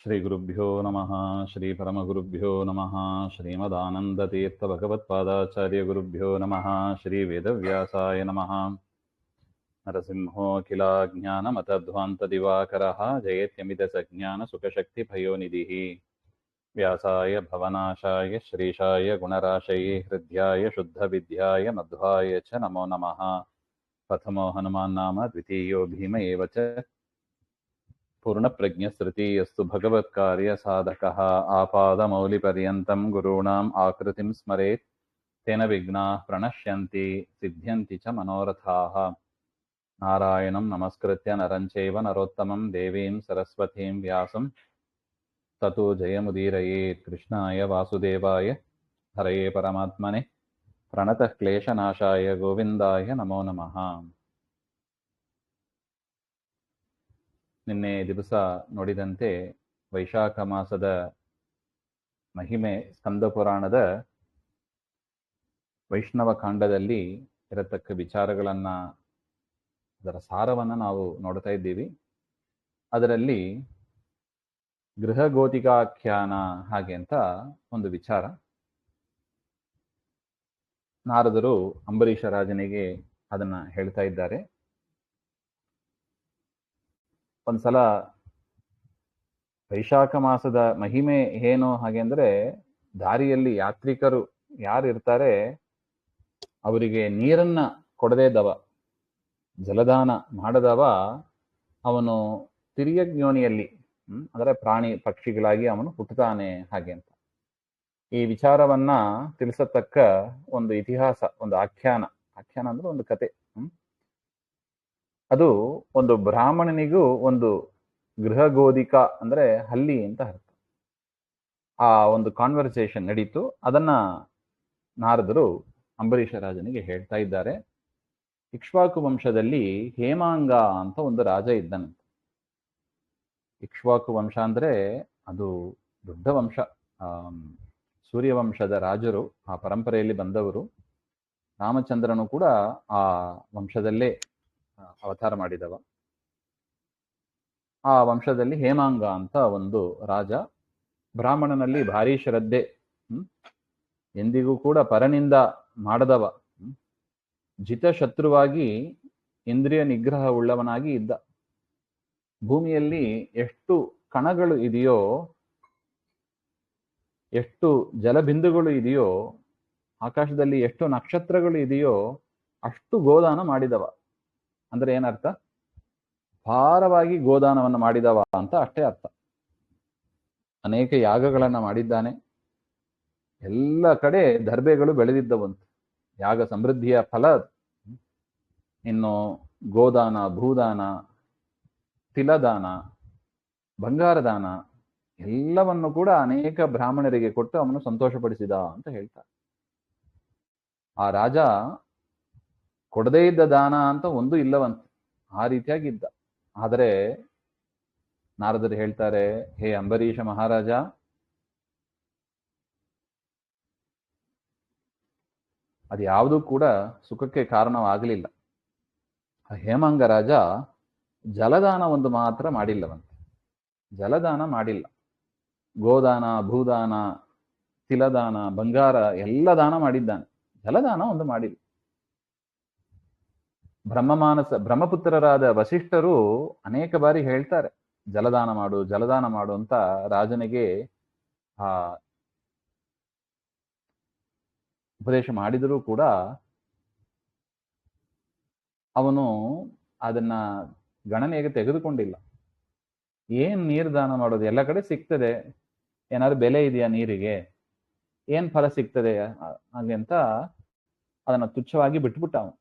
श्रीगुरुभ्यो नमः श्रीपरमगुरुभ्यो नमः श्रीमदानन्दतीर्थभगवत्पादाचार्यगुरुभ्यो नमः श्रीवेदव्यासाय नमः नरसिंहोऽखिलाज्ञानमतध्वान्तदिवाकरः जयत्यमितसज्ञानसुखशक्तिभयोनिधिः व्यासाय भवनाशाय श्रीशाय गुणराशये हृद्याय शुद्धविद्याय मध्वाय च नमो नमः। प्रथमो हनुमान् नाम द्वितीयो भीम एव च पूर्णप्रज्ञस्तृतीयस्तु भगवत्कार्यसाधकः आपादमौलिपर्यन्तं गुरूणाम् आकृतिं स्मरेत् तेन विघ्नाः प्रणश्यन्ति सिद्ध्यन्ति च मनोरथाः। नारायणं नमस्कृत्य नरं चैव नरोत्तमं देवीं सरस्वतीं व्यासं ततो जयमुदीरयेत्। कृष्णाय वासुदेवाय हरये परमात्मने प्रणतः क्लेशनाशाय गोविन्दाय नमो ನಮಃ। ನಿನ್ನೆ ದಿವಸ ನೋಡಿದಂತೆ ವೈಶಾಖ ಮಾಸದ ಮಹಿಮೆ ಸ್ಕಂದ ಪುರಾಣದ ವೈಷ್ಣವ ಕಾಂಡದಲ್ಲಿ ಇರತಕ್ಕ ವಿಚಾರಗಳನ್ನ ಅದರ ಸಾರವನ್ನ ನಾವು ನೋಡ್ತಾ ಇದ್ದೀವಿ. ಅದರಲ್ಲಿ ಗೃಹಗೋತಿಕಾಖ್ಯಾನ ಹಾಗೆ ಅಂತ ಒಂದು ವಿಚಾರ. ನಾರದರು ಅಂಬರೀಷ ರಾಜನಿಗೆ ಅದನ್ನ ಹೇಳ್ತಾ ಇದ್ದಾರೆ. ಒಂದ್ಸಲ ವೈಶಾಖ ಮಾಸದ ಮಹಿಮೆ ಏನು ಹಾಗೆ ಅಂದ್ರೆ, ದಾರಿಯಲ್ಲಿ ಯಾತ್ರಿಕರು ಯಾರು ಇರ್ತಾರೆ ಅವರಿಗೆ ನೀರನ್ನ ಕೊಡದೇದವ, ಜಲದಾನ ಮಾಡದವ, ಅವನು ತಿರ್ಯಜ್ಞೋನಿಯಲ್ಲಿ ಅಂದರೆ ಪ್ರಾಣಿ ಪಕ್ಷಿಗಳಾಗಿ ಅವನು ಹುಟ್ಟುತ್ತಾನೆ ಹಾಗೆ ಅಂತ ಈ ವಿಚಾರವನ್ನ ತಿಳಿಸತಕ್ಕ ಒಂದು ಇತಿಹಾಸ, ಒಂದು ಆಖ್ಯಾನ ಅಂದ್ರೆ ಒಂದು ಕತೆ. ಅದು ಒಂದು ಬ್ರಾಹ್ಮಣನಿಗೂ ಒಂದು ಗೃಹಗೋಧಿಕ ಅಂದ್ರೆ ಹಲ್ಲಿ ಅಂತ ಅರ್ಥ. ಆ ಒಂದು ಕಾನ್ವರ್ಸೇಷನ್ ನಡೀತು. ಅದನ್ನ ನಾರದರು ಅಂಬರೀಷ ರಾಜನಿಗೆ ಹೇಳ್ತಾ ಇದ್ದಾರೆ. ಇಕ್ಷ್ವಾಕು ವಂಶದಲ್ಲಿ ಹೇಮಾಂಗ ಅಂತ ಒಂದು ರಾಜ ಇದ್ದನಂತೆ. ಇಕ್ಷ್ವಾಕು ವಂಶ ಅಂದ್ರೆ ಅದು ದೊಡ್ಡ ವಂಶ. ಸೂರ್ಯವಂಶದ ರಾಜರು ಆ ಪರಂಪರೆಯಲ್ಲಿ ಬಂದವರು. ರಾಮಚಂದ್ರನು ಕೂಡ ಆ ವಂಶದಲ್ಲೇ ಅವತಾರ ಮಾಡಿದವ. ಆ ವಂಶದಲ್ಲಿ ಹೇಮಾಂಗ ಅಂತ ಒಂದು ರಾಜ. ಬ್ರಾಹ್ಮಣನಲ್ಲಿ ಭಾರಿ ಶ್ರದ್ಧೆ, ಎಂದಿಗೂ ಕೂಡ ಪರನಿಂದ ಮಾಡದವ, ಜಿತಶತ್ರುವಾಗಿ ಇಂದ್ರಿಯ ನಿಗ್ರಹ ಉಳ್ಳವನಾಗಿ ಇದ್ದ. ಭೂಮಿಯಲ್ಲಿ ಎಷ್ಟು ಕಣಗಳು ಇದೆಯೋ, ಎಷ್ಟು ಜಲಬಿಂದುಗಳು ಇದೆಯೋ, ಆಕಾಶದಲ್ಲಿ ಎಷ್ಟು ನಕ್ಷತ್ರಗಳು ಇದೆಯೋ ಅಷ್ಟು ಗೋದಾನ ಮಾಡಿದವ. ಅಂದ್ರೆ ಏನರ್ಥ? ಭಾರವಾಗಿ ಗೋದಾನವನ್ನು ಮಾಡಿದವ ಅಂತ ಅಷ್ಟೇ ಅರ್ಥ. ಅನೇಕ ಯಾಗಗಳನ್ನ ಮಾಡಿದ್ದಾನೆ. ಎಲ್ಲ ಕಡೆ ದರ್ಬೆಗಳು ಬೆಳೆದಿದ್ದವಂತೆ. ಯಾಗ ಸಮೃದ್ಧಿಯ ಫಲ. ಇನ್ನು ಗೋದಾನ, ಭೂದಾನ, ತಿಲದಾನ, ಬಂಗಾರದಾನ ಎಲ್ಲವನ್ನು ಕೂಡ ಅನೇಕ ಬ್ರಾಹ್ಮಣರಿಗೆ ಕೊಟ್ಟು ಅವನು ಸಂತೋಷಪಡಿಸಿದ ಅಂತ ಹೇಳ್ತಾರೆ. ಆ ರಾಜ ಕೊಡದೇ ಇದ್ದ ದಾನ ಅಂತ ಒಂದು ಇಲ್ಲವಂತೆ, ಆ ರೀತಿಯಾಗಿದ್ದ. ಆದರೆ ನಾರದರು ಹೇಳ್ತಾರೆ, ಹೇ ಅಂಬರೀಷ ಮಹಾರಾಜ, ಅದು ಯಾವುದೂ ಕೂಡ ಸುಖಕ್ಕೆ ಕಾರಣವಾಗಲಿಲ್ಲ. ಹೇಮಾಂಗ ರಾಜ ಜಲದಾನ ಒಂದು ಮಾತ್ರ ಮಾಡಿಲ್ಲವಂತೆ. ಜಲದಾನ ಮಾಡಿಲ್ಲ. ಗೋದಾನ, ಭೂದಾನ, ತಿಲದಾನ, ಬಂಗಾರ ಎಲ್ಲ ದಾನ ಮಾಡಿದ್ದಾನೆ. ಜಲದಾನ ಒಂದು ಮಾಡಿಲ್ಲ. ಬ್ರಹ್ಮಪುತ್ರರಾದ ವಸಿಷ್ಠರು ಅನೇಕ ಬಾರಿ ಹೇಳ್ತಾರೆ, ಜಲದಾನ ಮಾಡು, ಜಲದಾನ ಮಾಡು ಅಂತ ರಾಜನಿಗೆ ಉಪದೇಶ ಮಾಡಿದರೂ ಕೂಡ ಅವನು ಅದನ್ನ ಗಣನೆಗೆ ತೆಗೆದುಕೊಂಡಿಲ್ಲ. ಏನ್ ನೀರು ದಾನ ಮಾಡೋದು? ಎಲ್ಲ ಕಡೆ ಸಿಗ್ತದೆ, ಏನಾದ್ರು ಬೆಲೆ ಇದೆಯಾ ನೀರಿಗೆ? ಏನ್ ಫಲ ಸಿಗ್ತದೆ ಹಾಗೆ ಅಂತ ಅದನ್ನ ತುಚ್ಛವಾಗಿ ಬಿಟ್ಬಿಟ್ಟ ಅವನು.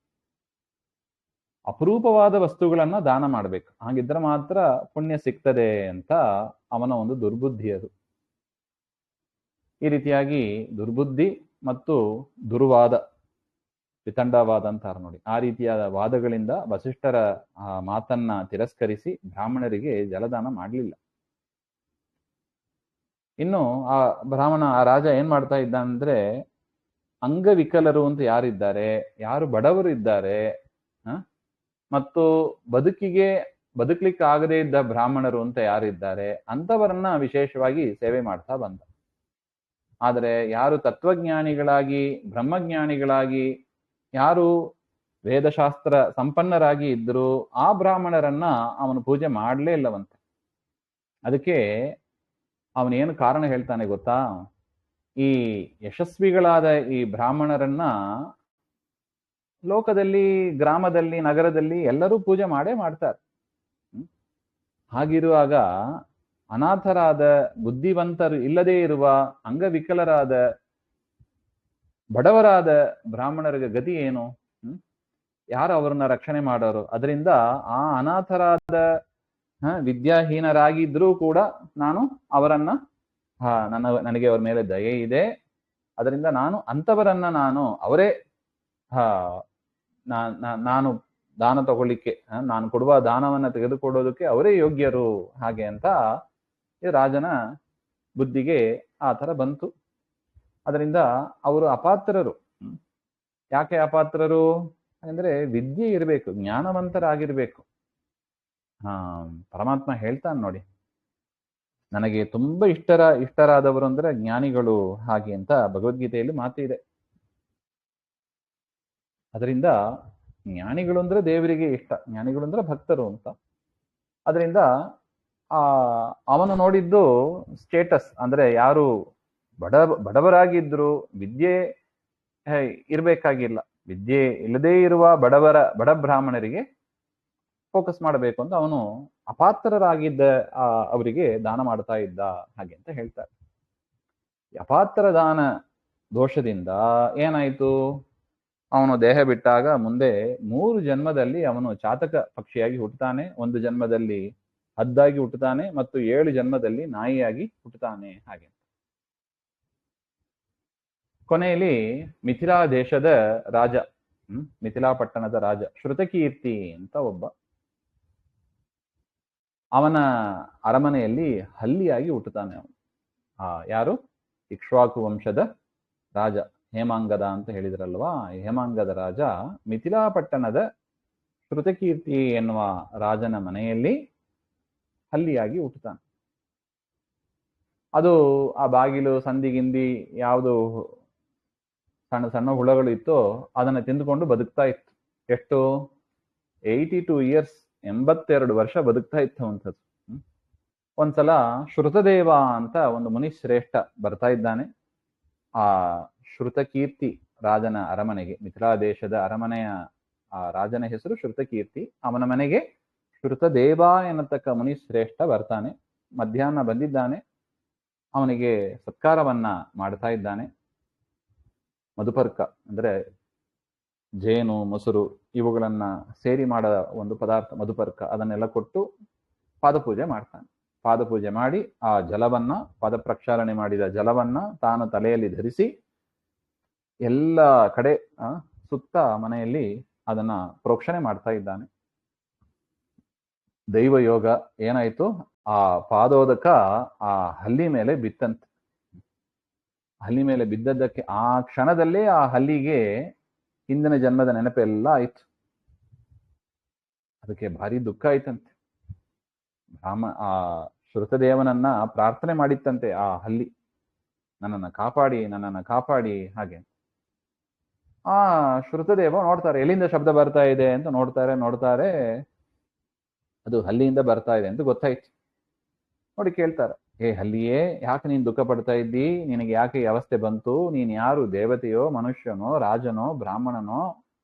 ಅಪರೂಪವಾದ ವಸ್ತುಗಳನ್ನ ದಾನ ಮಾಡ್ಬೇಕು, ಹಾಗಿದ್ರೆ ಮಾತ್ರ ಪುಣ್ಯ ಸಿಗ್ತದೆ ಅಂತ ಅವನ ಒಂದು ದುರ್ಬುದ್ಧಿ ಅದು. ಈ ರೀತಿಯಾಗಿ ದುರ್ಬುದ್ಧಿ ಮತ್ತು ದುರ್ವಾದ, ವಿತಂಡವಾದ ಅಂತಾರೆ ನೋಡಿ, ಆ ರೀತಿಯಾದ ವಾದಗಳಿಂದ ವಸಿಷ್ಠರ ಆ ಮಾತನ್ನ ತಿರಸ್ಕರಿಸಿ ಬ್ರಾಹ್ಮಣರಿಗೆ ಜಲದಾನ ಮಾಡಲಿಲ್ಲ. ಇನ್ನು ಆ ರಾಜ ಏನ್ ಮಾಡ್ತಾ ಇದ್ದ ಅಂದ್ರೆ, ಅಂಗವಿಕಲರು ಅಂತ ಯಾರಿದ್ದಾರೆ, ಯಾರು ಬಡವರು ಇದ್ದಾರೆ, ಮತ್ತು ಬದುಕಿಗೆ ಬದುಕಲಿಕ್ಕಾಗದೇ ಇದ್ದ ಬ್ರಾಹ್ಮಣರು ಅಂತ ಯಾರಿದ್ದಾರೆ ಅಂಥವರನ್ನ ವಿಶೇಷವಾಗಿ ಸೇವೆ ಮಾಡ್ತಾ ಬಂದ. ಆದರೆ ಯಾರು ತತ್ವಜ್ಞಾನಿಗಳಾಗಿ ಬ್ರಹ್ಮಜ್ಞಾನಿಗಳಾಗಿ ಯಾರು ವೇದಶಾಸ್ತ್ರ ಸಂಪನ್ನರಾಗಿ ಇದ್ರು ಆ ಬ್ರಾಹ್ಮಣರನ್ನ ಅವನು ಪೂಜೆ ಮಾಡಲೇ ಇಲ್ಲವಂತೆ. ಅದಕ್ಕೆ ಅವನೇನು ಕಾರಣ ಹೇಳ್ತಾನೆ ಗೊತ್ತಾ? ಈ ಯಶಸ್ವಿಗಳಾದ ಈ ಬ್ರಾಹ್ಮಣರನ್ನ ಲೋಕದಲ್ಲಿ, ಗ್ರಾಮದಲ್ಲಿ, ನಗರದಲ್ಲಿ ಎಲ್ಲರೂ ಪೂಜೆ ಮಾಡೇ ಮಾಡ್ತಾರೆ. ಹಾಗಿರುವಾಗ ಅನಾಥರಾದ, ಬುದ್ಧಿವಂತರು ಇಲ್ಲದೇ ಇರುವ, ಅಂಗವಿಕಲರಾದ, ಬಡವರಾದ ಬ್ರಾಹ್ಮಣರಿಗೆ ಗತಿ ಏನು? ಯಾರು ಅವರನ್ನ ರಕ್ಷಣೆ ಮಾಡೋರು? ಅದರಿಂದ ಆ ಅನಾಥರಾದ ವಿದ್ಯಾಹೀನರಾಗಿದ್ರೂ ಕೂಡ ನಾನು ಅವರನ್ನ ನನಗೆ ಅವರ ಮೇಲೆ ದಯೆ ಇದೆ, ಅದರಿಂದ ನಾನು ಅಂಥವರನ್ನ ಅವರೇ ನಾನು ದಾನ ತಗೊಳ್ಳಿಕ್ಕೆ, ನಾನು ಕೊಡುವ ದಾನವನ್ನ ತೆಗೆದುಕೊಡೋದಕ್ಕೆ ಅವರೇ ಯೋಗ್ಯರು, ಹಾಗೆ ಅಂತ ಈ ರಾಜನ ಬುದ್ಧಿಗೆ ಆ ಥರ ಬಂತು. ಅದರಿಂದ ಅವರು ಅಪಾತ್ರರು. ಯಾಕೆ ಅಪಾತ್ರರು ಅಂದ್ರೆ ವಿದ್ಯೆ ಇರಬೇಕು, ಜ್ಞಾನವಂತರಾಗಿರ್ಬೇಕು. ಪರಮಾತ್ಮ ಹೇಳ್ತಾನೆ ನೋಡಿ, ನನಗೆ ತುಂಬಾ ಇಷ್ಟರಾದವರು ಅಂದ್ರೆ ಜ್ಞಾನಿಗಳು, ಹಾಗೆ ಅಂತ ಭಗವದ್ಗೀತೆಯಲ್ಲಿ ಮಾತಿದೆ. ಅದರಿಂದ ಜ್ಞಾನಿಗಳು ಅಂದ್ರೆ ದೇವರಿಗೆ ಇಷ್ಟ, ಜ್ಞಾನಿಗಳು ಅಂದ್ರೆ ಭಕ್ತರು ಅಂತ. ಅದರಿಂದ ಅವನು ನೋಡಿದ್ದು ಸ್ಟೇಟಸ್ ಅಂದ್ರೆ ಯಾರು ಬಡವರಾಗಿದ್ರು, ವಿದ್ಯೆ ಇರ್ಬೇಕಾಗಿಲ್ಲ, ವಿದ್ಯೆ ಇಲ್ಲದೇ ಇರುವ ಬಡ ಬ್ರಾಹ್ಮಣರಿಗೆ ಫೋಕಸ್ ಮಾಡಬೇಕು ಅಂತ ಅವನು ಅಪಾತ್ರರಾಗಿದ್ದ ಅವರಿಗೆ ದಾನ ಮಾಡ್ತಾ ಇದ್ದ, ಹಾಗೆ ಅಂತ ಹೇಳ್ತಾರೆ. ಅಪಾತ್ರ ದಾನ ದೋಷದಿಂದ ಏನಾಯ್ತು? ಅವನು ದೇಹ ಬಿಟ್ಟಾಗ ಮುಂದೆ 3 ಜನ್ಮದಲ್ಲಿ ಅವನು ಚಾತಕ ಪಕ್ಷಿಯಾಗಿ ಹುಟ್ಟುತ್ತಾನೆ, 1 ಜನ್ಮದಲ್ಲಿ ಹದ್ದಾಗಿ ಹುಟ್ಟುತ್ತಾನೆ, ಮತ್ತು 7 ಜನ್ಮದಲ್ಲಿ ನಾಯಿಯಾಗಿ ಹುಟ್ಟುತ್ತಾನೆ, ಹಾಗೆ. ಕೊನೆಯಲ್ಲಿ ಮಿಥಿಲಾ ದೇಶದ ರಾಜ, ಮಿಥಿಲಾ ಪಟ್ಟಣದ ರಾಜ ಶ್ರುತಕೀರ್ತಿ ಅಂತ ಒಬ್ಬ, ಅವನ ಅರಮನೆಯಲ್ಲಿ ಹಲ್ಲಿಯಾಗಿ ಹುಟ್ಟುತ್ತಾನೆ ಅವನು. ಯಾರು? ಇಕ್ಷ್ವಾಕು ವಂಶದ ರಾಜ ಹೇಮಾಂಗದ ಅಂತ ಹೇಳಿದ್ರಲ್ವಾ, ಹೇಮಾಂಗದ ರಾಜ ಮಿಥಿಲಾ ಪಟ್ಟಣದ ಶ್ರುತಕೀರ್ತಿ ಎನ್ನುವ ರಾಜನ ಮನೆಯಲ್ಲಿ ಹಲ್ಲಿಯಾಗಿ ಹುಟ್ಟುತ್ತಾನೆ. ಅದು ಆ ಬಾಗಿಲು ಸಂದಿಗಿಂದಿ ಯಾವುದು ಸಣ್ಣ ಸಣ್ಣ ಹುಳಗಳು ಇತ್ತೋ ಅದನ್ನ ತಿಂದುಕೊಂಡು ಬದುಕ್ತಾ ಇತ್ತು. ಎಷ್ಟು? 82 ಇಯರ್ಸ್, 82 ವರ್ಷ ಬದುಕ್ತಾ ಇತ್ತವಂಥದ್ದು. ಒಂದ್ಸಲ ಶ್ರುತದೇವ ಅಂತ ಒಂದು ಮುನಿ ಶ್ರೇಷ್ಠ ಬರ್ತಾ ಇದ್ದಾನೆ ಆ ಶ್ರುತಕೀರ್ತಿ ರಾಜನ ಅರಮನೆಗೆ. ಮಿಥಿಲಾ ದೇಶದ ಅರಮನೆಯ ಆ ರಾಜನ ಹೆಸರು ಶ್ರುತಕೀರ್ತಿ. ಅವನ ಮನೆಗೆ ಶ್ರುತದೇವ ಎನ್ನತಕ್ಕ ಮುನಿ ಶ್ರೇಷ್ಠ ಬರ್ತಾನೆ. ಮಧ್ಯಾಹ್ನ ಬಂದಿದ್ದಾನೆ, ಅವನಿಗೆ ಸತ್ಕಾರವನ್ನ ಮಾಡ್ತಾ ಇದ್ದಾನೆ. ಮಧುಪರ್ಕ ಅಂದ್ರೆ ಜೇನು, ಮೊಸರು ಇವುಗಳನ್ನ ಸೇರಿ ಮಾಡದ ಒಂದು ಪದಾರ್ಥ ಮಧುಪರ್ಕ, ಅದನ್ನೆಲ್ಲ ಕೊಟ್ಟು ಪಾದಪೂಜೆ ಮಾಡ್ತಾನೆ. ಪಾದಪೂಜೆ ಮಾಡಿ ಆ ಜಲವನ್ನ, ಪಾದ ಪ್ರಕ್ಷಾಳನೆ ಮಾಡಿದ ಜಲವನ್ನ ತಾನು ತಲೆಯಲ್ಲಿ ಧರಿಸಿ ಎಲ್ಲ ಕಡೆ ಸುತ್ತ ಮನೆಯಲ್ಲಿ ಅದನ್ನ ಪ್ರೋಕ್ಷಣೆ ಮಾಡ್ತಾ ಇದ್ದಾನೆ. ದೈವ ಯೋಗ ಏನಾಯ್ತು? ಆ ಪಾದೋದಕ ಆ ಹಲ್ಲಿ ಮೇಲೆ ಬಿತ್ತಂತೆ. ಹಲ್ಲಿ ಮೇಲೆ ಬಿದ್ದದ್ದಕ್ಕೆ ಆ ಕ್ಷಣದಲ್ಲೇ ಆ ಹಲ್ಲಿಗೆ ಹಿಂದಿನ ಜನ್ಮದ ನೆನಪೆಲ್ಲ ಆಯ್ತು. ಅದಕ್ಕೆ ಭಾರಿ ದುಃಖ ಆಯ್ತಂತೆ. ಆ ಶ್ರುತದೇವನನ್ನ ಪ್ರಾರ್ಥನೆ ಮಾಡಿತ್ತಂತೆ ಆ ಹಲ್ಲಿ, ನನ್ನನ್ನು ಕಾಪಾಡಿ ಹಾಗೆ. ಆ ಶ್ರುತದೇವ ನೋಡ್ತಾರೆ, ಎಲ್ಲಿಂದ ಶಬ್ದ ಬರ್ತಾ ಇದೆ ಅಂತ ನೋಡ್ತಾರೆ, ಅದು ಹಲ್ಲಿಯಿಂದ ಬರ್ತಾ ಇದೆ ಅಂತ ಗೊತ್ತಾಯ್ತು. ನೋಡಿ ಕೇಳ್ತಾರೆ, ಹೇ ಹಲ್ಲಿಯೇ, ಯಾಕೆ ನೀನು ದುಃಖ ಪಡ್ತಾ ಇದ್ದಿ? ನಿನಗೆ ಯಾಕೆ ಈ ಅವಸ್ಥೆ ಬಂತು? ನೀನು ಯಾರು? ದೇವತೆಯೋ, ಮನುಷ್ಯನೋ, ರಾಜನೋ, ಬ್ರಾಹ್ಮಣನೋ,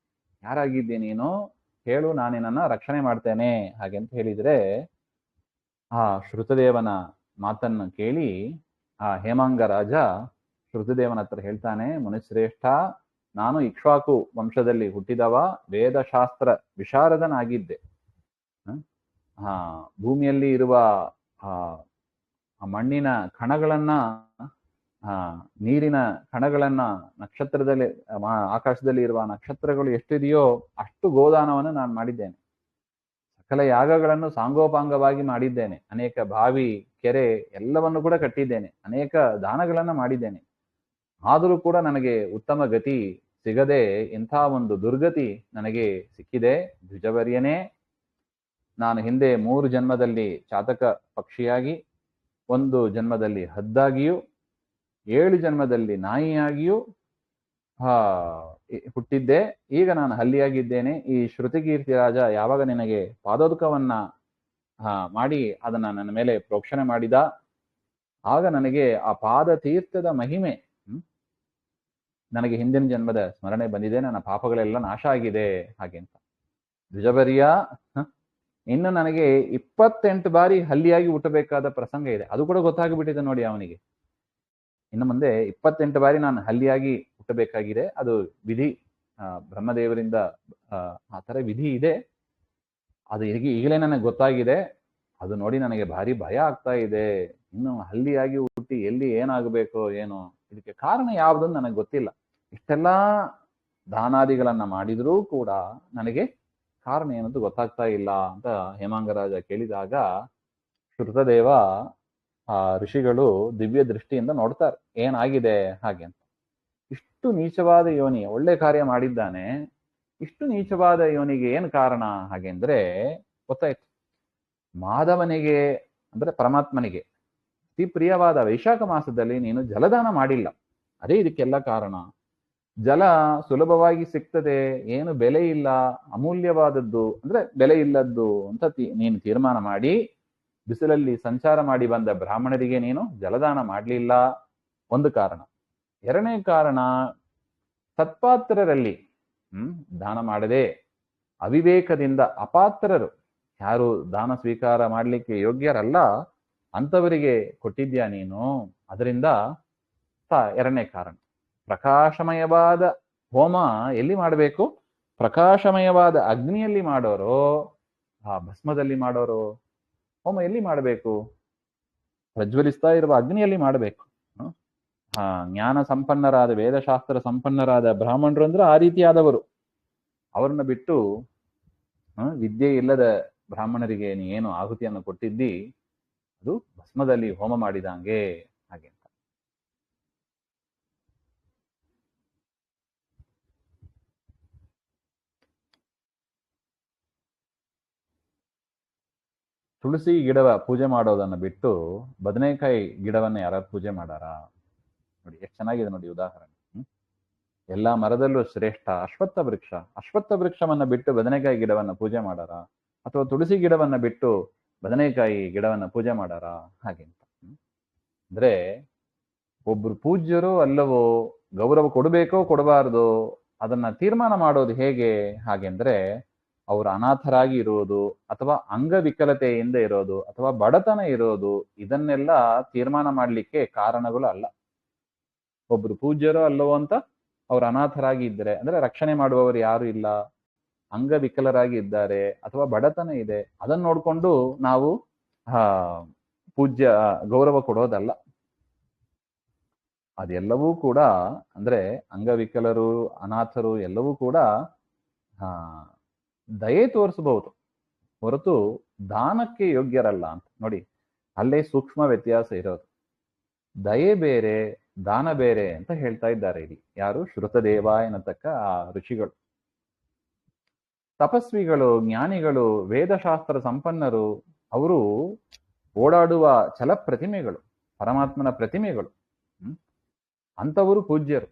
ಯಾರಾಗಿದ್ದಿ ನೀನು? ಹೇಳು, ನಾನು ನಿನ್ನನ್ನ ರಕ್ಷಣೆ ಮಾಡ್ತೇನೆ, ಹಾಗೆ ಅಂತ ಹೇಳಿದ್ರೆ ಆ ಶ್ರುತದೇವನ ಮಾತನ್ನು ಕೇಳಿ ಆ ಹೇಮಾಂಗ ರಾಜ ಶ್ರುತದೇವನ ಹತ್ರ ಹೇಳ್ತಾನೆ, ಮುನಿಶ್ರೇಷ್ಠ, ನಾನು ಇಕ್ಷ್ವಾಕು ವಂಶದಲ್ಲಿ ಹುಟ್ಟಿದವ, ವೇದಶಾಸ್ತ್ರ ವಿಶಾರದನಾಗಿದ್ದೆ. ಭೂಮಿಯಲ್ಲಿ ಇರುವ ಆ ಮಣ್ಣಿನ ಕಣಗಳನ್ನ, ನೀರಿನ ಕಣಗಳನ್ನ, ನಕ್ಷತ್ರದಲ್ಲಿ, ಆಕಾಶದಲ್ಲಿ ಇರುವ ನಕ್ಷತ್ರಗಳು ಎಷ್ಟಿದೆಯೋ ಅಷ್ಟು ಗೋದಾನವನ್ನು ನಾನು ಮಾಡಿದ್ದೇನೆ. ಸಕಲ ಯಾಗಗಳನ್ನು ಸಾಂಗೋಪಾಂಗವಾಗಿ ಮಾಡಿದ್ದೇನೆ. ಅನೇಕ ಬಾವಿ, ಕೆರೆ ಎಲ್ಲವನ್ನು ಕೂಡ ಕಟ್ಟಿದ್ದೇನೆ. ಅನೇಕ ದಾನಗಳನ್ನ ಮಾಡಿದ್ದೇನೆ. ಆದರೂ ಕೂಡ ನನಗೆ ಉತ್ತಮ ಗತಿ ಸಿಗದೆ ಇಂಥ ಒಂದು ದುರ್ಗತಿ ನನಗೆ ಸಿಕ್ಕಿದೆ. ದ್ವಿಜವರ್ಯನೇ, ನಾನು ಹಿಂದೆ 3 ಜನ್ಮದಲ್ಲಿ ಚಾತಕ ಪಕ್ಷಿಯಾಗಿ, 1 ಜನ್ಮದಲ್ಲಿ ಹದ್ದಾಗಿಯೂ, 7 ಜನ್ಮದಲ್ಲಿ ನಾಯಿಯಾಗಿಯೂ ಹುಟ್ಟಿದ್ದೆ. ಈಗ ನಾನು ಹಲ್ಲಿಯಾಗಿದ್ದೇನೆ. ಈ ಶ್ರುತಿಕೀರ್ತಿ ರಾಜ ಯಾವಾಗ ನಿನಗೆ ಪಾದೋದಕವನ್ನ ಮಾಡಿ ಅದನ್ನ ನನ್ನ ಮೇಲೆ ಪ್ರೋಕ್ಷಣೆ ಮಾಡಿದ, ಆಗ ನನಗೆ ಆ ಪಾದ ತೀರ್ಥದ ಮಹಿಮೆ, ನನಗೆ ಹಿಂದಿನ ಜನ್ಮದ ಸ್ಮರಣೆ ಬಂದಿದೆ, ನನ್ನ ಪಾಪಗಳೆಲ್ಲ ನಾಶ ಆಗಿದೆ ಹಾಗೆ ಅಂತ. ದ್ವಿಜಬರಿಯ ಇನ್ನು ನನಗೆ 28 ಬಾರಿ ಹಲ್ಲಿಯಾಗಿ ಹುಟ್ಟಬೇಕಾದ ಪ್ರಸಂಗ ಇದೆ. ಅದು ಕೂಡ ಗೊತ್ತಾಗ್ಬಿಟ್ಟಿದೆ ನೋಡಿ ಅವನಿಗೆ. ಇನ್ನು ಮುಂದೆ 28 ಬಾರಿ ನಾನು ಹಲ್ಲಿಯಾಗಿ ಹುಟ್ಟಬೇಕಾಗಿದೆ. ಅದು ವಿಧಿ, ಬ್ರಹ್ಮದೇವರಿಂದ ಆ ಥರ ವಿಧಿ ಇದೆ. ಅದು ಈಗಲೇ ನನಗೆ ಗೊತ್ತಾಗಿದೆ. ಅದು ನೋಡಿ ನನಗೆ ಭಾರಿ ಭಯ ಆಗ್ತಾ ಇದೆ. ಇನ್ನು ಹಲ್ಲಿಯಾಗಿ ಹುಟ್ಟಿ ಎಲ್ಲಿ ಏನಾಗಬೇಕೋ ಏನೋ, ಇದಕ್ಕೆ ಕಾರಣ ಯಾವುದು ನನಗೆ ಗೊತ್ತಿಲ್ಲ. ಇಷ್ಟೆಲ್ಲ ದಾನಾದಿಗಳನ್ನ ಮಾಡಿದ್ರೂ ಕೂಡ ನನಗೆ ಕಾರಣ ಏನಂತ ಗೊತ್ತಾಗ್ತಾ ಇಲ್ಲ ಅಂತ ಹೇಮಾಂಗರಾಜ ಕೇಳಿದಾಗ, ಶ್ರುತದೇವ ಆ ಋಷಿಗಳು ದಿವ್ಯ ದೃಷ್ಟಿಯಿಂದ ನೋಡ್ತಾರೆ ಏನಾಗಿದೆ ಹಾಗೆ ಅಂತ. ಇಷ್ಟು ನೀಚವಾದ ಯೋನಿ, ಒಳ್ಳೆ ಕಾರ್ಯ ಮಾಡಿದ್ದಾನೆ, ಇಷ್ಟು ನೀಚವಾದ ಯೋನಿಗೆ ಏನು ಕಾರಣ ಹಾಗೆ ಅಂದ್ರೆ ಗೊತ್ತಾಯ್ತು. ಮಾಧವನಿಗೆ ಅಂದ್ರೆ ಪರಮಾತ್ಮನಿಗೆ ಅತಿ ಪ್ರಿಯವಾದ ವೈಶಾಖ ಮಾಸದಲ್ಲಿ ನೀನು ಜಲದಾನ ಮಾಡಿಲ್ಲ, ಅದೇ ಇದಕ್ಕೆಲ್ಲ ಕಾರಣ. ಜಲ ಸುಲಭವಾಗಿ ಸಿಗ್ತದೆ, ಏನು ಬೆಲೆ ಇಲ್ಲ, ಅಮೂಲ್ಯವಾದದ್ದು ಅಂದ್ರೆ ಬೆಲೆ ಇಲ್ಲದ್ದು ಅಂತ ನೀನು ತೀರ್ಮಾನ ಮಾಡಿ ಬಿಸಿಲಲ್ಲಿ ಸಂಚಾರ ಮಾಡಿ ಬಂದ ಬ್ರಾಹ್ಮಣರಿಗೆ ನೀನು ಜಲದಾನ ಮಾಡಲಿಲ್ಲ, ಒಂದು ಕಾರಣ. ಎರಡನೇ ಕಾರಣ, ಸತ್ಪಾತ್ರರಲ್ಲಿ ದಾನ ಮಾಡದೆ ಅವಿವೇಕದಿಂದ ಅಪಾತ್ರರು, ಯಾರು ದಾನ ಸ್ವೀಕಾರ ಮಾಡಲಿಕ್ಕೆ ಯೋಗ್ಯರಲ್ಲ ಅಂಥವರಿಗೆ ಕೊಟ್ಟಿದ್ಯಾ ನೀನು. ಅದರಿಂದ ಎರಡನೇ ಕಾರಣ. ಪ್ರಕಾಶಮಯವಾದ ಹೋಮ ಎಲ್ಲಿ ಮಾಡಬೇಕು? ಪ್ರಕಾಶಮಯವಾದ ಅಗ್ನಿಯಲ್ಲಿ ಮಾಡೋರು, ಭಸ್ಮದಲ್ಲಿ ಮಾಡೋರು ಹೋಮ ಎಲ್ಲಿ ಮಾಡಬೇಕು? ಪ್ರಜ್ವಲಿಸ್ತಾ ಇರುವ ಅಗ್ನಿಯಲ್ಲಿ ಮಾಡಬೇಕು. ಜ್ಞಾನ ಸಂಪನ್ನರಾದ, ವೇದಶಾಸ್ತ್ರ ಸಂಪನ್ನರಾದ ಬ್ರಾಹ್ಮಣರು ಅಂದ್ರೆ ಆ ರೀತಿಯಾದವರು. ಅವ್ರನ್ನ ಬಿಟ್ಟು ವಿದ್ಯೆ ಇಲ್ಲದ ಬ್ರಾಹ್ಮಣರಿಗೆ ನೀ ಏನು ಆಹುತಿಯನ್ನು ಕೊಟ್ಟಿದ್ದಿ, ಅದು ಭಸ್ಮದಲ್ಲಿ ಹೋಮ ಮಾಡಿದಂಗೆ ಹಾಗೆ ಅಂತ. ತುಳಸಿ ಗಿಡವ ಪೂಜೆ ಮಾಡೋದನ್ನ ಬಿಟ್ಟು ಬದನೆಕಾಯಿ ಗಿಡವನ್ನ ಯಾರು ಪೂಜೆ ಮಾಡಾರ? ನೋಡಿ ಎಷ್ಟು ಚೆನ್ನಾಗಿದೆ ನೋಡಿ ಉದಾಹರಣೆ. ಎಲ್ಲಾ ಮರದಲ್ಲೂ ಶ್ರೇಷ್ಠ ಅಶ್ವತ್ಥ ವೃಕ್ಷ, ಅಶ್ವತ್ಥ ವೃಕ್ಷವನ್ನ ಬಿಟ್ಟು ಬದನೆಕಾಯಿ ಗಿಡವನ್ನ ಪೂಜೆ ಮಾಡಾರ? ಅಥವಾ ತುಳಸಿ ಗಿಡವನ್ನ ಬಿಟ್ಟು ಬದನೆಕಾಯಿ ಗಿಡವನ್ನ ಪೂಜೆ ಮಾಡಾರ ಹಾಗೆ ಅಂತ. ಅಂದ್ರೆ ಒಬ್ರು ಪೂಜ್ಯರೋ ಅಲ್ಲವೋ, ಗೌರವ ಕೊಡಬೇಕೋ ಕೊಡಬಾರ್ದು, ಅದನ್ನ ತೀರ್ಮಾನ ಮಾಡೋದು ಹೇಗೆ ಹಾಗೆಂದ್ರೆ, ಅವರು ಅನಾಥರಾಗಿ ಇರುವುದು ಅಥವಾ ಅಂಗವಿಕಲತೆಯಿಂದ ಇರೋದು ಅಥವಾ ಬಡತನ ಇರೋದು, ಇದನ್ನೆಲ್ಲ ತೀರ್ಮಾನ ಮಾಡ್ಲಿಕ್ಕೆ ಕಾರಣಗಳು ಅಲ್ಲ. ಒಬ್ರು ಪೂಜ್ಯರೋ ಅಲ್ಲವೋ ಅಂತ ಅವ್ರು ಅನಾಥರಾಗಿ ಇದ್ದಾರೆ ಅಂದ್ರೆ ರಕ್ಷಣೆ ಮಾಡುವವರು ಯಾರು ಇಲ್ಲ, ಅಂಗವಿಕಲರಾಗಿ ಇದ್ದಾರೆ ಅಥವಾ ಬಡತನ ಇದೆ, ಅದನ್ನ ನೋಡ್ಕೊಂಡು ನಾವು ಪೂಜ್ಯ ಗೌರವ ಕೊಡೋದಲ್ಲ. ಅದೆಲ್ಲವೂ ಕೂಡ ಅಂದ್ರೆ ಅಂಗವಿಕಲರು, ಅನಾಥರು ಎಲ್ಲವೂ ಕೂಡ ದಯೆ ತೋರಿಸಬಹುದು ಹೊರತು ದಾನಕ್ಕೆ ಯೋಗ್ಯರಲ್ಲ ಅಂತ. ನೋಡಿ ಅಲ್ಲೇ ಸೂಕ್ಷ್ಮ ವ್ಯತ್ಯಾಸ ಇರೋದು. ದಯೆ ಬೇರೆ, ದಾನ ಬೇರೆ ಅಂತ ಹೇಳ್ತಾ ಇದ್ದಾರೆ ಇಲ್ಲಿ ಯಾರು? ಶ್ರುತದೇವ ಎನ್ನತಕ್ಕ ಆ ಋಷಿಗಳು. ತಪಸ್ವಿಗಳು, ಜ್ಞಾನಿಗಳು, ವೇದಶಾಸ್ತ್ರ ಸಂಪನ್ನರು, ಅವರು ಓಡಾಡುವ ಛಲ ಪ್ರತಿಮೆಗಳು, ಪರಮಾತ್ಮನ ಪ್ರತಿಮೆಗಳು. ಅಂಥವರು ಪೂಜ್ಯರು.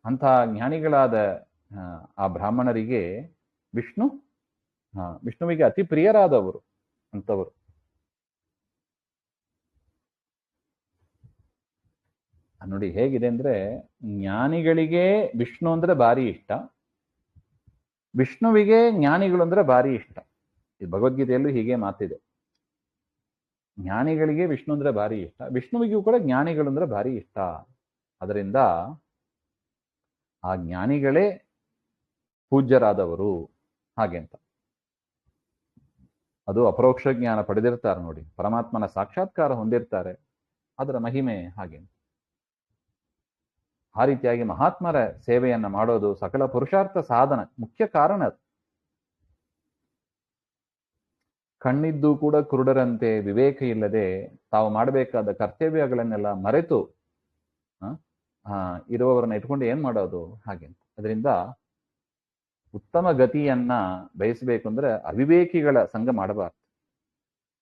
ಅಂಥ ಜ್ಞಾನಿಗಳಾದ ಆ ಬ್ರಾಹ್ಮಣರಿಗೆ ವಿಷ್ಣುವಿಗೆ ಅತಿ ಪ್ರಿಯರಾದವರು ಅಂಥವರು. ನೋಡಿ ಹೇಗಿದೆ ಅಂದ್ರೆ, ಜ್ಞಾನಿಗಳಿಗೆ ವಿಷ್ಣು ಅಂದ್ರೆ ಭಾರಿ ಇಷ್ಟ, ವಿಷ್ಣುವಿಗೆ ಜ್ಞಾನಿಗಳು ಅಂದ್ರೆ ಭಾರಿ ಇಷ್ಟ. ಈ ಭಗವದ್ಗೀತೆಯಲ್ಲೂ ಹೀಗೆ ಮಾತಿದೆ. ಜ್ಞಾನಿಗಳಿಗೆ ವಿಷ್ಣು ಅಂದ್ರೆ ಭಾರಿ ಇಷ್ಟ, ವಿಷ್ಣುವಿಗೂ ಕೂಡ ಜ್ಞಾನಿಗಳು ಅಂದ್ರೆ ಭಾರಿ ಇಷ್ಟ. ಅದರಿಂದ ಆ ಜ್ಞಾನಿಗಳೇ ಪೂಜ್ಯರಾದವರು ಹಾಗೆ ಅಂತ. ಅದು ಅಪರೋಕ್ಷ ಜ್ಞಾನ ಪಡೆದಿರ್ತಾರೆ ನೋಡಿ, ಪರಮಾತ್ಮನ ಸಾಕ್ಷಾತ್ಕಾರ ಹೊಂದಿರ್ತಾರೆ, ಅದರ ಮಹಿಮೆ ಹಾಗೆ. ಆ ರೀತಿಯಾಗಿ ಮಹಾತ್ಮರ ಸೇವೆಯನ್ನ ಮಾಡೋದು ಸಕಲ ಪುರುಷಾರ್ಥ ಸಾಧನ ಮುಖ್ಯ ಕಾರಣ. ಕಣ್ಣಿದ್ದು ಕೂಡ ಕುರುಡರಂತೆ ವಿವೇಕ ಇಲ್ಲದೆ ತಾವು ಮಾಡಬೇಕಾದ ಕರ್ತವ್ಯಗಳನ್ನೆಲ್ಲ ಮರೆತು ಇರುವವರನ್ನ ಇಟ್ಕೊಂಡು ಏನ್ ಮಾಡೋದು ಹಾಗೆ. ಅದರಿಂದ ಉತ್ತಮ ಗತಿಯನ್ನ ಬಯಸಬೇಕು ಅಂದ್ರೆ ಅವಿವೇಕಿಗಳ ಸಂಘ ಮಾಡಬಾರ್ದು.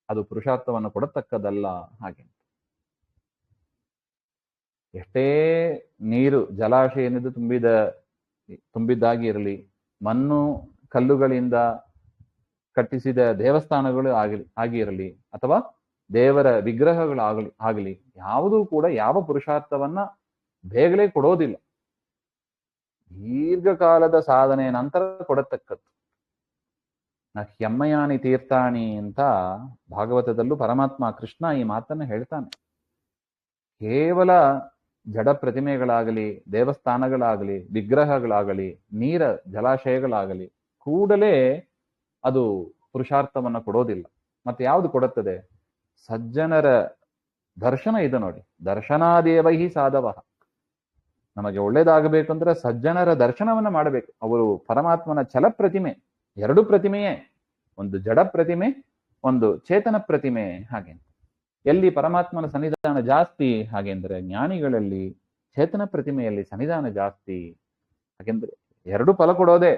ಅದು ಪುರುಷಾರ್ಥವನ್ನು ಕೊಡತಕ್ಕದಲ್ಲ. ಹಾಗೆ ಎಷ್ಟೇ ನೀರು ಜಲಾಶಯ ಏನಿದು ತುಂಬಿದ್ದಾಗಿ ಇರಲಿ, ಮಣ್ಣು ಕಲ್ಲುಗಳಿಂದ ಕಟ್ಟಿಸಿದ ದೇವಸ್ಥಾನಗಳು ಆಗಿರಲಿ, ಅಥವಾ ದೇವರ ವಿಗ್ರಹಗಳು ಆಗಲಿ ಯಾವುದೂ ಕೂಡ ಯಾವ ಪುರುಷಾರ್ಥವನ್ನ ಬೇಗನೆ ಕೊಡೋದಿಲ್ಲ. ದೀರ್ಘಕಾಲದ ಸಾಧನೆಯ ನಂತರ ಕೊಡತಕ್ಕದ್ದು. ಹ್ಯಮ್ಮಯಾನಿ ತೀರ್ಥಾಣಿ ಅಂತ ಭಾಗವತದಲ್ಲೂ ಪರಮಾತ್ಮ ಕೃಷ್ಣ ಈ ಮಾತನ್ನ ಹೇಳ್ತಾನೆ. ಕೇವಲ ಜಡ ಪ್ರತಿಮೆಗಳಾಗಲಿ, ದೇವಸ್ಥಾನಗಳಾಗಲಿ, ವಿಗ್ರಹಗಳಾಗಲಿ, ನೀರ ಜಲಾಶಯಗಳಾಗಲಿ ಕೂಡಲೇ ಅದು ಪುರುಷಾರ್ಥವನ್ನ ಕೊಡೋದಿಲ್ಲ. ಮತ್ತೆ ಯಾವುದು ಕೊಡುತ್ತದೆ? ಸಜ್ಜನರ ದರ್ಶನ ಇದೆ ನೋಡಿ. ದರ್ಶನಾದೇವಹಿ ಸಾಧವ. ನಮಗೆ ಒಳ್ಳೇದಾಗಬೇಕಂದ್ರೆ ಸಜ್ಜನರ ದರ್ಶನವನ್ನ ಮಾಡಬೇಕು. ಅವರು ಪರಮಾತ್ಮನ ಛಲ ಪ್ರತಿಮೆ. ಎರಡು ಪ್ರತಿಮೆಯೇ, ಒಂದು ಜಡ ಪ್ರತಿಮೆ, ಒಂದು ಚೇತನ ಪ್ರತಿಮೆ. ಹಾಗೆ ಎಲ್ಲಿ ಪರಮಾತ್ಮನ ಸನ್ನಿಧಾನ ಜಾಸ್ತಿ? ಹಾಗೆಂದ್ರೆ ಜ್ಞಾನಿಗಳಲ್ಲಿ, ಚೇತನ ಪ್ರತಿಮೆಯಲ್ಲಿ ಸನ್ನಿಧಾನ ಜಾಸ್ತಿ. ಹಾಗೆಂದ್ರೆ ಎರಡು ಫಲ ಕೊಡೋದೇ.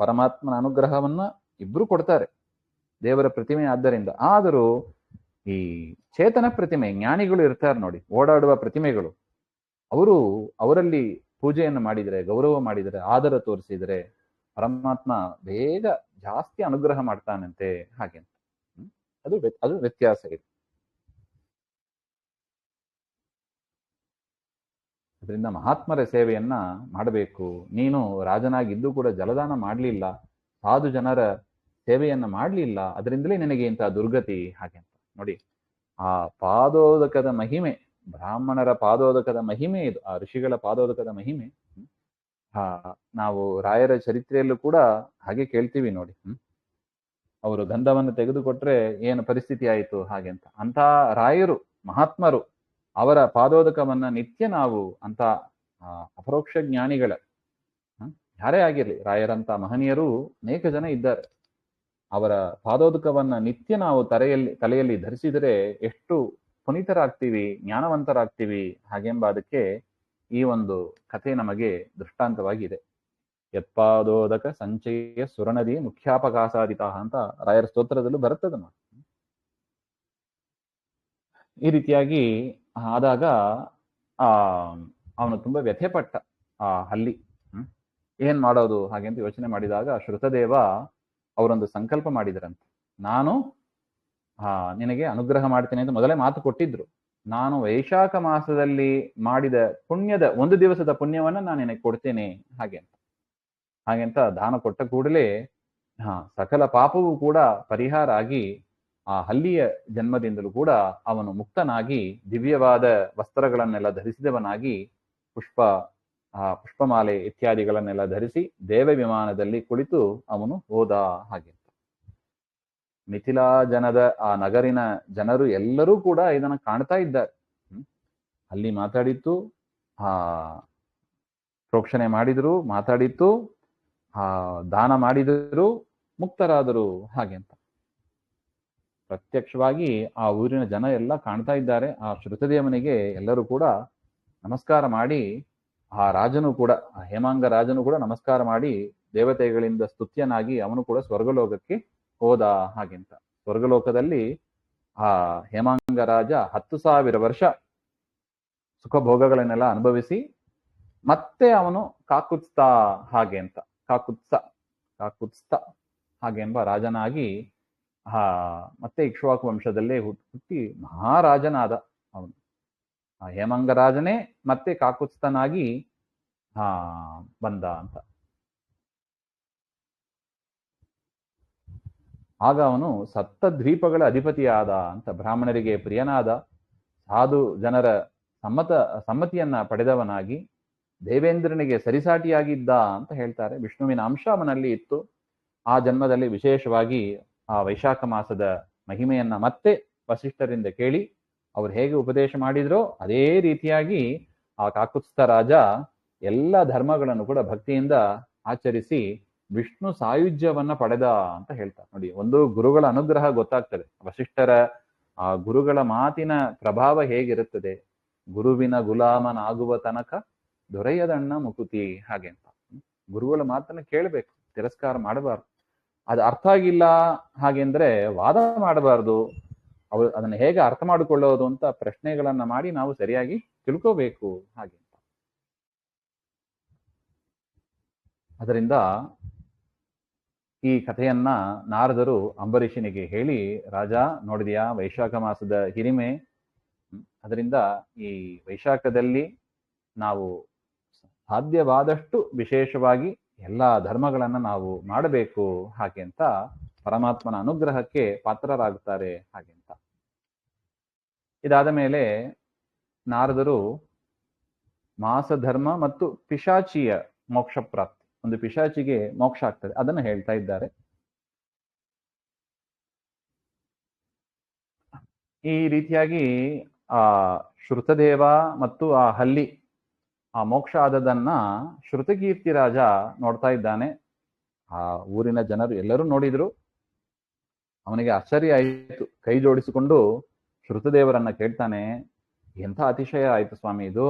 ಪರಮಾತ್ಮನ ಅನುಗ್ರಹವನ್ನ ಇಬ್ರು ಕೊಡ್ತಾರೆ, ದೇವರ ಪ್ರತಿಮೆ ಆದ್ದರಿಂದ. ಆದರೂ ಈ ಚೇತನ ಪ್ರತಿಮೆ, ಜ್ಞಾನಿಗಳು ಇರ್ತಾರೆ ನೋಡಿ, ಓಡಾಡುವ ಪ್ರತಿಮೆಗಳು, ಅವರಲ್ಲಿ ಪೂಜೆಯನ್ನು ಮಾಡಿದರೆ, ಗೌರವ ಮಾಡಿದರೆ, ಆದರ ತೋರಿಸಿದರೆ ಪರಮಾತ್ಮ ಬೇಗ ಜಾಸ್ತಿ ಅನುಗ್ರಹ ಮಾಡ್ತಾನಂತೆ. ಹಾಗೆ ಅದು ವ್ಯತ್ಯಾಸ ಇದೆ. ಅದರಿಂದ ಮಹಾತ್ಮರ ಸೇವೆಯನ್ನ ಮಾಡಬೇಕು. ನೀನು ರಾಜನಾಗಿದ್ದು ಕೂಡ ಜಲದಾನ ಮಾಡಲಿಲ್ಲ, ಸಾಧು ಜನರ ಸೇವೆಯನ್ನ ಮಾಡಲಿಲ್ಲ, ಅದರಿಂದಲೇ ನಿನಗೆ ಇಂತಹ ದುರ್ಗತಿ. ಹಾಗೆ ಅಂತ ನೋಡಿ, ಆ ಪಾದೋದಕದ ಮಹಿಮೆ, ಬ್ರಾಹ್ಮಣರ ಪಾದೋದಕದ ಮಹಿಮೆ ಇದು, ಆ ಋಷಿಗಳ ಪಾದೋದಕದ ಮಹಿಮೆ. ನಾವು ರಾಯರ ಚರಿತ್ರೆಯಲ್ಲೂ ಕೂಡ ಹಾಗೆ ಕೇಳ್ತೀವಿ ನೋಡಿ. ಅವರು ಗಂಧವನ್ನು ತೆಗೆದುಕೊಟ್ರೆ ಏನು ಪರಿಸ್ಥಿತಿ ಆಯಿತು ಹಾಗೆ ಅಂತ ರಾಯರು, ಮಹಾತ್ಮರು, ಅವರ ಪಾದೋದಕವನ್ನ ನಿತ್ಯ ನಾವು ಅಂತ ಅಪರೋಕ್ಷ ಜ್ಞಾನಿಗಳ, ಯಾರೇ ಆಗಿರ್ಲಿ, ರಾಯರಂತ ಮಹನೀಯರು ಅನೇಕ ಜನ ಇದ್ದಾರೆ. ಅವರ ಪಾದೋದಕವನ್ನ ನಿತ್ಯ ನಾವು ತಲೆಯಲ್ಲಿ ಧರಿಸಿದರೆ ಎಷ್ಟು ಪುನೀತರಾಗ್ತೀವಿ, ಜ್ಞಾನವಂತರಾಗ್ತೀವಿ. ಹಾಗೆಂಬ ಅದಕ್ಕೆ ಈ ಒಂದು ಕಥೆ ನಮಗೆ ದೃಷ್ಟಾಂತವಾಗಿದೆ. ಯತ್ಪಾದೋದಕ ಸಂಚಯ ಸುರನದಿ ಮುಖ್ಯಾಪಕಾಸಾದಿತ ಅಂತ ರಾಯರ ಸ್ತೋತ್ರದಲ್ಲೂ ಬರುತ್ತದೆ ನೋಡಿ. ಈ ರೀತಿಯಾಗಿ ಆದಾಗ ಅವನು ತುಂಬಾ ವ್ಯಥೆಪಟ್ಟ. ಅಲ್ಲಿ ಏನ್ ಮಾಡೋದು ಹಾಗೆ ಅಂತ ಯೋಚನೆ ಮಾಡಿದಾಗ ಶ್ರುತದೇವ ಅವರೊಂದು ಸಂಕಲ್ಪ ಮಾಡಿದರಂತೆ. ನಾನು ನಿನಗೆ ಅನುಗ್ರಹ ಮಾಡ್ತೇನೆ ಅಂತ ಮೊದಲೇ ಮಾತು ಕೊಟ್ಟಿದ್ರು. ನಾನು ವೈಶಾಖ ಮಾಸದಲ್ಲಿ ಮಾಡಿದ ಪುಣ್ಯದ ಒಂದು ದಿವಸದ ಪುಣ್ಯವನ್ನ ನಾನು ನಿನಗೆ ಕೊಡ್ತೇನೆ ಹಾಗೆಂತ ದಾನ ಕೊಟ್ಟ ಕೂಡಲೇ ಸಕಲ ಪಾಪವೂ ಕೂಡ ಪರಿಹಾರ ಆಗಿ ಆ ಹಲ್ಲಿಯ ಜನ್ಮದಿಂದಲೂ ಕೂಡ ಅವನು ಮುಕ್ತನಾಗಿ ದಿವ್ಯವಾದ ವಸ್ತ್ರಗಳನ್ನೆಲ್ಲ ಧರಿಸಿದವನಾಗಿ ಪುಷ್ಪಮಾಲೆ ಇತ್ಯಾದಿಗಳನ್ನೆಲ್ಲ ಧರಿಸಿ ದೇವ ವಿಮಾನದಲ್ಲಿ ಕುಳಿತು ಅವನು ಹೋದ. ಹಾಗೆ ಮಿಥಿಲಾ ಜನದ ಆ ನಗರಿನ ಜನರು ಎಲ್ಲರೂ ಕೂಡ ಇದನ್ನು ಕಾಣ್ತಾ ಇದ್ದಾರೆ. ಅಲ್ಲಿ ಮಾತಾಡಿತ್ತು, ಪ್ರೋಕ್ಷಣೆ ಮಾಡಿದ್ರು, ಮಾತಾಡಿತ್ತು, ದಾನ ಮಾಡಿದರು, ಮುಕ್ತರಾದರು. ಹಾಗೆ ಅಂತ ಪ್ರತ್ಯಕ್ಷವಾಗಿ ಆ ಊರಿನ ಜನ ಎಲ್ಲ ಕಾಣ್ತಾ ಇದ್ದಾರೆ. ಆ ಶ್ರುತದೇವನಿಗೆ ಎಲ್ಲರೂ ಕೂಡ ನಮಸ್ಕಾರ ಮಾಡಿ, ಆ ರಾಜನು ಕೂಡ, ಆ ಹೇಮಾಂಗ ರಾಜನು ಕೂಡ ನಮಸ್ಕಾರ ಮಾಡಿ ದೇವತೆಗಳಿಂದ ಸ್ತುತ್ಯನಾಗಿ ಅವನು ಕೂಡ ಸ್ವರ್ಗಲೋಕಕ್ಕೆ ಹೋದ. ಹಾಗೆಂತ ಸ್ವರ್ಗಲೋಕದಲ್ಲಿ ಆ ಹೇಮಾಂಗ ರಾಜ 10,000 ವರ್ಷ ಸುಖ ಭೋಗಗಳನ್ನೆಲ್ಲ ಅನುಭವಿಸಿ ಮತ್ತೆ ಅವನು ಕಾಕುತ್ಸ್ತ ಹಾಗೆ ಎಂಬ ರಾಜನಾಗಿ ಮತ್ತೆ ಇಕ್ಷ್ವಾಕು ವಂಶದಲ್ಲೇ ಹುಟ್ಟಿ ಮಹಾರಾಜನಾದ ಅವನು. ಆ ಹೇಮಂಗ ರಾಜನೇ ಮತ್ತೆ ಕಾಕುತ್ಸ್ಥನಾಗಿ ಬಂದ ಅಂತ. ಆಗ ಅವನು ಸಪ್ತ ದ್ವೀಪಗಳ ಅಧಿಪತಿಯಾದ ಅಂತ, ಬ್ರಾಹ್ಮಣರಿಗೆ ಪ್ರಿಯನಾದ, ಸಾಧು ಜನರ ಸಮ್ಮತಿಯನ್ನ ಪಡೆದವನಾಗಿ ದೇವೇಂದ್ರನಿಗೆ ಸರಿಸಾಟಿಯಾಗಿದ್ದ ಅಂತ ಹೇಳ್ತಾರೆ. ವಿಷ್ಣುವಿನ ಅಂಶ ಅವನಲ್ಲಿ ಇತ್ತು. ಆ ಜನ್ಮದಲ್ಲಿ ವಿಶೇಷವಾಗಿ ಆ ವೈಶಾಖ ಮಾಸದ ಮಹಿಮೆಯನ್ನ ಮತ್ತೆ ವಸಿಷ್ಠರಿಂದ ಕೇಳಿ ಅವ್ರು ಹೇಗೆ ಉಪದೇಶ ಮಾಡಿದ್ರೋ ಅದೇ ರೀತಿಯಾಗಿ ಆ ಕಾಕುತ್ಸ್ಥ ರಾಜ ಎಲ್ಲ ಧರ್ಮಗಳನ್ನು ಕೂಡ ಭಕ್ತಿಯಿಂದ ಆಚರಿಸಿ ವಿಷ್ಣು ಸಾಯುಜ್ಯವನ್ನ ಪಡೆದ ಅಂತ ಹೇಳ್ತಾರೆ ನೋಡಿ. ಒಂದು ಗುರುಗಳ ಅನುಗ್ರಹ ಗೊತ್ತಾಗ್ತದೆ. ವಸಿಷ್ಠರ ಆ ಗುರುಗಳ ಮಾತಿನ ಪ್ರಭಾವ ಹೇಗಿರುತ್ತದೆ. ಗುರುವಿನ ಗುಲಾಮನಾಗುವ ತನಕ ದೊರೆಯದಣ್ಣ ಮುಕುತಿ ಹಾಗೆ ಅಂತ. ಗುರುಗಳ ಮಾತನ್ನ ಕೇಳಬೇಕು, ತಿರಸ್ಕಾರ ಮಾಡಬಾರ್ದು. ಅದು ಅರ್ಥ ಆಗಿಲ್ಲ ಹಾಗೆಂದ್ರೆ ವಾದ ಮಾಡಬಾರ್ದು. ಅವರು ಅದನ್ನ ಹೇಗೆ ಅರ್ಥ ಮಾಡಿಕೊಳ್ಳೋದು ಅಂತ ಪ್ರಶ್ನೆಗಳನ್ನ ಮಾಡಿ ನಾವು ಸರಿಯಾಗಿ ತಿಳ್ಕೋಬೇಕು ಹಾಗೆ. ಅದರಿಂದ ಈ ಕಥೆಯನ್ನ ನಾರದರು ಅಂಬರೀಷನಿಗೆ ಹೇಳಿ, ರಾಜ ನೋಡಿದ್ಯಾ ವೈಶಾಖ ಮಾಸದ ಹಿರಿಮೆ, ಅದರಿಂದ ಈ ವೈಶಾಖದಲ್ಲಿ ನಾವು ಸಾಧ್ಯವಾದಷ್ಟು ವಿಶೇಷವಾಗಿ ಎಲ್ಲಾ ಧರ್ಮಗಳನ್ನ ನಾವು ಮಾಡಬೇಕು ಹಾಗೆ ಅಂತ ಪರಮಾತ್ಮನ ಅನುಗ್ರಹಕ್ಕೆ ಪಾತ್ರರಾಗುತ್ತಾರೆ ಹಾಗೆ ಅಂತ. ಇದಾದ ಮೇಲೆ ನಾರದರು ಮಾಸ ಧರ್ಮ ಮತ್ತು ಪಿಶಾಚಿಯ ಮೋಕ್ಷ ಪ್ರಾಪ್ತಿ, ಒಂದು ಪಿಶಾಚಿಗೆ ಮೋಕ್ಷ ಆಗ್ತದೆ, ಅದನ್ನು ಹೇಳ್ತಾ ಇದ್ದಾರೆ. ಈ ರೀತಿಯಾಗಿ ಆ ಶ್ರುತದೇವ ಮತ್ತು ಆ ಹಲ್ಲಿ ಆ ಮೋಕ್ಷ ಆದದನ್ನ ಶ್ರುತಕೀರ್ತಿ ರಾಜ ನೋಡ್ತಾ ಇದ್ದಾನೆ. ಆ ಊರಿನ ಜನರು ಎಲ್ಲರೂ ನೋಡಿದ್ರು. ಅವನಿಗೆ ಆಶ್ಚರ್ಯ ಆಯಿತು. ಕೈ ಜೋಡಿಸಿಕೊಂಡು ಶ್ರುತದೇವರನ್ನ ಕೇಳ್ತಾನೆ, ಎಂಥ ಅತಿಶಯ ಆಯ್ತು ಸ್ವಾಮಿ ಇದು,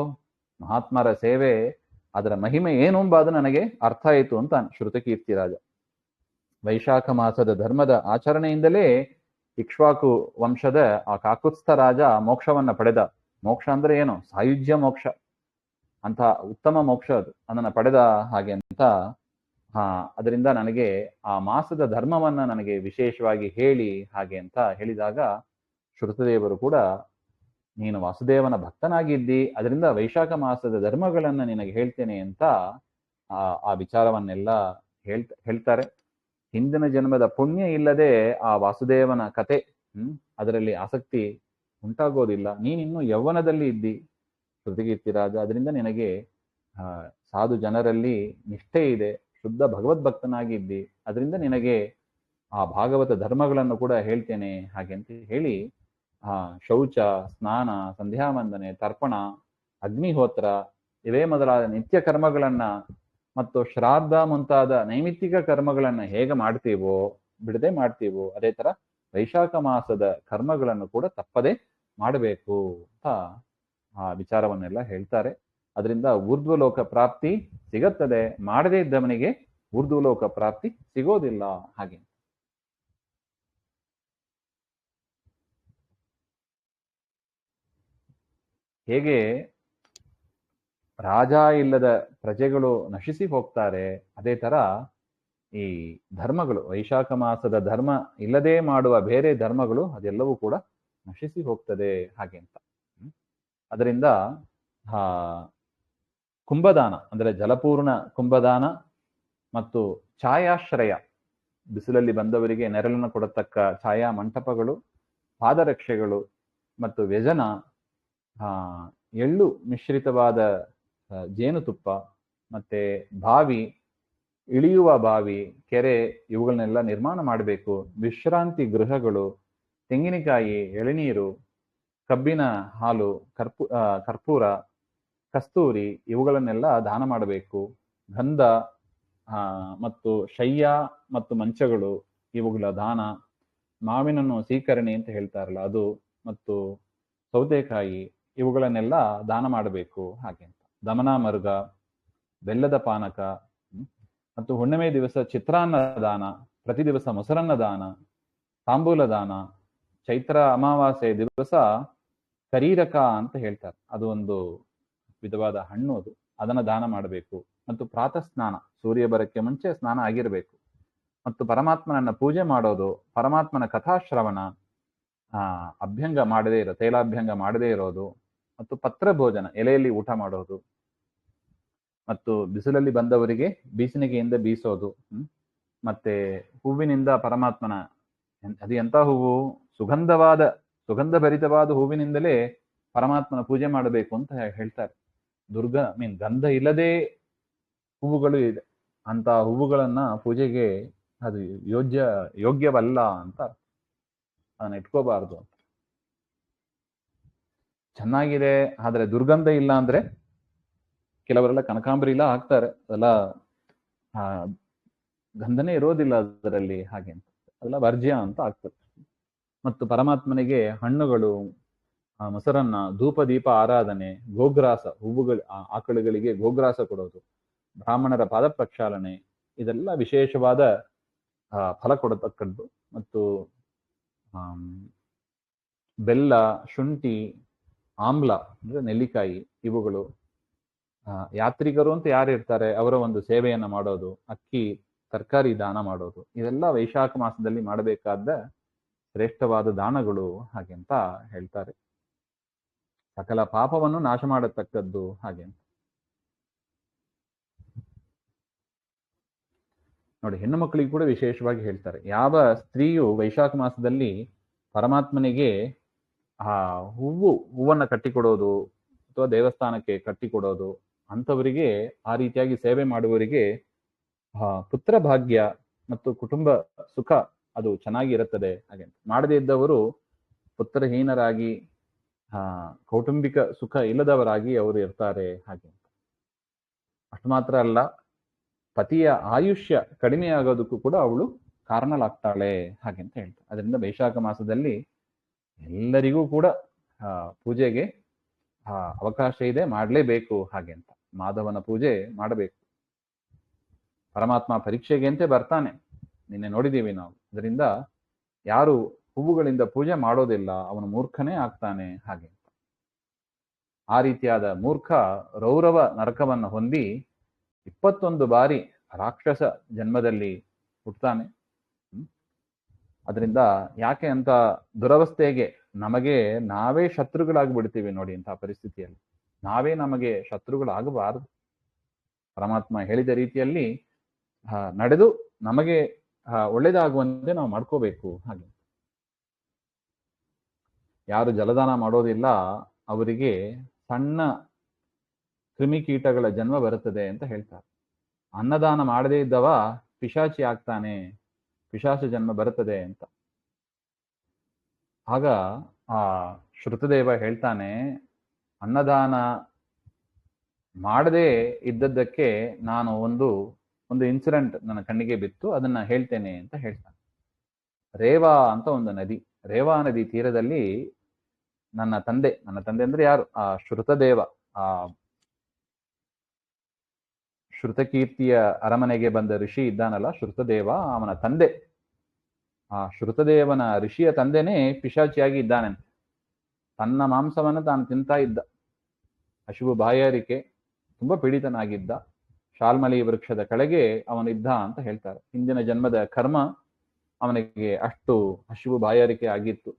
ಮಹಾತ್ಮರ ಸೇವೆ, ಅದರ ಮಹಿಮೆ ಏನು ಎಂಬುದು ನನಗೆ ಅರ್ಥ ಆಯಿತು ಅಂತ ಶ್ರುತಕೀರ್ತಿ ರಾಜ. ವೈಶಾಖ ಮಾಸದ ಧರ್ಮದ ಆಚರಣೆಯಿಂದಲೇ ಇಕ್ಷ್ವಾಕು ವಂಶದ ಆ ಕಾಕುತ್ಸ್ಥ ರಾಜ ಮೋಕ್ಷವನ್ನ ಪಡೆದ. ಮೋಕ್ಷ ಅಂದ್ರೆ ಏನು? ಸಾಯುಜ್ಯ ಮೋಕ್ಷ ಅಂತ ಉತ್ತಮ ಮೋಕ್ಷ ಅದು, ಅದನ್ನ ಪಡೆದ ಹಾಗೆ ಅಂತ. ಅದರಿಂದ ನನಗೆ ಆ ಮಾಸದ ಧರ್ಮವನ್ನ ನನಗೆ ವಿಶೇಷವಾಗಿ ಹೇಳಿ ಹಾಗೆ ಅಂತ ಹೇಳಿದಾಗ ಶ್ರುತದೇವರು ಕೂಡ, ನೀನು ವಾಸುದೇವನ ಭಕ್ತನಾಗಿದ್ದಿ, ಅದರಿಂದ ವೈಶಾಖ ಮಾಸದ ಧರ್ಮಗಳನ್ನ ನಿನಗೆ ಹೇಳ್ತೇನೆ ಅಂತ ಆ ವಿಚಾರವನ್ನೆಲ್ಲ ಹೇಳ್ತಾರೆ. ಹಿಂದಿನ ಜನ್ಮದ ಪುಣ್ಯ ಇಲ್ಲದೆ ಆ ವಾಸುದೇವನ ಕತೆ ಅದರಲ್ಲಿ ಆಸಕ್ತಿ ಉಂಟಾಗೋದಿಲ್ಲ. ನೀನಿನ್ನು ಯೌವನದಲ್ಲಿ ಇದ್ದಿ ಶ್ರುತಕೀರ್ತಿ ರಾಜ, ಅದರಿಂದ ನಿನಗೆ ಸಾಧು ಜನರಲ್ಲಿ ನಿಷ್ಠೆ ಇದೆ, ಶುದ್ಧ ಭಗವದ್ಭಕ್ತನಾಗಿದ್ದಿ, ಅದರಿಂದ ನಿನಗೆ ಆ ಭಾಗವತ ಧರ್ಮಗಳನ್ನು ಕೂಡ ಹೇಳ್ತೇನೆ ಹಾಗೆ ಅಂತ ಹೇಳಿ ಶೌಚ, ಸ್ನಾನ, ಸಂಧ್ಯಾವಂದನೆ, ತರ್ಪಣ, ಅಗ್ನಿಹೋತ್ರ ಇವೇ ಮೊದಲಾದ ನಿತ್ಯ ಕರ್ಮಗಳನ್ನ ಮತ್ತು ಶ್ರಾದ್ದ ಮುಂತಾದ ನೈಮಿತ್ತಿಕ ಕರ್ಮಗಳನ್ನ ಹೇಗೆ ಮಾಡ್ತೀವೋ, ಬಿಡದೆ ಮಾಡ್ತೀವೋ, ಅದೇ ತರ ವೈಶಾಖ ಮಾಸದ ಕರ್ಮಗಳನ್ನು ಕೂಡ ತಪ್ಪದೆ ಮಾಡಬೇಕು ಅಂತ ಆ ವಿಚಾರವನ್ನೆಲ್ಲ ಹೇಳ್ತಾರೆ. ಅದರಿಂದ ಊರ್ಧ್ವಲೋಕ ಪ್ರಾಪ್ತಿ ಸಿಗುತ್ತದೆ, ಮಾಡದೇ ಇದ್ದವನಿಗೆ ಊರ್ಧ್ವಲೋಕ ಪ್ರಾಪ್ತಿ ಸಿಗೋದಿಲ್ಲ ಹಾಗೆ. ಹೇಗೆ ರಾಜ ಇಲ್ಲದ ಪ್ರಜೆಗಳು ನಶಿಸಿ ಹೋಗ್ತಾರೆ, ಅದೇ ತರ ಈ ಧರ್ಮಗಳು, ವೈಶಾಖ ಮಾಸದ ಧರ್ಮ ಇಲ್ಲದೆ ಮಾಡುವ ಬೇರೆ ಧರ್ಮಗಳು ಅದೆಲ್ಲವೂ ಕೂಡ ನಶಿಸಿ ಹೋಗ್ತದೆ ಹಾಗೆ ಅಂತ. ಅದರಿಂದ ಕುಂಭದಾನ ಅಂದ್ರೆ ಜಲಪೂರ್ಣ ಕುಂಭದಾನ ಮತ್ತು ಛಾಯಾಶ್ರಯ, ಬಿಸಿಲಲ್ಲಿ ಬಂದವರಿಗೆ ನೆರಳನ್ನು ಕೊಡತಕ್ಕ ಛಾಯಾ ಮಂಟಪಗಳು, ಪಾದರಕ್ಷೆಗಳು ಮತ್ತು ವ್ಯಜನ, ಎಳ್ಳು ಮಿಶ್ರಿತವಾದ ಜೇನುತುಪ್ಪ, ಮತ್ತೆ ಬಾವಿ, ಇಳಿಯುವ ಬಾವಿ, ಕೆರೆ ಇವುಗಳನ್ನೆಲ್ಲ ನಿರ್ಮಾಣ ಮಾಡಬೇಕು. ವಿಶ್ರಾಂತಿ ಗೃಹಗಳು, ತೆಂಗಿನಕಾಯಿ, ಎಳೆನೀರು, ಕಬ್ಬಿನ ಹಾಲು, ಕರ್ಪೂರ, ಕಸ್ತೂರಿ ಇವುಗಳನ್ನೆಲ್ಲ ದಾನ ಮಾಡಬೇಕು. ಗಂಧ ಮತ್ತು ಶಯ್ಯ ಮತ್ತು ಮಂಚಗಳು ಇವುಗಳ ದಾನ, ಮಾವಿನನ್ನು ಸೀಕರಣೆ ಅಂತ ಹೇಳ್ತಾರಲ್ಲ ಅದು, ಮತ್ತು ಸೌತೆಕಾಯಿ ಇವುಗಳನ್ನೆಲ್ಲ ದಾನ ಮಾಡಬೇಕು ಹಾಗೆ ಅಂತ. ದಮನ ಮರುಗ, ಬೆಲ್ಲದ ಪಾನಕ ಮತ್ತು ಹುಣ್ಣಿಮೆ ದಿವಸ ಚಿತ್ರಾನ್ನ ದಾನ, ಪ್ರತಿ ದಿವಸ ಮೊಸರನ್ನ ದಾನ, ತಾಂಬೂಲ ದಾನ, ಚೈತ್ರ ಅಮಾವಾಸ್ಯೆ ದಿವಸ ಕರೀರಕ ಅಂತ ಹೇಳ್ತಾರೆ, ಅದು ಒಂದು ವಿಧವಾದ ಹಣ್ಣು, ಅದು ಅದನ್ನ ದಾನ ಮಾಡಬೇಕು. ಮತ್ತು ಪ್ರಾತಃ ಸ್ನಾನ, ಸೂರ್ಯ ಬರಕ್ಕೆ ಮುಂಚೆ ಸ್ನಾನ ಆಗಿರಬೇಕು. ಮತ್ತು ಪರಮಾತ್ಮನನ್ನ ಪೂಜೆ ಮಾಡೋದು, ಪರಮಾತ್ಮನ ಕಥಾಶ್ರವಣ, ಅಭ್ಯಂಗ ಮಾಡದೇ ಇರೋ, ತೈಲಾಭ್ಯಂಗ ಮಾಡದೇ ಇರೋದು, ಮತ್ತು ಪತ್ರ ಭೋಜನ, ಎಲೆಯಲ್ಲಿ ಊಟ ಮಾಡೋದು, ಮತ್ತು ಬಿಸಿಲಲ್ಲಿ ಬಂದವರಿಗೆ ಬೀಸಣಿಗೆಯಿಂದ ಬೀಸೋದು, ಮತ್ತೆ ಹೂವಿನಿಂದ ಪರಮಾತ್ಮನ, ಅದು ಎಂಥ ಹೂವು, ಸುಗಂಧಭರಿತವಾದ ಹೂವಿನಿಂದಲೇ ಪರಮಾತ್ಮನ ಪೂಜೆ ಮಾಡಬೇಕು ಅಂತ ಹೇಳ್ತಾರೆ. ಗಂಧ ಇಲ್ಲದೆ ಹೂವುಗಳು ಇದೆ, ಅಂತ ಹೂವುಗಳನ್ನ ಪೂಜೆಗೆ ಅದು ಯೋಗ್ಯವಲ್ಲ ಅಂತ, ಅದನ್ನ ಇಟ್ಕೋಬಾರ್ದು ಅಂತ. ಚೆನ್ನಾಗಿದೆ ಆದ್ರೆ ದುರ್ಗಂಧ ಇಲ್ಲ ಅಂದ್ರೆ, ಕೆಲವರೆಲ್ಲ ಕನಕಾಂಬರಿ ಇಲ್ಲ ಹಾಕ್ತಾರೆ, ಅದೆಲ್ಲ ಗಂಧನೇ ಇರೋದಿಲ್ಲ ಅದರಲ್ಲಿ ಹಾಗೆ ಅಂತ, ಅದೆಲ್ಲ ವರ್ಜ್ಯ ಅಂತ ಆಗ್ತದೆ. ಮತ್ತು ಪರಮಾತ್ಮನಿಗೆ ಹಣ್ಣುಗಳು, ಮೊಸರನ್ನ, ಧೂಪ ದೀಪ ಆರಾಧನೆ, ಗೋಗ್ರಾಸ, ಹೂವುಗಳು, ಆಕಳುಗಳಿಗೆ ಗೋಗ್ರಾಸ ಕೊಡೋದು, ಬ್ರಾಹ್ಮಣರ ಪಾದ ಪ್ರಕ್ಷಾಲನೆ, ಇದೆಲ್ಲ ವಿಶೇಷವಾದ ಫಲ ಕೊಡತಕ್ಕದ್ದು. ಮತ್ತು ಬೆಲ್ಲ, ಶುಂಠಿ, ಆಮ್ಲ ಅಂದ್ರೆ ನೆಲ್ಲಿಕಾಯಿ, ಇವುಗಳು ಯಾತ್ರಿಕರು ಅಂತ ಯಾರು ಇರ್ತಾರೆ ಅವರ ಒಂದು ಸೇವೆಯನ್ನ ಮಾಡೋದು, ಅಕ್ಕಿ ತರಕಾರಿ ದಾನ ಮಾಡೋದು, ಇದೆಲ್ಲ ವೈಶಾಖ ಮಾಸದಲ್ಲಿ ಮಾಡಬೇಕಾದ ಶ್ರೇಷ್ಠವಾದ ದಾನಗಳು ಹಾಗೆ ಅಂತ ಹೇಳ್ತಾರೆ. ಸಕಲ ಪಾಪವನ್ನು ನಾಶ ಮಾಡತಕ್ಕದ್ದು ಹಾಗೆ ಅಂತ. ನೋಡಿ, ಹೆಣ್ಣು ಮಕ್ಕಳಿಗೆ ಕೂಡ ವಿಶೇಷವಾಗಿ ಹೇಳ್ತಾರೆ, ಯಾವ ಸ್ತ್ರೀಯು ವೈಶಾಖ ಮಾಸದಲ್ಲಿ ಪರಮಾತ್ಮನಿಗೆ ಹೂವನ್ನ ಕಟ್ಟಿಕೊಡೋದು ಅಥವಾ ದೇವಸ್ಥಾನಕ್ಕೆ ಕಟ್ಟಿಕೊಡೋದು, ಅಂಥವರಿಗೆ, ಆ ರೀತಿಯಾಗಿ ಸೇವೆ ಮಾಡುವವರಿಗೆ ಪುತ್ರ ಭಾಗ್ಯ ಮತ್ತು ಕುಟುಂಬ ಸುಖ ಅದು ಚೆನ್ನಾಗಿ ಇರುತ್ತದೆ ಹಾಗೆ. ಮಾಡದೇ ಇದ್ದವರು ಪುತ್ರಹೀನರಾಗಿ ಕೌಟುಂಬಿಕ ಸುಖ ಇಲ್ಲದವರಾಗಿ ಅವರು ಇರ್ತಾರೆ ಹಾಗೆ. ಅಷ್ಟು ಮಾತ್ರ ಅಲ್ಲ, ಪತಿಯ ಆಯುಷ್ಯ ಕಡಿಮೆ ಆಗೋದಕ್ಕೂ ಕೂಡ ಅವಳು ಕಾರಣಲಾಗ್ತಾಳೆ ಹಾಗೆ ಅಂತ ಹೇಳ್ತಾರೆ. ಅದರಿಂದ ವೈಶಾಖ ಮಾಸದಲ್ಲಿ ಎಲ್ಲರಿಗೂ ಕೂಡ ಪೂಜೆಗೆ ಅವಕಾಶ ಇದೆ, ಮಾಡಲೇಬೇಕು ಹಾಗೆ ಅಂತ. ಮಾಧವನ ಪೂಜೆ ಮಾಡಬೇಕು. ಪರಮಾತ್ಮ ಪರೀಕ್ಷೆಗೆ ಅಂತೆ ಬರ್ತಾನೆ, ನಿನ್ನೆ ನೋಡಿದ್ದೀವಿ ನಾವು. ಅದರಿಂದ ಯಾರು ಹೂವುಗಳಿಂದ ಪೂಜೆ ಮಾಡೋದಿಲ್ಲ ಅವನು ಮೂರ್ಖನೇ ಆಗ್ತಾನೆ ಹಾಗೆ. ಆ ರೀತಿಯಾದ ಮೂರ್ಖ ರೌರವ ನರಕವನ್ನು ಹೊಂದಿ 21 ಬಾರಿ ರಾಕ್ಷಸ ಜನ್ಮದಲ್ಲಿ ಹುಟ್ಟುತ್ತಾನೆ. ಅದರಿಂದ ಯಾಕೆ ಅಂತ ದುರವಸ್ಥೆಗೆ ನಮಗೆ ನಾವೇ ಶತ್ರುಗಳಾಗಿ ಬಿಡ್ತೀವಿ ನೋಡಿ. ಇಂತಹ ಪರಿಸ್ಥಿತಿಯಲ್ಲಿ ನಾವೇ ನಮಗೆ ಶತ್ರುಗಳಾಗಬಾರದು. ಪರಮಾತ್ಮ ಹೇಳಿದ ರೀತಿಯಲ್ಲಿ ನಡೆದು ನಮಗೆ ಒಳ್ಳೇದಾಗುವಂತೆ ನಾವು ಮಾಡ್ಕೋಬೇಕು ಹಾಗೆ. ಯಾರು ಜಲದಾನ ಮಾಡೋದಿಲ್ಲ ಅವರಿಗೆ ಸಣ್ಣ ಕ್ರಿಮಿಕೀಟಗಳ ಜನ್ಮ ಬರುತ್ತದೆ ಅಂತ ಹೇಳ್ತಾರೆ. ಅನ್ನದಾನ ಮಾಡದೇ ಇದ್ದವ ಪಿಶಾಚಿ ಆಗ್ತಾನೆ, ಪಿಶಾಚ ಜನ್ಮ ಬರುತ್ತದೆ ಅಂತ. ಆಗ ಶ್ರುತದೇವ ಹೇಳ್ತಾನೆ, ಅನ್ನದಾನ ಮಾಡದೇ ಇದ್ದದ್ದಕ್ಕೆ ನಾನು ಒಂದು ಇನ್ಸಿಡೆಂಟ್ ನನ್ನ ಕಣ್ಣಿಗೆ ಬಿತ್ತು, ಅದನ್ನ ಹೇಳ್ತೇನೆ ಅಂತ ಹೇಳ್ತಾನೆ. ರೇವಾ ಅಂತ ಒಂದು ನದಿ, ರೇವಾ ನದಿ ತೀರದಲ್ಲಿ ನನ್ನ ತಂದೆ ಅಂದ್ರೆ ಯಾರು? ಶ್ರುತದೇವ, ಶ್ರುತಕೀರ್ತಿಯ ಅರಮನೆಗೆ ಬಂದ ಋಷಿ ಇದ್ದಾನಲ್ಲ ಶ್ರುತದೇವ, ಅವನ ತಂದೆ, ಶ್ರುತದೇವನ ಋಷಿಯ ತಂದೆನೇ ಪಿಶಾಚಿಯಾಗಿ ಇದ್ದಾನಂತೆ. ತನ್ನ ಮಾಂಸವನ್ನು ತಾನು ತಿಂತಾ ಇದ್ದ, ಹಸಿವು ಬಾಯಾರಿಕೆ, ತುಂಬಾ ಪೀಡಿತನಾಗಿದ್ದ. ಶಾಲ್ಮಲಿ ವೃಕ್ಷದ ಕೆಳಗೆ ಅವನಿದ್ದ ಅಂತ ಹೇಳ್ತಾರೆ. ಹಿಂದಿನ ಜನ್ಮದ ಕರ್ಮ ಅವನಿಗೆ ಅಷ್ಟು ಹಸಿವು ಬಾಯಾರಿಕೆ ಆಗಿತ್ತು.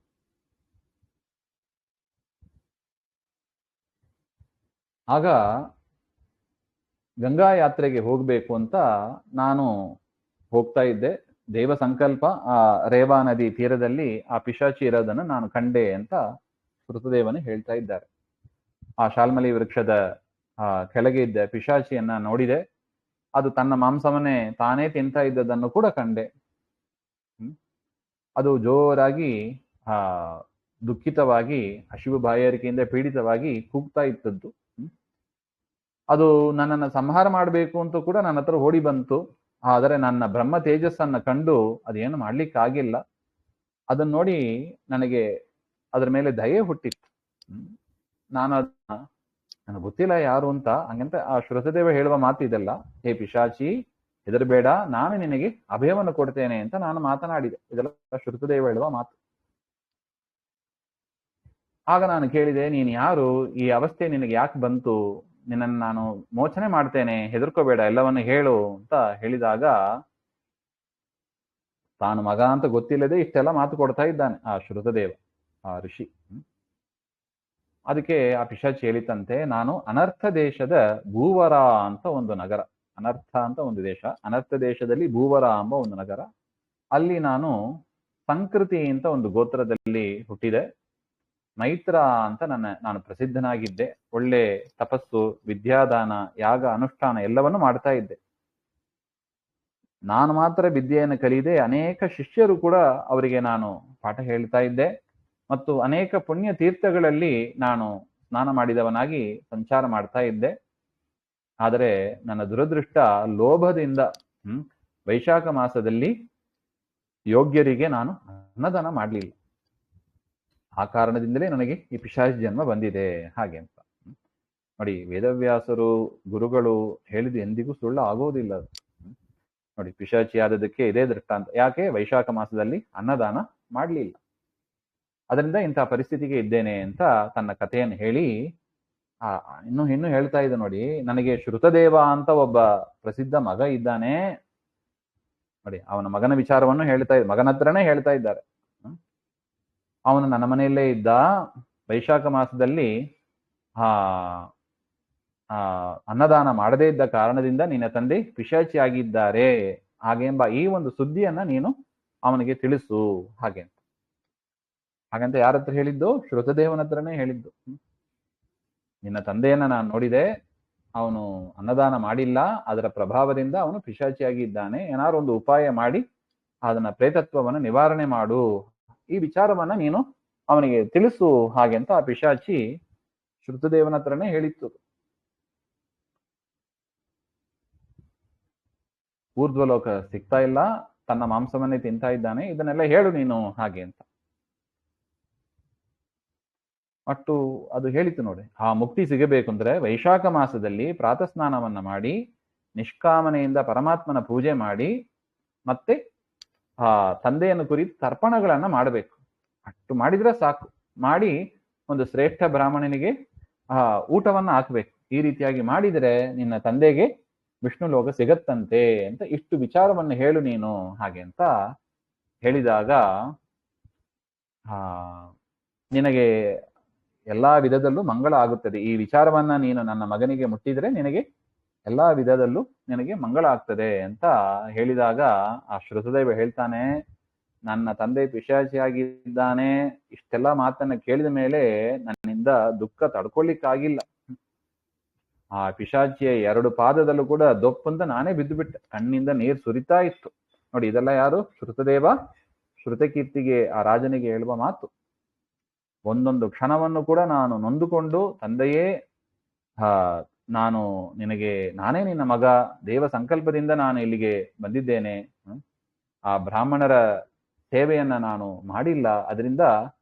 ಆಗ ಗಂಗಾ ಯಾತ್ರೆಗೆ ಹೋಗ್ಬೇಕು ಅಂತ ನಾನು ಹೋಗ್ತಾ ಇದ್ದೆ. ದೇವ ಸಂಕಲ್ಪ, ಆ ರೇವಾ ನದಿ ತೀರದಲ್ಲಿ ಆ ಪಿಶಾಚಿ ಇರೋದನ್ನು ನಾನು ಕಂಡೆ ಅಂತ ಶ್ರುತದೇವನೇ ಹೇಳ್ತಾ ಇದ್ದಾರೆ. ಆ ಶಾಲ್ಮಲಿ ವೃಕ್ಷದ ಕೆಳಗೆ ಇದ್ದ ಪಿಶಾಚಿಯನ್ನ ನೋಡಿದೆ, ಅದು ತನ್ನ ಮಾಂಸವನ್ನೇ ತಾನೇ ತಿಂತಾ ಇದ್ದದನ್ನು ಕೂಡ ಕಂಡೆ. ಅದು ಜೋರಾಗಿ ದುಃಖಿತವಾಗಿ, ಹಸಿವು ಬಾಯಾರಿಕೆಯಿಂದ ಪೀಡಿತವಾಗಿ ಕೂಗ್ತಾ ಇದ್ದದ್ದು. ಅದು ನನ್ನನ್ನು ಸಂಹಾರ ಮಾಡಬೇಕು ಅಂತ ಕೂಡ ನನ್ನ ಹತ್ರ ಓಡಿ ಬಂತು. ಆದರೆ ನನ್ನ ಬ್ರಹ್ಮ ತೇಜಸ್ಸನ್ನ ಕಂಡು ಅದೇನು ಮಾಡ್ಲಿಕ್ಕಾಗಿಲ್ಲ. ಅದನ್ನ ನೋಡಿ ನನಗೆ ಅದ್ರ ಮೇಲೆ ದಯೆ ಹುಟ್ಟಿತ್ತು. ನಾನು ಅದನ್ನ, ನನಗೆ ಗೊತ್ತಿಲ್ಲ ಯಾರು ಅಂತ, ಹಂಗಂತ ಆ ಶ್ರುತದೇವ ಹೇಳುವ ಮಾತು ಇದೆಲ್ಲ, ಹೇ ಪಿಶಾಚಿ ಹೆದರಬೇಡ, ನಾನು ನಿನಗೆ ಅಭಯವನ್ನು ಕೊಡ್ತೇನೆ ಅಂತ ನಾನು ಮಾತನಾಡಿದೆ. ಇದೆಲ್ಲ ಶ್ರುತದೇವ ಹೇಳುವ ಮಾತು. ಆಗ ನಾನು ಕೇಳಿದೆ, ನೀನು ಯಾರು? ಈ ಅವಸ್ಥೆ ನಿನಗೆ ಯಾಕೆ ಬಂತು? ನಿನ್ನನ್ನು ನಾನು ಮೋಚನೆ ಮಾಡ್ತೇನೆ, ಹೆದರ್ಕೋಬೇಡ, ಎಲ್ಲವನ್ನು ಹೇಳು ಅಂತ ಹೇಳಿದಾಗ, ತಾನು ಮಗ ಅಂತ ಗೊತ್ತಿಲ್ಲದೆ ಇಷ್ಟೆಲ್ಲ ಮಾತು ಕೊಡ್ತಾ ಇದ್ದಾನೆ ಆ ಶ್ರುತದೇವ, ಆ ಋಷಿ. ಅದಕ್ಕೆ ಆ ಪಿಶಾಚಿ ಹೇಳಿತಂತೆ, ನಾನು ಅನರ್ಥ ದೇಶದ ಭೂವರ ಅಂತ ಒಂದು ನಗರ, ಅನರ್ಥ ಅಂತ ಒಂದು ದೇಶ, ಅನರ್ಥ ದೇಶದಲ್ಲಿ ಭೂವರ ಎಂಬ ಒಂದು ನಗರ, ಅಲ್ಲಿ ನಾನು ಸಂಕೃತಿ ಅಂತ ಒಂದು ಗೋತ್ರದಲ್ಲಿ ಹುಟ್ಟಿದೆ. ಮೈತ್ರ ಅಂತ ನಾನು ಪ್ರಸಿದ್ಧನಾಗಿದ್ದೆ. ಒಳ್ಳೆ ತಪಸ್ಸು, ವಿದ್ಯಾದಾನ, ಯಾಗ, ಅನುಷ್ಠಾನ ಎಲ್ಲವನ್ನು ಮಾಡ್ತಾ ಇದ್ದೆ. ನಾನು ಮಾತ್ರ ವಿದ್ಯೆಯನ್ನು ಕಲಿಯದೆ ಅನೇಕ ಶಿಷ್ಯರು ಕೂಡ ಅವರಿಗೆ ನಾನು ಪಾಠ ಹೇಳ್ತಾ ಇದ್ದೆ. ಮತ್ತು ಅನೇಕ ಪುಣ್ಯ ತೀರ್ಥಗಳಲ್ಲಿ ನಾನು ಸ್ನಾನ ಮಾಡಿದವನಾಗಿ ಸಂಚಾರ ಮಾಡ್ತಾ ಇದ್ದೆ. ಆದರೆ ನನ್ನ ದುರದೃಷ್ಟ, ಲೋಭದಿಂದ ವೈಶಾಖ ಮಾಸದಲ್ಲಿ ಯೋಗ್ಯರಿಗೆ ನಾನು ಅನ್ನದಾನ ಮಾಡಲಿಲ್ಲ. ಆ ಕಾರಣದಿಂದಲೇ ನನಗೆ ಈ ಪಿಶಾಚಿ ಜನ್ಮ ಬಂದಿದೆ ಹಾಗೆ ಅಂತ. ನೋಡಿ, ವೇದವ್ಯಾಸರು ಗುರುಗಳು ಹೇಳಿದ ಎಂದಿಗೂ ಸುಳ್ಳು ಆಗೋದಿಲ್ಲ ಅದು. ನೋಡಿ, ಪಿಶಾಚಿ ಆದದಕ್ಕೆ ಇದೇ ದೃಷ್ಟಾಂತ. ಯಾಕೆ? ವೈಶಾಖ ಮಾಸದಲ್ಲಿ ಅನ್ನದಾನ ಮಾಡ್ಲಿಲ್ಲ, ಅದರಿಂದ ಇಂತಹ ಪರಿಸ್ಥಿತಿಗೆ ಇದ್ದೇನೆ ಅಂತ ತನ್ನ ಕಥೆಯನ್ನು ಹೇಳಿ ಇನ್ನು ಹೇಳ್ತಾ ಇದ್ದ. ನೋಡಿ, ನನಗೆ ಶ್ರುತದೇವ ಅಂತ ಒಬ್ಬ ಪ್ರಸಿದ್ಧ ಮಗ ಇದ್ದಾನೆ. ನೋಡಿ, ಅವನ ಮಗನ ವಿಚಾರವನ್ನು ಮಗನ ಹತ್ರನೇ ಹೇಳ್ತಾ ಇದ್ದಾರೆ. ಅವನು ನನ್ನ ಮನೆಯಲ್ಲೇ ಇದ್ದ. ವೈಶಾಖ ಮಾಸದಲ್ಲಿ ಅನ್ನದಾನ ಮಾಡದೇ ಇದ್ದ ಕಾರಣದಿಂದ ನಿನ್ನ ತಂದೆ ಪಿಶಾಚಿ ಆಗಿದ್ದಾರೆ ಹಾಗೆಂಬ ಈ ಒಂದು ಸುದ್ದಿಯನ್ನ ನೀನು ಅವನಿಗೆ ತಿಳಿಸು ಹಾಗಂತ ಯಾರ ಹತ್ರ ಹೇಳಿದ್ದು? ಶ್ರುತದೇವನ ಹತ್ರನೇ ಹೇಳಿದ್ದು. ನಿನ್ನ ತಂದೆಯನ್ನ ನಾನು ನೋಡಿದೆ, ಅವನು ಅನ್ನದಾನ ಮಾಡಿಲ್ಲ, ಅದರ ಪ್ರಭಾವದಿಂದ ಅವನು ಪಿಶಾಚಿಯಾಗಿ ಇದ್ದಾನೆ. ಏನಾದ್ರು ಒಂದು ಉಪಾಯ ಮಾಡಿ ಅದನ್ನ ಪ್ರೇತತ್ವವನ್ನು ನಿವಾರಣೆ ಮಾಡು, ಈ ವಿಚಾರವನ್ನ ನೀನು ಅವನಿಗೆ ತಿಳಿಸು ಹಾಗೆಂತ ಆ ಪಿಶಾಚಿ ಶ್ರುತದೇವನ ಹತ್ರನೇ ಹೇಳಿತ್ತು. ಊರ್ಧ್ವಲೋಕ ಸಿಗ್ತಾ ಇಲ್ಲ, ತನ್ನ ಮಾಂಸವನ್ನೇ ತಿಂತಾ ಇದ್ದಾನೆ, ಇದನ್ನೆಲ್ಲ ಹೇಳು ನೀನು ಹಾಗೆ ಅಂತ. ಅಟ್ಟು ಅದು ಹೇಳಿತು. ನೋಡಿ, ಆ ಮುಕ್ತಿ ಸಿಗಬೇಕು ಅಂದ್ರೆ ವೈಶಾಖ ಮಾಸದಲ್ಲಿ ಪ್ರಾತಃ ಸ್ನಾನವನ್ನ ಮಾಡಿ ನಿಷ್ಕಾಮನೆಯಿಂದ ಪರಮಾತ್ಮನ ಪೂಜೆ ಮಾಡಿ ಮತ್ತೆ ಆ ತಂದೆಯನ್ನು ಕುರಿತು ತರ್ಪಣಗಳನ್ನ ಮಾಡಬೇಕು. ಅಷ್ಟು ಮಾಡಿದ್ರೆ ಸಾಕು. ಮಾಡಿ ಒಂದು ಶ್ರೇಷ್ಠ ಬ್ರಾಹ್ಮಣನಿಗೆ ಊಟವನ್ನ ಹಾಕ್ಬೇಕು. ಈ ರೀತಿಯಾಗಿ ಮಾಡಿದರೆ ನಿನ್ನ ತಂದೆಗೆ ವಿಷ್ಣು ಲೋಕ ಸಿಗತ್ತಂತೆ ಅಂತ ಇಷ್ಟು ವಿಚಾರವನ್ನು ಹೇಳು ನೀನು ಹಾಗೆ ಅಂತ ಹೇಳಿದಾಗ ನಿನಗೆ ಎಲ್ಲಾ ವಿಧದಲ್ಲೂ ಮಂಗಳ ಆಗುತ್ತದೆ. ಈ ವಿಚಾರವನ್ನ ನೀನು ನನ್ನ ಮಗನಿಗೆ ಮುಟ್ಟಿದ್ರೆ ನಿನಗೆ ಎಲ್ಲಾ ವಿಧದಲ್ಲೂ ನಿನಗೆ ಮಂಗಳ ಆಗ್ತದೆ ಅಂತ ಹೇಳಿದಾಗ ಆ ಶ್ರುತದೇವ ಹೇಳ್ತಾನೆ, ನನ್ನ ತಂದೆ ಪಿಶಾಚಿಯಾಗಿದ್ದಾನೆ, ಇಷ್ಟೆಲ್ಲ ಮಾತನ್ನ ಕೇಳಿದ ಮೇಲೆ ನನ್ನಿಂದ ದುಃಖ ತಡ್ಕೊಳ್ಳಿಕ್ಕಾಗಿಲ್ಲ. ಆ ಪಿಶಾಚಿಯ 2 ಪಾದದಲ್ಲೂ ಕೂಡ ದೊಪ್ಪಂತ ನಾನೇ ಬಿದ್ದು ಬಿಟ್ಟೆ, ಕಣ್ಣಿಂದ ನೀರು ಸುರಿತಾ ಇತ್ತು. ನೋಡಿ, ಇದೆಲ್ಲ ಯಾರು? ಶ್ರುತದೇವ ಶ್ರುತಕೀರ್ತಿಗೆ ಆ ರಾಜನಿಗೆ ಹೇಳುವ ಮಾತು. ಒಂದೊಂದು ಕ್ಷಣವನ್ನು ಕೂಡ ನಾನು ನೊಂದುಕೊಂಡು, ತಂದೆಯೇ ನಾನು ನಾನೇ ನಿನ್ನ ಮಗ, ದೇವ ಸಂಕಲ್ಪದಿಂದ ನಾನು ಇಲ್ಲಿಗೆ ಬಂದಿದ್ದೇನೆ, ಆ ಬ್ರಾಹ್ಮಣರ ಸೇವೆಯನ್ನ ನಾನು ಮಾಡಿಲ್ಲ, ಅದರಿಂದ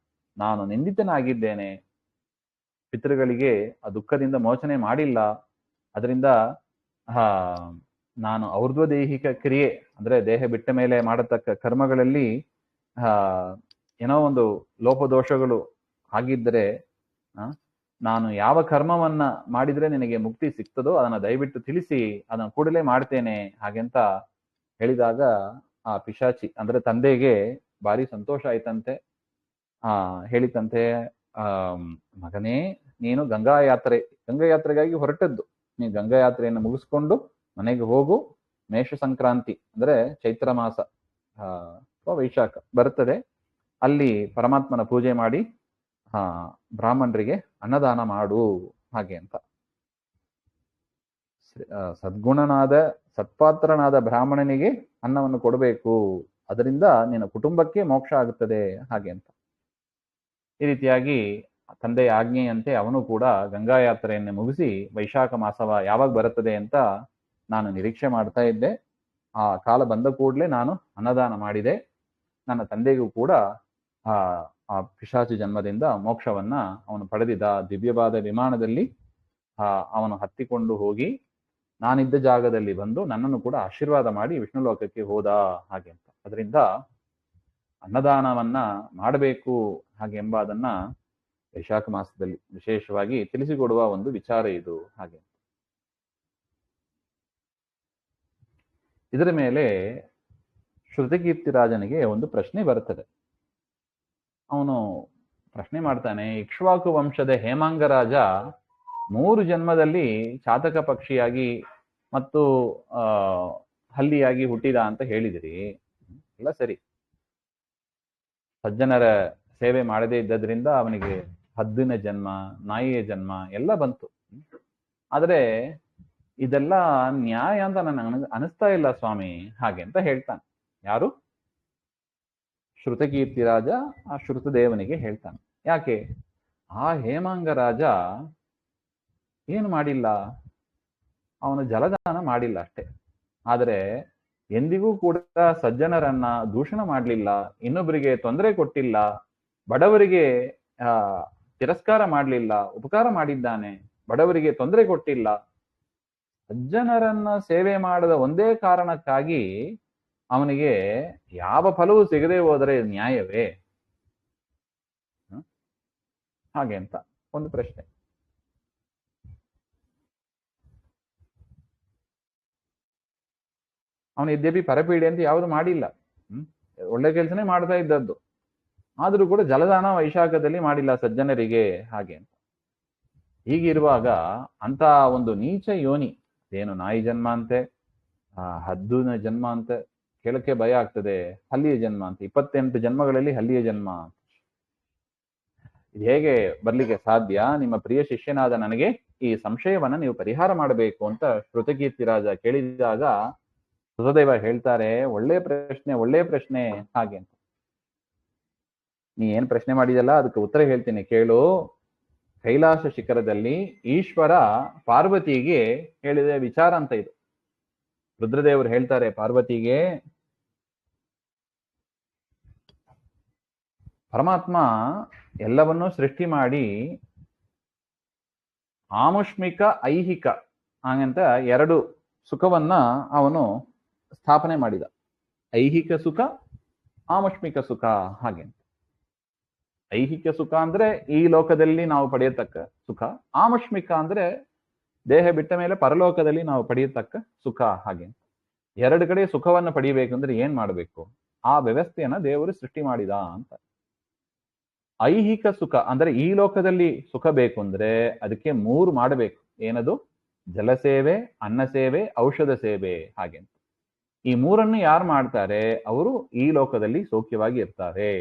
ನಾನು ನಿಂದಿತನಾಗಿದ್ದೇನೆ, ಪಿತೃಗಳಿಗೆ ಆ ದುಃಖದಿಂದ ಮೋಚನೆ ಮಾಡಿಲ್ಲ, ಅದರಿಂದ ನಾನು ಔರ್ಧ್ವದೈಹಿಕ ಕ್ರಿಯೆ ಅಂದ್ರೆ ದೇಹ ಬಿಟ್ಟ ಮೇಲೆ ಮಾಡತಕ್ಕ ಕರ್ಮಗಳಲ್ಲಿ ಏನೋ ಒಂದು ಲೋಪದೋಷಗಳು ಆಗಿದ್ದರೆ ನಾನು ಯಾವ ಕರ್ಮವನ್ನ ಮಾಡಿದ್ರೆ ನಿನಗೆ ಮುಕ್ತಿ ಸಿಗ್ತದೋ ಅದನ್ನ ದಯವಿಟ್ಟು ತಿಳಿಸಿ, ಅದನ್ನ ಕೂಡಲೇ ಮಾಡ್ತೇನೆ ಹಾಗೆಂತ ಹೇಳಿದಾಗ ಆ ಪಿಶಾಚಿ ಅಂದ್ರೆ ತಂದೆಗೆ ಭಾರಿ ಸಂತೋಷ ಆಯ್ತಂತೆ. ಹೇಳಿತಂತೆ, ಮಗನೇ, ನೀನು ಗಂಗಾಯಾತ್ರೆಗಾಗಿ ಹೊರಟದ್ದು, ನೀನು ಗಂಗಾಯಾತ್ರೆಯನ್ನು ಮುಗಿಸ್ಕೊಂಡು ಮನೆಗೆ ಹೋಗು. ಮೇಷ ಸಂಕ್ರಾಂತಿ ಅಂದ್ರೆ ಚೈತ್ರ ಮಾಸ ವೈಶಾಖ ಬರ್ತದೆ, ಅಲ್ಲಿ ಪರಮಾತ್ಮನ ಪೂಜೆ ಮಾಡಿ ಬ್ರಾಹ್ಮಣರಿಗೆ ಅನ್ನದಾನ ಮಾಡು ಹಾಗೆ ಅಂತ. ಸದ್ಗುಣನಾದ ಸತ್ಪಾತ್ರನಾದ ಬ್ರಾಹ್ಮಣನಿಗೆ ಅನ್ನವನ್ನು ಕೊಡಬೇಕು, ಅದರಿಂದ ನಿನ್ನ ಕುಟುಂಬಕ್ಕೆ ಮೋಕ್ಷ ಆಗುತ್ತದೆ ಹಾಗೆ ಅಂತ. ಈ ರೀತಿಯಾಗಿ ತಂದೆಯ ಆಜ್ಞೆಯಂತೆ ಅವನು ಕೂಡ ಗಂಗಾಯಾತ್ರೆಯನ್ನು ಮುಗಿಸಿ ವೈಶಾಖ ಮಾಸವ ಯಾವಾಗ ಬರುತ್ತದೆ ಅಂತ ನಾನು ನಿರೀಕ್ಷೆ ಮಾಡ್ತಾ ಇದ್ದೆ. ಆ ಕಾಲ ಬಂದ ಕೂಡಲೇ ನಾನು ಅನ್ನದಾನ ಮಾಡಿದೆ. ನನ್ನ ತಂದೆಗೂ ಕೂಡ ಆ ಪಿಶಾಚಿ ಜನ್ಮದಿಂದ ಮೋಕ್ಷವನ್ನ ಅವನು ಪಡೆದಿದ್ದ. ದಿವ್ಯವಾದ ವಿಮಾನದಲ್ಲಿ ಅವನು ಹತ್ತಿಕೊಂಡು ಹೋಗಿ ನಾನಿದ್ದ ಜಾಗದಲ್ಲಿ ಬಂದು ನನ್ನನ್ನು ಕೂಡ ಆಶೀರ್ವಾದ ಮಾಡಿ ವಿಷ್ಣು ಲೋಕಕ್ಕೆ ಹೋದ ಹಾಗೆ ಅಂತ. ಅದರಿಂದ ಅನ್ನದಾನವನ್ನ ಮಾಡಬೇಕು ಹಾಗೆ ಎಂಬ ಅದನ್ನ ವೈಶಾಖ ಮಾಸದಲ್ಲಿ ವಿಶೇಷವಾಗಿ ತಿಳಿಸಿಕೊಡುವ ಒಂದು ವಿಚಾರ ಇದು ಹಾಗೆ. ಇದರ ಮೇಲೆ ಶ್ರುತಕೀರ್ತಿ ರಾಜನಿಗೆ ಒಂದು ಪ್ರಶ್ನೆ ಬರುತ್ತದೆ. ಅವನು ಪ್ರಶ್ನೆ ಮಾಡ್ತಾನೆ, ಇಕ್ಷ್ವಾಕು ವಂಶದ ಹೇಮಾಂಗ ರಾಜ 3 ಜನ್ಮದಲ್ಲಿ ಚಾತಕ ಪಕ್ಷಿಯಾಗಿ ಮತ್ತು ಹಲ್ಲಿಯಾಗಿ ಹುಟ್ಟಿದ ಅಂತ ಹೇಳಿದಿರಿ. ಎಲ್ಲ ಸರಿ, ಸಜ್ಜನರ ಸೇವೆ ಮಾಡದೇ ಇದ್ದದ್ರಿಂದ ಅವನಿಗೆ ಹದ್ದಿನ ಜನ್ಮ, ನಾಯಿಯ ಜನ್ಮ ಎಲ್ಲ ಬಂತು. ಆದ್ರೆ ಇದೆಲ್ಲ ನ್ಯಾಯ ಅಂತ ನನಗೆ ಅನಿಸ್ತಾ ಇಲ್ಲ ಸ್ವಾಮಿ ಹಾಗೆ ಅಂತ ಹೇಳ್ತಾನೆ. ಯಾರು? ಶ್ರುತಕೀರ್ತಿ ರಾಜ ಆ ಶ್ರುತದೇವನಿಗೆ ಹೇಳ್ತಾನೆ. ಯಾಕೆ? ಆ ಹೇಮಾಂಗ ರಾಜ ಏನು ಮಾಡಿಲ್ಲ, ಅವನು ಜಲದಾನ ಮಾಡಿಲ್ಲ ಅಷ್ಟೇ. ಆದರೆ ಎಂದಿಗೂ ಕೂಡ ಸಜ್ಜನರನ್ನ ದೂಷಣ ಮಾಡಲಿಲ್ಲ, ಇನ್ನೊಬ್ಬರಿಗೆ ತೊಂದರೆ ಕೊಟ್ಟಿಲ್ಲ, ಬಡವರಿಗೆ ತಿರಸ್ಕಾರ ಮಾಡಲಿಲ್ಲ, ಉಪಕಾರ ಮಾಡಿದ್ದಾನೆ. ಬಡವರಿಗೆ ತೊಂದರೆ ಕೊಟ್ಟಿಲ್ಲ. ಸಜ್ಜನರನ್ನ ಸೇವೆ ಮಾಡದ ಒಂದೇ ಕಾರಣಕ್ಕಾಗಿ ಅವನಿಗೆ ಯಾವ ಫಲವೂ ಸಿಗದೆ ಹೋದರೆ ನ್ಯಾಯವೇ? ಹಾಗೆ ಅಂತ ಒಂದು ಪ್ರಶ್ನೆ. ಅವನು ಯದ್ಯಪಿ ಪರಪೀಡೆ ಅಂತ ಯಾವುದು ಮಾಡಿಲ್ಲ, ಒಳ್ಳೆ ಕೆಲಸನೇ ಮಾಡ್ತಾ ಇದ್ದದ್ದು, ಆದ್ರೂ ಕೂಡ ಜಲದಾನ ವೈಶಾಖದಲ್ಲಿ ಮಾಡಿಲ್ಲ ಸಜ್ಜನರಿಗೆ, ಹಾಗೆ ಅಂತ. ಹೀಗಿರುವಾಗ ಅಂತ ಒಂದು ನೀಚ ಯೋನಿ, ಏನು ನಾಯಿ ಜನ್ಮ ಅಂತೆ, ಹದ್ದಿನ ಜನ್ಮ ಅಂತೆ, ಕೇಳಕ್ಕೆ ಭಯ ಆಗ್ತದೆ, ಹಲ್ಲಿಯ ಜನ್ಮ ಅಂತ, 28 ಜನ್ಮಗಳಲ್ಲಿ ಹಲ್ಲಿಯ ಜನ್ಮ. ಇದು ಹೇಗೆ ಬರ್ಲಿಕ್ಕೆ ಸಾಧ್ಯ? ನಿಮ್ಮ ಪ್ರಿಯ ಶಿಷ್ಯನಾದ ನನಗೆ ಈ ಸಂಶಯವನ್ನ ನೀವು ಪರಿಹಾರ ಮಾಡಬೇಕು ಅಂತ ಶ್ರುತಕೀರ್ತಿ ರಾಜ ಕೇಳಿದಾಗ ಸುತದೇವ ಹೇಳ್ತಾರೆ, ಒಳ್ಳೆ ಪ್ರಶ್ನೆ, ಒಳ್ಳೆ ಪ್ರಶ್ನೆ, ಹಾಗೆ ಅಂತ. ನೀ ಏನ್ ಪ್ರಶ್ನೆ ಮಾಡಿದಲ್ಲ ಅದಕ್ಕೆ ಉತ್ತರ ಹೇಳ್ತೀನಿ ಕೇಳು. ಕೈಲಾಸ ಶಿಖರದಲ್ಲಿ ಈಶ್ವರ ಪಾರ್ವತಿಗೆ ಹೇಳಿದ ವಿಚಾರ ಅಂತ ಇದು. ರುದ್ರದೇವರು ಹೇಳ್ತಾರೆ ಪಾರ್ವತಿಗೆ, ಪರಮಾತ್ಮ ಎಲ್ಲವನ್ನೂ ಸೃಷ್ಟಿ ಮಾಡಿ ಆಮುಷ್ಮಿಕ ಐಹಿಕ ಹಾಗಂತ 2 ಸುಖವನ್ನ ಅವನು ಸ್ಥಾಪನೆ ಮಾಡಿದ. ಐಹಿಕ ಸುಖ, ಆಮುಷ್ಮಿಕ ಸುಖ, ಹಾಗೆ. ಐಹಿಕ ಸುಖ ಅಂದ್ರೆ ಈ ಲೋಕದಲ್ಲಿ ನಾವು ಪಡೆಯತಕ್ಕ ಸುಖ, ಆಮುಷ್ಮಿಕ ಅಂದ್ರೆ ದೇಹ ಬಿಟ್ಟ ಮೇಲೆ ಪರಲೋಕದಲ್ಲಿ ನಾವು ಪಡೆಯತಕ್ಕ ಸುಖ, ಹಾಗೆ. 2 ಕಡೆ ಸುಖವನ್ನು ಪಡೆಯಬೇಕಂದ್ರೆ ಏನ್ ಮಾಡಬೇಕು? ಆ ವ್ಯವಸ್ಥೆಯನ್ನ ದೇವರು ಸೃಷ್ಟಿ ಮಾಡಿದ ಅಂತ. ಐಹಿಕ ಸುಖ ಅಂದ್ರೆ ಈ ಲೋಕದಲ್ಲಿ ಸುಖ ಬೇಕು ಅಂದ್ರೆ ಅದಕ್ಕೆ 3 ಮಾಡಬೇಕು. ಏನದು? ಜಲಸೇವೆ, ಅನ್ನ ಸೇವೆ, ಔಷಧ ಸೇವೆ, ಹಾಗೆ. ಈ 3 ಯಾರು ಮಾಡ್ತಾರೆ ಅವರು ಈ ಲೋಕದಲ್ಲಿ ಸೌಖ್ಯವಾಗಿ ಇರ್ತಾರೆ.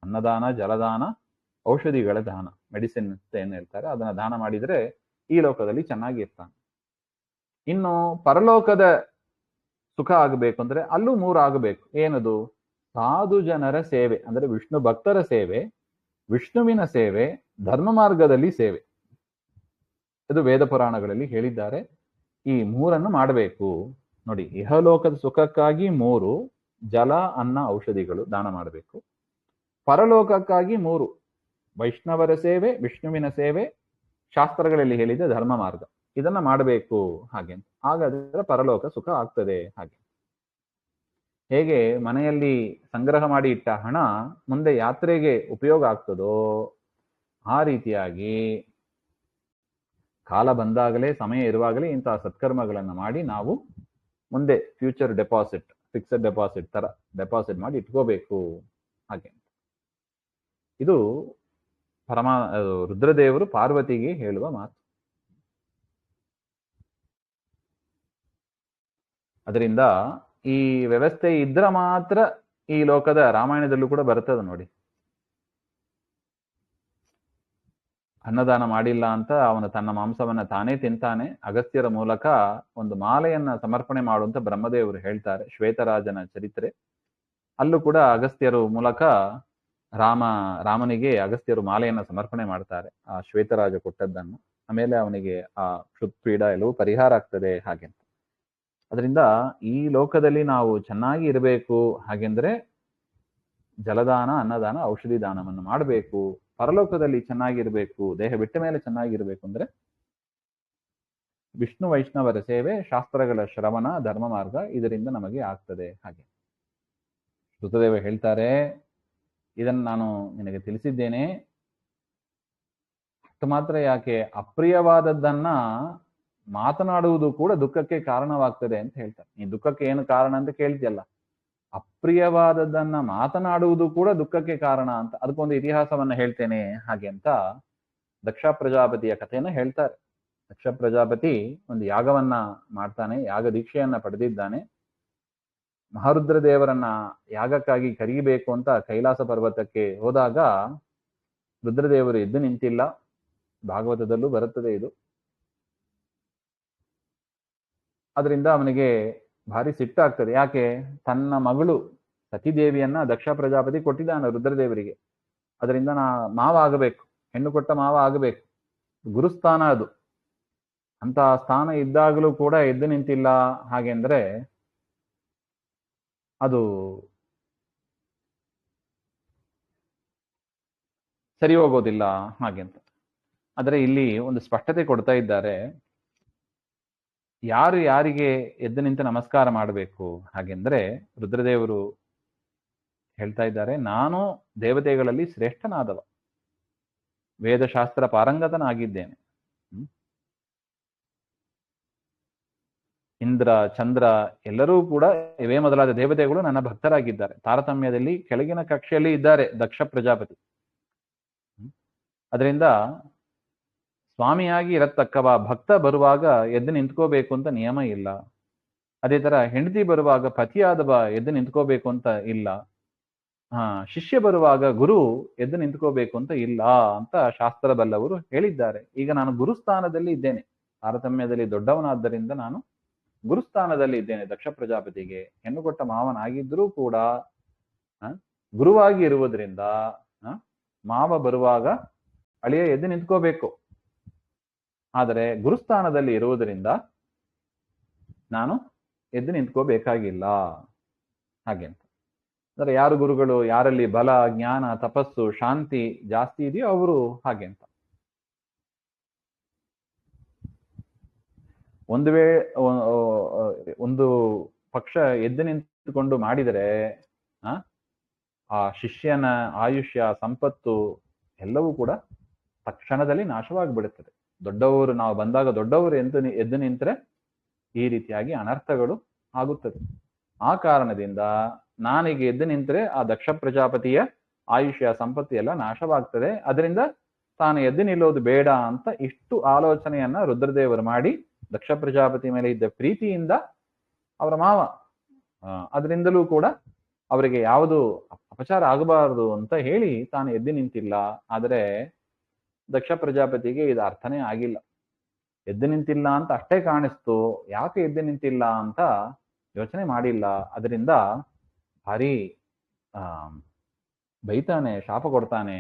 ಅನ್ನದಾನ, ಜಲದಾನ, ಔಷಧಿಗಳ ದಾನ, ಮೆಡಿಸಿನ್ ಅಂತ ಏನ್ ಹೇಳ್ತಾರೆ ಅದನ್ನ ದಾನ ಮಾಡಿದ್ರೆ ಈ ಲೋಕದಲ್ಲಿ ಚೆನ್ನಾಗಿ ಇರ್ತಾನೆ. ಇನ್ನು ಪರಲೋಕದ ಸುಖ ಆಗಬೇಕು ಅಂದ್ರೆ ಅಲ್ಲೂ 3 ಆಗಬೇಕು. ಏನದು? ಸಾಧು ಜನರ ಸೇವೆ ಅಂದ್ರೆ ವಿಷ್ಣು ಭಕ್ತರ ಸೇವೆ, ವಿಷ್ಣುವಿನ ಸೇವೆ, ಧರ್ಮ ಮಾರ್ಗದಲ್ಲಿ ಸೇವೆ. ಇದು ವೇದ ಪುರಾಣಗಳಲ್ಲಿ ಹೇಳಿದ್ದಾರೆ. ಈ 3 ಮಾಡಬೇಕು ನೋಡಿ. ಇಹಲೋಕದ ಸುಖಕ್ಕಾಗಿ 3 ಜಲ, ಅನ್ನ, ಔಷಧಿಗಳು ದಾನ ಮಾಡಬೇಕು. ಪರಲೋಕಕ್ಕಾಗಿ 3 ವೈಷ್ಣವರ ಸೇವೆ, ವಿಷ್ಣುವಿನ ಸೇವೆ, ಶಾಸ್ತ್ರಗಳಲ್ಲಿ ಹೇಳಿದ ಧರ್ಮ ಮಾರ್ಗ, ಇದನ್ನ ಮಾಡಬೇಕು, ಹಾಗೆ. ಹಾಗಾದ್ರೆ ಪರಲೋಕ ಸುಖ ಆಗ್ತದೆ, ಹಾಗೆ. ಹೇಗೆ ಮನೆಯಲ್ಲಿ ಸಂಗ್ರಹ ಮಾಡಿ ಇಟ್ಟ ಹಣ ಮುಂದೆ ಯಾತ್ರೆಗೆ ಉಪಯೋಗ ಆಗ್ತದೋ ಆ ರೀತಿಯಾಗಿ ಕಾಲ ಬಂದಾಗಲೇ, ಸಮಯ ಇರುವಾಗಲೇ ಇಂತಹ ಸತ್ಕರ್ಮಗಳನ್ನು ಮಾಡಿ ನಾವು ಮುಂದೆ ಫ್ಯೂಚರ್ ಡೆಪಾಸಿಟ್, ಫಿಕ್ಸೆಡ್ ಡೆಪಾಸಿಟ್ ತರ ಡೆಪಾಸಿಟ್ ಮಾಡಿ ಇಟ್ಕೋಬೇಕು, ಹಾಗೆ. ಇದು ರುದ್ರದೇವರು ಪಾರ್ವತಿಗೆ ಹೇಳುವ ಮಾತು. ಅದರಿಂದ ಈ ವ್ಯವಸ್ಥೆ ಇದ್ರ ಮಾತ್ರ ಈ ಲೋಕದ ರಾಮಾಯಣದಲ್ಲೂ ಕೂಡ ಬರ್ತದೆ ನೋಡಿ. ಅನ್ನದಾನ ಮಾಡಿಲ್ಲ ಅಂತ ಅವನು ತನ್ನ ಮಾಂಸವನ್ನ ತಾನೇ ತಿಂತಾನೆ. ಅಗಸ್ತ್ಯರ ಮೂಲಕ ಒಂದು ಮಾಲೆಯನ್ನ ಸಮರ್ಪಣೆ ಮಾಡುವಂತ ಬ್ರಹ್ಮದೇವರು ಹೇಳ್ತಾರೆ, ಶ್ವೇತರಾಜನ ಚರಿತ್ರೆ. ಅಲ್ಲೂ ಕೂಡ ಅಗಸ್ತ್ಯರು ಮೂಲಕ ರಾಮನಿಗೆ ಅಗಸ್ತ್ಯರು ಮಾಲೆಯನ್ನ ಸಮರ್ಪಣೆ ಮಾಡ್ತಾರೆ, ಆ ಶ್ವೇತರಾಜ ಕೊಟ್ಟದ್ದನ್ನು. ಆಮೇಲೆ ಅವನಿಗೆ ಆ ಕ್ಷುತ್ಪೀಡ ಎಲ್ಲವೂ ಪರಿಹಾರ ಆಗ್ತದೆ, ಹಾಗೆ. ಅದರಿಂದ ಈ ಲೋಕದಲ್ಲಿ ನಾವು ಚೆನ್ನಾಗಿ ಇರಬೇಕು ಹಾಗೆಂದ್ರೆ ಜಲದಾನ, ಅನ್ನದಾನ, ಔಷಧಿ ದಾನವನ್ನು ಮಾಡಬೇಕು. ಪರಲೋಕದಲ್ಲಿ ಚೆನ್ನಾಗಿರ್ಬೇಕು, ದೇಹ ಬಿಟ್ಟ ಮೇಲೆ ಚೆನ್ನಾಗಿರ್ಬೇಕು ಅಂದ್ರೆ ವಿಷ್ಣು ವೈಷ್ಣವರ ಸೇವೆ, ಶಾಸ್ತ್ರಗಳ ಶ್ರವಣ, ಧರ್ಮ ಮಾರ್ಗ, ಇದರಿಂದ ನಮಗೆ ಆಗ್ತದೆ, ಹಾಗೆ. ಋತುದೇವ ಹೇಳ್ತಾರೆ, ಇದನ್ನು ನಾನು ನಿನಗೆ ತಿಳಿಸಿದ್ದೇನೆ, ಅಷ್ಟು ಮಾತ್ರ ಯಾಕೆ, ಅಪ್ರಿಯವಾದದ್ದನ್ನ ಮಾತನಾಡುವುದು ಕೂಡ ದುಃಖಕ್ಕೆ ಕಾರಣವಾಗ್ತದೆ ಅಂತ ಹೇಳ್ತಾರೆ. ಈ ದುಃಖಕ್ಕೆ ಏನು ಕಾರಣ ಅಂತ ಕೇಳ್ತಿಯಲ್ಲ, ಅಪ್ರಿಯವಾದದ್ದನ್ನ ಮಾತನಾಡುವುದು ಕೂಡ ದುಃಖಕ್ಕೆ ಕಾರಣ ಅಂತ. ಅದಕ್ಕೊಂದು ಇತಿಹಾಸವನ್ನ ಹೇಳ್ತೇನೆ, ಹಾಗೆ ಅಂತ ದಕ್ಷ ಪ್ರಜಾಪತಿಯ ಕಥೆಯನ್ನ ಹೇಳ್ತಾರೆ. ದಕ್ಷ ಪ್ರಜಾಪತಿ ಒಂದು ಯಾಗವನ್ನ ಮಾಡ್ತಾನೆ, ಯಾಗ ದೀಕ್ಷೆಯನ್ನ ಪಡೆದಿದ್ದಾನೆ. ಮಹಾರುದ್ರ ದೇವರನ್ನ ಯಾಗಕ್ಕಾಗಿ ಕರೀಬೇಕು ಅಂತ ಕೈಲಾಸ ಪರ್ವತಕ್ಕೆ ಹೋದಾಗ ರುದ್ರದೇವರು ಎದ್ದು ನಿಂತಿಲ್ಲ. ಭಾಗವತದಲ್ಲೂ ಬರುತ್ತದೆ ಇದು. ಅದರಿಂದ ಅವನಿಗೆ ಭಾರಿ ಸಿಟ್ಟಾಗ್ತದೆ. ಯಾಕೆ? ತನ್ನ ಮಗಳು ಸತಿದೇವಿಯನ್ನ ದಕ್ಷ ಪ್ರಜಾಪತಿ ಕೊಟ್ಟಿದ್ದಾನೆ ರುದ್ರದೇವರಿಗೆ. ಅದರಿಂದ ಮಾವ ಆಗಬೇಕು, ಹೆಣ್ಣು ಕೊಟ್ಟ ಮಾವ ಆಗಬೇಕು, ಗುರುಸ್ಥಾನ ಅದು. ಅಂತ ಸ್ಥಾನ ಇದ್ದಾಗಲೂ ಕೂಡ ಎದ್ದು ನಿಂತಿಲ್ಲ ಹಾಗೆಂದ್ರೆ ಅದು ಸರಿ ಹೋಗೋದಿಲ್ಲ, ಹಾಗೆಂತ. ಆದರೆ ಇಲ್ಲಿ ಒಂದು ಸ್ಪಷ್ಟತೆ ಕೊಡ್ತಾ ಇದ್ದಾರೆ. ಯಾರು ಯಾರಿಗೆ ಎದ್ದು ನಿಂತು ನಮಸ್ಕಾರ ಮಾಡಬೇಕು ಹಾಗೆಂದ್ರೆ ರುದ್ರದೇವರು ಹೇಳ್ತಾ ಇದ್ದಾರೆ, ನಾನು ದೇವತೆಗಳಲ್ಲಿ ಶ್ರೇಷ್ಠನಾದವ, ವೇದಶಾಸ್ತ್ರ ಪಾರಂಗತನಾಗಿದ್ದೇನೆ. ಇಂದ್ರ, ಚಂದ್ರ ಎಲ್ಲರೂ ಕೂಡ ಇವೇ ಮೊದಲಾದ ದೇವತೆಗಳು ನನ್ನ ಭಕ್ತರಾಗಿದ್ದಾರೆ. ತಾರತಮ್ಯದಲ್ಲಿ ಕೆಳಗಿನ ಕಕ್ಷೆಯಲ್ಲಿ ಇದ್ದಾರೆ ದಕ್ಷ ಪ್ರಜಾಪತಿ. ಅದರಿಂದ ಸ್ವಾಮಿಯಾಗಿ ಇರತಕ್ಕವ ಭಕ್ತ ಬರುವಾಗ ಎದ್ದು ನಿಂತ್ಕೋಬೇಕು ಅಂತ ನಿಯಮ ಇಲ್ಲ. ಅದೇ ತರ ಹೆಂಡತಿ ಬರುವಾಗ ಪತಿಯಾದವ ಎದ್ದು ನಿಂತ್ಕೋಬೇಕು ಅಂತ ಇಲ್ಲ. ಶಿಷ್ಯ ಬರುವಾಗ ಗುರು ಎದ್ದು ನಿಂತ್ಕೋಬೇಕು ಅಂತ ಇಲ್ಲ ಅಂತ ಶಾಸ್ತ್ರ ಬಲ್ಲವರು ಹೇಳಿದ್ದಾರೆ. ಈಗ ನಾನು ಗುರುಸ್ಥಾನದಲ್ಲಿ ಇದ್ದೇನೆ. ತಾರತಮ್ಯದಲ್ಲಿ ದೊಡ್ಡವನಾದ್ದರಿಂದ ನಾನು ಗುರುಸ್ಥಾನದಲ್ಲಿ ಇದ್ದೇನೆ. ದಕ್ಷ ಪ್ರಜಾಪತಿಗೆ ಹೆಣ್ಣು ಕೊಟ್ಟ ಮಾವನಾಗಿದ್ರೂ ಕೂಡ ಗುರುವಾಗಿ ಇರುವುದರಿಂದ ಮಾವ ಬರುವಾಗ ಅಳಿಯ ಎದ್ದು ನಿಂತ್ಕೋಬೇಕು. ಆದರೆ ಗುರುಸ್ಥಾನದಲ್ಲಿ ಇರುವುದರಿಂದ ನಾನು ಎದ್ದು ನಿಂತ್ಕೋಬೇಕಾಗಿಲ್ಲ ಹಾಗೆ ಅಂತ. ಅಂದ್ರೆ ಯಾರು ಗುರುಗಳು, ಯಾರಲ್ಲಿ ಬಲ, ಜ್ಞಾನ, ತಪಸ್ಸು, ಶಾಂತಿ ಜಾಸ್ತಿ ಇದೆಯೋ ಅವರು ಹಾಗೆ ಅಂತ. ಒಂದು ಪಕ್ಷ ಎದ್ದು ನಿಂತುಕೊಂಡು ಮಾಡಿದರೆ ಆ ಶಿಷ್ಯನ ಆಯುಷ್ಯ, ಸಂಪತ್ತು ಎಲ್ಲವೂ ಕೂಡ ತಕ್ಷಣದಲ್ಲಿ ನಾಶವಾಗಿಬಿಡುತ್ತದೆ. ದೊಡ್ಡವರು ನಾವು ಬಂದಾಗ ದೊಡ್ಡವರು ಎದ್ದು ನಿಂತರೆ ಈ ರೀತಿಯಾಗಿ ಅನರ್ಥಗಳು ಆಗುತ್ತದೆ. ಆ ಕಾರಣದಿಂದ ನಾನೀಗ ಎದ್ದು ನಿಂತರೆ ಆ ದಕ್ಷ ಪ್ರಜಾಪತಿಯ ಆಯುಷ್ಯ, ಸಂಪತ್ತು ಎಲ್ಲ ನಾಶವಾಗ್ತದೆ. ಅದರಿಂದ ತಾನು ಎದ್ದು ನಿಲ್ಲೋದು ಬೇಡ ಅಂತ ಇಷ್ಟು ಆಲೋಚನೆಯನ್ನ ರುದ್ರದೇವರು ಮಾಡಿ ದಕ್ಷ ಪ್ರಜಾಪತಿ ಮೇಲೆ ಇದ್ದ ಪ್ರೀತಿಯಿಂದ ಅವರ ಮಾವ, ಅದರಿಂದಲೂ ಕೂಡ ಅವರಿಗೆ ಯಾವುದು ಅಪಚಾರ ಆಗಬಾರದು ಅಂತ ಹೇಳಿ ತಾನು ಎದ್ದು ನಿಂತಿಲ್ಲ. ಆದರೆ ದಕ್ಷ ಪ್ರಜಾಪತಿಗೆ ಇದು ಅರ್ಥನೇ ಆಗಿಲ್ಲ. ಎದ್ದು ನಿಂತಿಲ್ಲ ಅಂತ ಅಷ್ಟೇ ಕಾಣಿಸ್ತು, ಯಾಕೆ ಎದ್ದು ನಿಂತಿಲ್ಲ ಅಂತ ಯೋಚನೆ ಮಾಡಿಲ್ಲ. ಅದರಿಂದ ಭಾರಿ ಬೈತಾನೆ, ಶಾಪ ಕೊಡ್ತಾನೆ.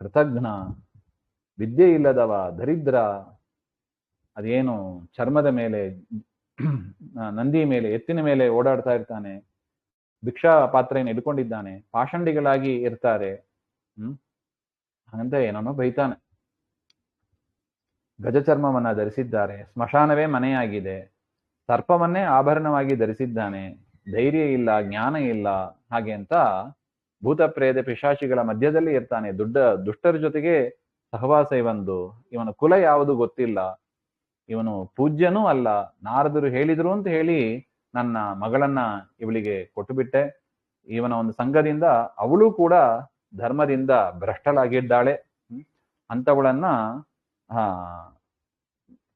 ಕೃತಜ್ಞ, ವಿದ್ಯೆ ಇಲ್ಲದವ, ದರಿದ್ರ, ಅದೇನು ಚರ್ಮದ ಮೇಲೆ, ನಂದಿ ಮೇಲೆ, ಎತ್ತಿನ ಮೇಲೆ ಓಡಾಡ್ತಾ ಇರ್ತಾನೆ, ಭಿಕ್ಷಾ ಪಾತ್ರೆಯನ್ನು ಇಟ್ಕೊಂಡಿದ್ದಾನೆ, ಪಾಷಂಡಿಗಳಾಗಿ ಇರ್ತಾರೆ, ಹಾಗಂತ ಏನೋ ಬೈತಾನೆ. ಗಜಚರ್ಮವನ್ನ ಧರಿಸಿದ್ದಾರೆ, ಸ್ಮಶಾನವೇ ಮನೆಯಾಗಿದೆ, ಸರ್ಪವನ್ನೇ ಆಭರಣವಾಗಿ ಧರಿಸಿದ್ದಾನೆ, ಧೈರ್ಯ ಇಲ್ಲ, ಜ್ಞಾನ ಇಲ್ಲ ಹಾಗೆ ಅಂತ ಭೂತ ಪ್ರೇತ ಪಿಶಾಚಿಗಳ ಮಧ್ಯದಲ್ಲಿ ಇರ್ತಾನೆ. ದುಷ್ಟರ ಜೊತೆಗೆ ಸಹವಾಸ ಇವನ ಕುಲ ಯಾವುದು ಗೊತ್ತಿಲ್ಲ, ಇವನು ಪೂಜ್ಯನೂ ಅಲ್ಲ. ನಾರದರು ಹೇಳಿದ್ರು ಅಂತ ಹೇಳಿ ನನ್ನ ಮಗಳನ್ನ ಇವಳಿಗೆ ಕೊಟ್ಟು ಬಿಟ್ಟೆ. ಇವನ ಒಂದು ಸಂಘದಿಂದ ಅವಳು ಕೂಡ ಧರ್ಮದಿಂದ ಭ್ರಷ್ಟಳಾಗಿದ್ದಾಳೆ. ಅಂಥವಳನ್ನ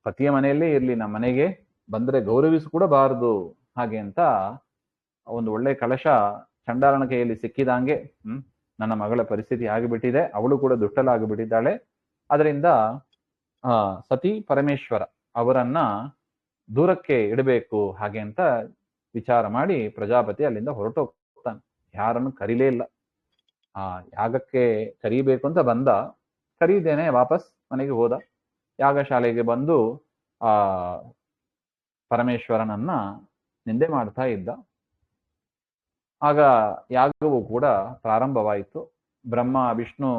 ಪತಿಯ ಮನೆಯಲ್ಲೇ ಇರ್ಲಿ, ನಮ್ಮ ಮನೆಗೆ ಬಂದ್ರೆ ಗೌರವಿಸಿಕೊಡಬಾರದು ಹಾಗೆ ಅಂತ ಒಂದು ಒಳ್ಳೆ ಕಳಶ ಚಂಡಾಲನ ಕೈಯಲ್ಲಿ ಸಿಕ್ಕಿದಂಗೆ ನನ್ನ ಮಗಳ ಪರಿಸ್ಥಿತಿ ಆಗಿಬಿಟ್ಟಿದೆ, ಅವಳು ಕೂಡ ದುಷ್ಟಲಾಗಿಬಿಟ್ಟಿದ್ದಾಳೆ. ಅದರಿಂದ ಸತಿ ಪರಮೇಶ್ವರ ಅವರನ್ನ ದೂರಕ್ಕೆ ಇಡಬೇಕು ಹಾಗೆ ಅಂತ ವಿಚಾರ ಮಾಡಿ ಪ್ರಜಾಪತಿ ಅಲ್ಲಿಂದ ಹೊರಟೋಗ್ತಾನೆ. ಯಾರನ್ನು ಕರೀಲೇ ಇಲ್ಲ. ಯಾಗಕ್ಕೆ ಕರೀಬೇಕು ಅಂತ ಬಂದ, ಕರೀದೇನೆ ವಾಪಸ್ ಮನೆಗೆ ಹೋದ. ಯಾಗಶಾಲೆಗೆ ಬಂದು ಪರಮೇಶ್ವರನನ್ನ ನಿಂದೆ ಮಾಡ್ತಾ ಇದ್ದ. ಆಗ ಯಾಗವು ಕೂಡ ಪ್ರಾರಂಭವಾಯಿತು. ಬ್ರಹ್ಮ, ವಿಷ್ಣು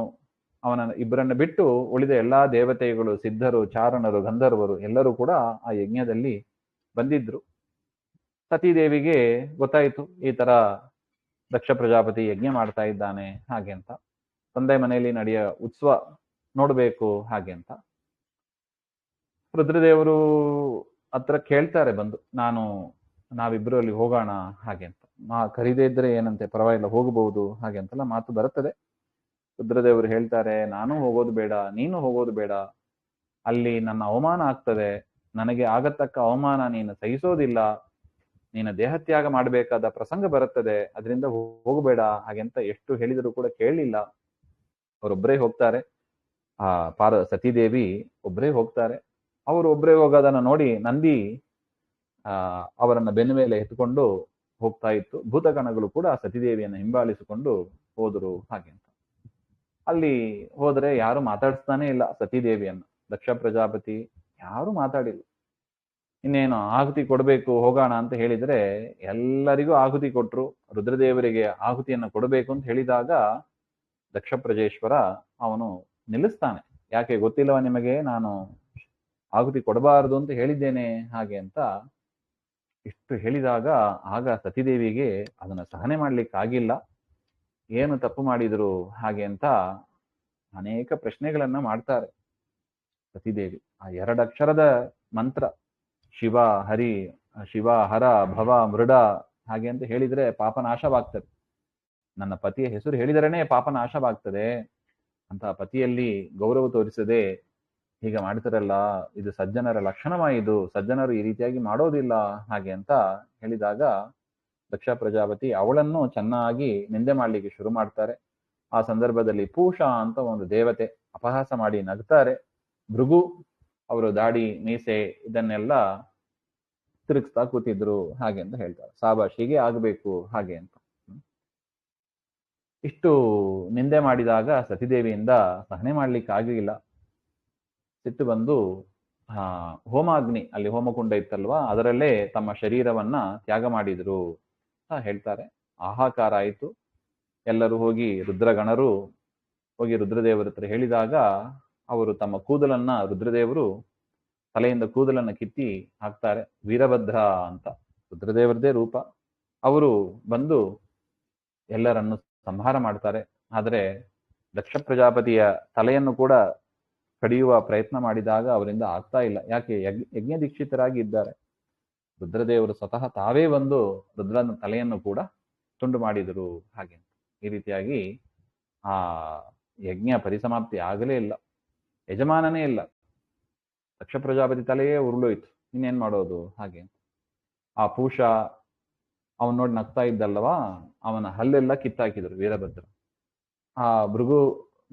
ಇಬ್ಬರನ್ನ ಬಿಟ್ಟು ಉಳಿದ ಎಲ್ಲಾ ದೇವತೆಗಳು, ಸಿದ್ಧರು, ಚಾರಣರು, ಗಂಧರ್ವರು ಎಲ್ಲರೂ ಕೂಡ ಆ ಯಜ್ಞದಲ್ಲಿ ಬಂದಿದ್ರು. ಸತೀದೇವಿಗೆ ಗೊತ್ತಾಯಿತು ಈ ತರ ದಕ್ಷ ಪ್ರಜಾಪತಿ ಯಜ್ಞ ಮಾಡ್ತಾ ಇದ್ದಾನೆ ಹಾಗೆ ಅಂತ. ತಂದೆ ಮನೆಯಲ್ಲಿ ನಡೆಯ ಉತ್ಸವ ನೋಡ್ಬೇಕು ಹಾಗೆ ಅಂತ ರುದ್ರದೇವರು ಹತ್ರ ಕೇಳ್ತಾರೆ ಬಂದು, ನಾವಿಬ್ರು ಅಲ್ಲಿ ಹೋಗೋಣ ಹಾಗೆ ಅಂತ. ಕರೀದೇ ಇದ್ರೆ ಏನಂತೆ, ಪರವಾಗಿಲ್ಲ ಹೋಗಬಹುದು ಹಾಗೆ ಅಂತೆಲ್ಲ ಮಾತು ಬರುತ್ತದೆ. ರುದ್ರದೇವರು ಹೇಳ್ತಾರೆ, ನಾನು ಹೋಗೋದು ಬೇಡ, ನೀನು ಹೋಗೋದು ಬೇಡ, ಅಲ್ಲಿ ನನ್ನ ಅವಮಾನ ಆಗ್ತದೆ, ನನಗೆ ಆಗತಕ್ಕ ಅವಮಾನ ನೀನು ಸಹಿಸೋದಿಲ್ಲ, ನೀನು ದೇಹತ್ಯಾಗ ಮಾಡಬೇಕಾದ ಪ್ರಸಂಗ ಬರುತ್ತದೆ, ಅದರಿಂದ ಹೋಗಬೇಡ ಹಾಗೆಂತ ಎಷ್ಟು ಹೇಳಿದರೂ ಕೂಡ ಕೇಳಲಿಲ್ಲ. ಅವರೊಬ್ಬರೇ ಹೋಗ್ತಾರೆ. ಸತೀದೇವಿ ಒಬ್ಬರೇ ಹೋಗ್ತಾರೆ. ಅವರು ಒಬ್ಬರೇ ಹೋಗೋದನ್ನ ನೋಡಿ ನಂದಿ ಅವರನ್ನ ಬೆನ್ನ ಮೇಲೆ ಎತ್ಕೊಂಡು ಹೋಗ್ತಾ ಇತ್ತು. ಭೂತಗಣಗಳು ಕೂಡ ಸತೀದೇವಿಯನ್ನು ಹಿಂಬಾಲಿಸಿಕೊಂಡು ಹೋದರು ಹಾಗೆ ಅಂತ. ಅಲ್ಲಿ ಹೋದ್ರೆ ಯಾರು ಮಾತಾಡಿಸ್ತಾನೆ ಇಲ್ಲ ಸತೀದೇವಿಯನ್ನು. ದಕ್ಷ ಪ್ರಜಾಪತಿ ಯಾರು ಮಾತಾಡಿಲ್ಲ. ಇನ್ನೇನು ಆಹುತಿ ಕೊಡಬೇಕು, ಹೋಗೋಣ ಅಂತ ಹೇಳಿದ್ರೆ ಎಲ್ಲರಿಗೂ ಆಹುತಿ ಕೊಟ್ರು. ರುದ್ರದೇವರಿಗೆ ಆಹುತಿಯನ್ನು ಕೊಡಬೇಕು ಅಂತ ಹೇಳಿದಾಗ ದಕ್ಷ ಪ್ರಜೇಶ್ವರ ಅವನು ನಿಲ್ಲಿಸ್ತಾನೆ. ಯಾಕೆ ಗೊತ್ತಿಲ್ಲವ ನಿಮಗೆ, ನಾನು ಆಹುತಿ ಕೊಡಬಾರದು ಅಂತ ಹೇಳಿದ್ದೇನೆ ಹಾಗೆ ಅಂತ ಇಷ್ಟು ಹೇಳಿದಾಗ ಆಗ ಸತಿದೇವಿಗೆ ಅದನ್ನ ಸಹನೆ ಮಾಡ್ಲಿಕ್ಕಾಗಿಲ್ಲ. ಏನು ತಪ್ಪು ಮಾಡಿದ್ರು ಹಾಗೆ ಅಂತ ಅನೇಕ ಪ್ರಶ್ನೆಗಳನ್ನ ಮಾಡ್ತಾರೆ ಸತಿದೇವಿ. ಆ 2 ಅಕ್ಷರದ ಮಂತ್ರ ಶಿವ ಹರಿ, ಶಿವ ಹರ ಭವ ಮೃಡ ಹಾಗೆ ಅಂತ ಹೇಳಿದ್ರೆ ಪಾಪ ನಾಶವಾಗ್ತದೆ. ನನ್ನ ಪತಿಯ ಹೆಸರು ಹೇಳಿದರೇನೆ ಪಾಪ ನಾಶವಾಗ್ತದೆ ಅಂತ ಪತಿಯಲ್ಲಿ ಗೌರವ ತೋರಿಸದೆ ಹೀಗೆ ಮಾಡ್ತಾರಲ್ಲ, ಇದು ಸಜ್ಜನರ ಲಕ್ಷಣವಾ, ಇದು ಸಜ್ಜನರು ಈ ರೀತಿಯಾಗಿ ಮಾಡೋದಿಲ್ಲ ಹಾಗೆ ಅಂತ ಹೇಳಿದಾಗ ದಕ್ಷ ಪ್ರಜಾಪತಿ ಅವಳನ್ನು ಚೆನ್ನಾಗಿ ನಿಂದೆ ಮಾಡ್ಲಿಕ್ಕೆ ಶುರು ಮಾಡ್ತಾರೆ. ಆ ಸಂದರ್ಭದಲ್ಲಿ ಪೂಷ ಅಂತ ಒಂದು ದೇವತೆ ಅಪಹಾಸ ಮಾಡಿ ನಗ್ತಾರೆ. ಭೃಗು ಅವರು ದಾಡಿ ಮೀಸೆ ಇದನ್ನೆಲ್ಲ ತಿರುಗಿಸ್ತಾ ಕೂತಿದ್ರು ಹಾಗೆ ಅಂತ ಹೇಳ್ತಾರೆ. ಸಾಬಾಷ್, ಹೀಗೆ ಆಗ್ಬೇಕು ಹಾಗೆ ಅಂತ. ಇಷ್ಟು ನಿಂದೆ ಮಾಡಿದಾಗ ಸತಿದೇವಿಯಿಂದ ಸಹನೆ ಮಾಡ್ಲಿಕ್ಕೆ ಆಗಲಿಲ್ಲ. ಸಿಟ್ಟು ಬಂದು ಹೋಮಾಗ್ನಿ, ಅಲ್ಲಿ ಹೋಮಕುಂಡ ಇತ್ತಲ್ವಾ, ಅದರಲ್ಲೇ ತಮ್ಮ ಶರೀರವನ್ನ ತ್ಯಾಗ ಮಾಡಿದ್ರು ಅಂತ ಹೇಳ್ತಾರೆ. ಹಾಹಾಕಾರ ಆಯಿತು. ಎಲ್ಲರೂ ಹೋಗಿ ರುದ್ರಗಣರು ಹೋಗಿ ರುದ್ರದೇವರ ಹತ್ರ ಹೇಳಿದಾಗ ಅವರು ತಮ್ಮ ಕೂದಲನ್ನ, ರುದ್ರದೇವರು ತಲೆಯಿಂದ ಕೂದಲನ್ನ ಕಿತ್ತಿ ಹಾಕ್ತಾರೆ. ವೀರಭದ್ರ ಅಂತ ರುದ್ರದೇವರದೇ ರೂಪ. ಅವರು ಬಂದು ಎಲ್ಲರನ್ನು ಸಂಹಾರ ಮಾಡ್ತಾರೆ. ಆದರೆ ದಕ್ಷ ಪ್ರಜಾಪತಿಯ ತಲೆಯನ್ನು ಕೂಡ ಕಡಿಯುವ ಪ್ರಯತ್ನ ಮಾಡಿದಾಗ ಅವರಿಂದ ಆಗ್ತಾ ಇಲ್ಲ. ಯಾಕೆ? ಯಜ್ಞ ದೀಕ್ಷಿತರಾಗಿ ಇದ್ದಾರೆ. ರುದ್ರದೇವರು ಸ್ವತಃ ತಾವೇ ಬಂದು ರುದ್ರನ ತಲೆಯನ್ನು ಕೂಡ ತುಂಡು ಮಾಡಿದರು ಹಾಗೆ. ಈ ರೀತಿಯಾಗಿ ಆ ಯಜ್ಞ ಪರಿಸಮಾಪ್ತಿ ಆಗಲೇ ಇಲ್ಲ. ಯಜಮಾನನೇ ಇಲ್ಲ. ದಕ್ಷ ಪ್ರಜಾಪತಿ ತಲೆಯೇ ಉರುಳೋಯ್ತು. ಇನ್ನೇನ್ ಮಾಡೋದು ಹಾಗೆ. ಆ ಪೂಷ ಅವನ್ ನೋಡಿ ನಗ್ತಾ ಇದ್ದಲ್ಲವಾ, ಅವನ ಹಲ್ಲೆಲ್ಲ ಕಿತ್ತಾಕಿದ್ರು ವೀರಭದ್ರ. ಆ ಭೃಗು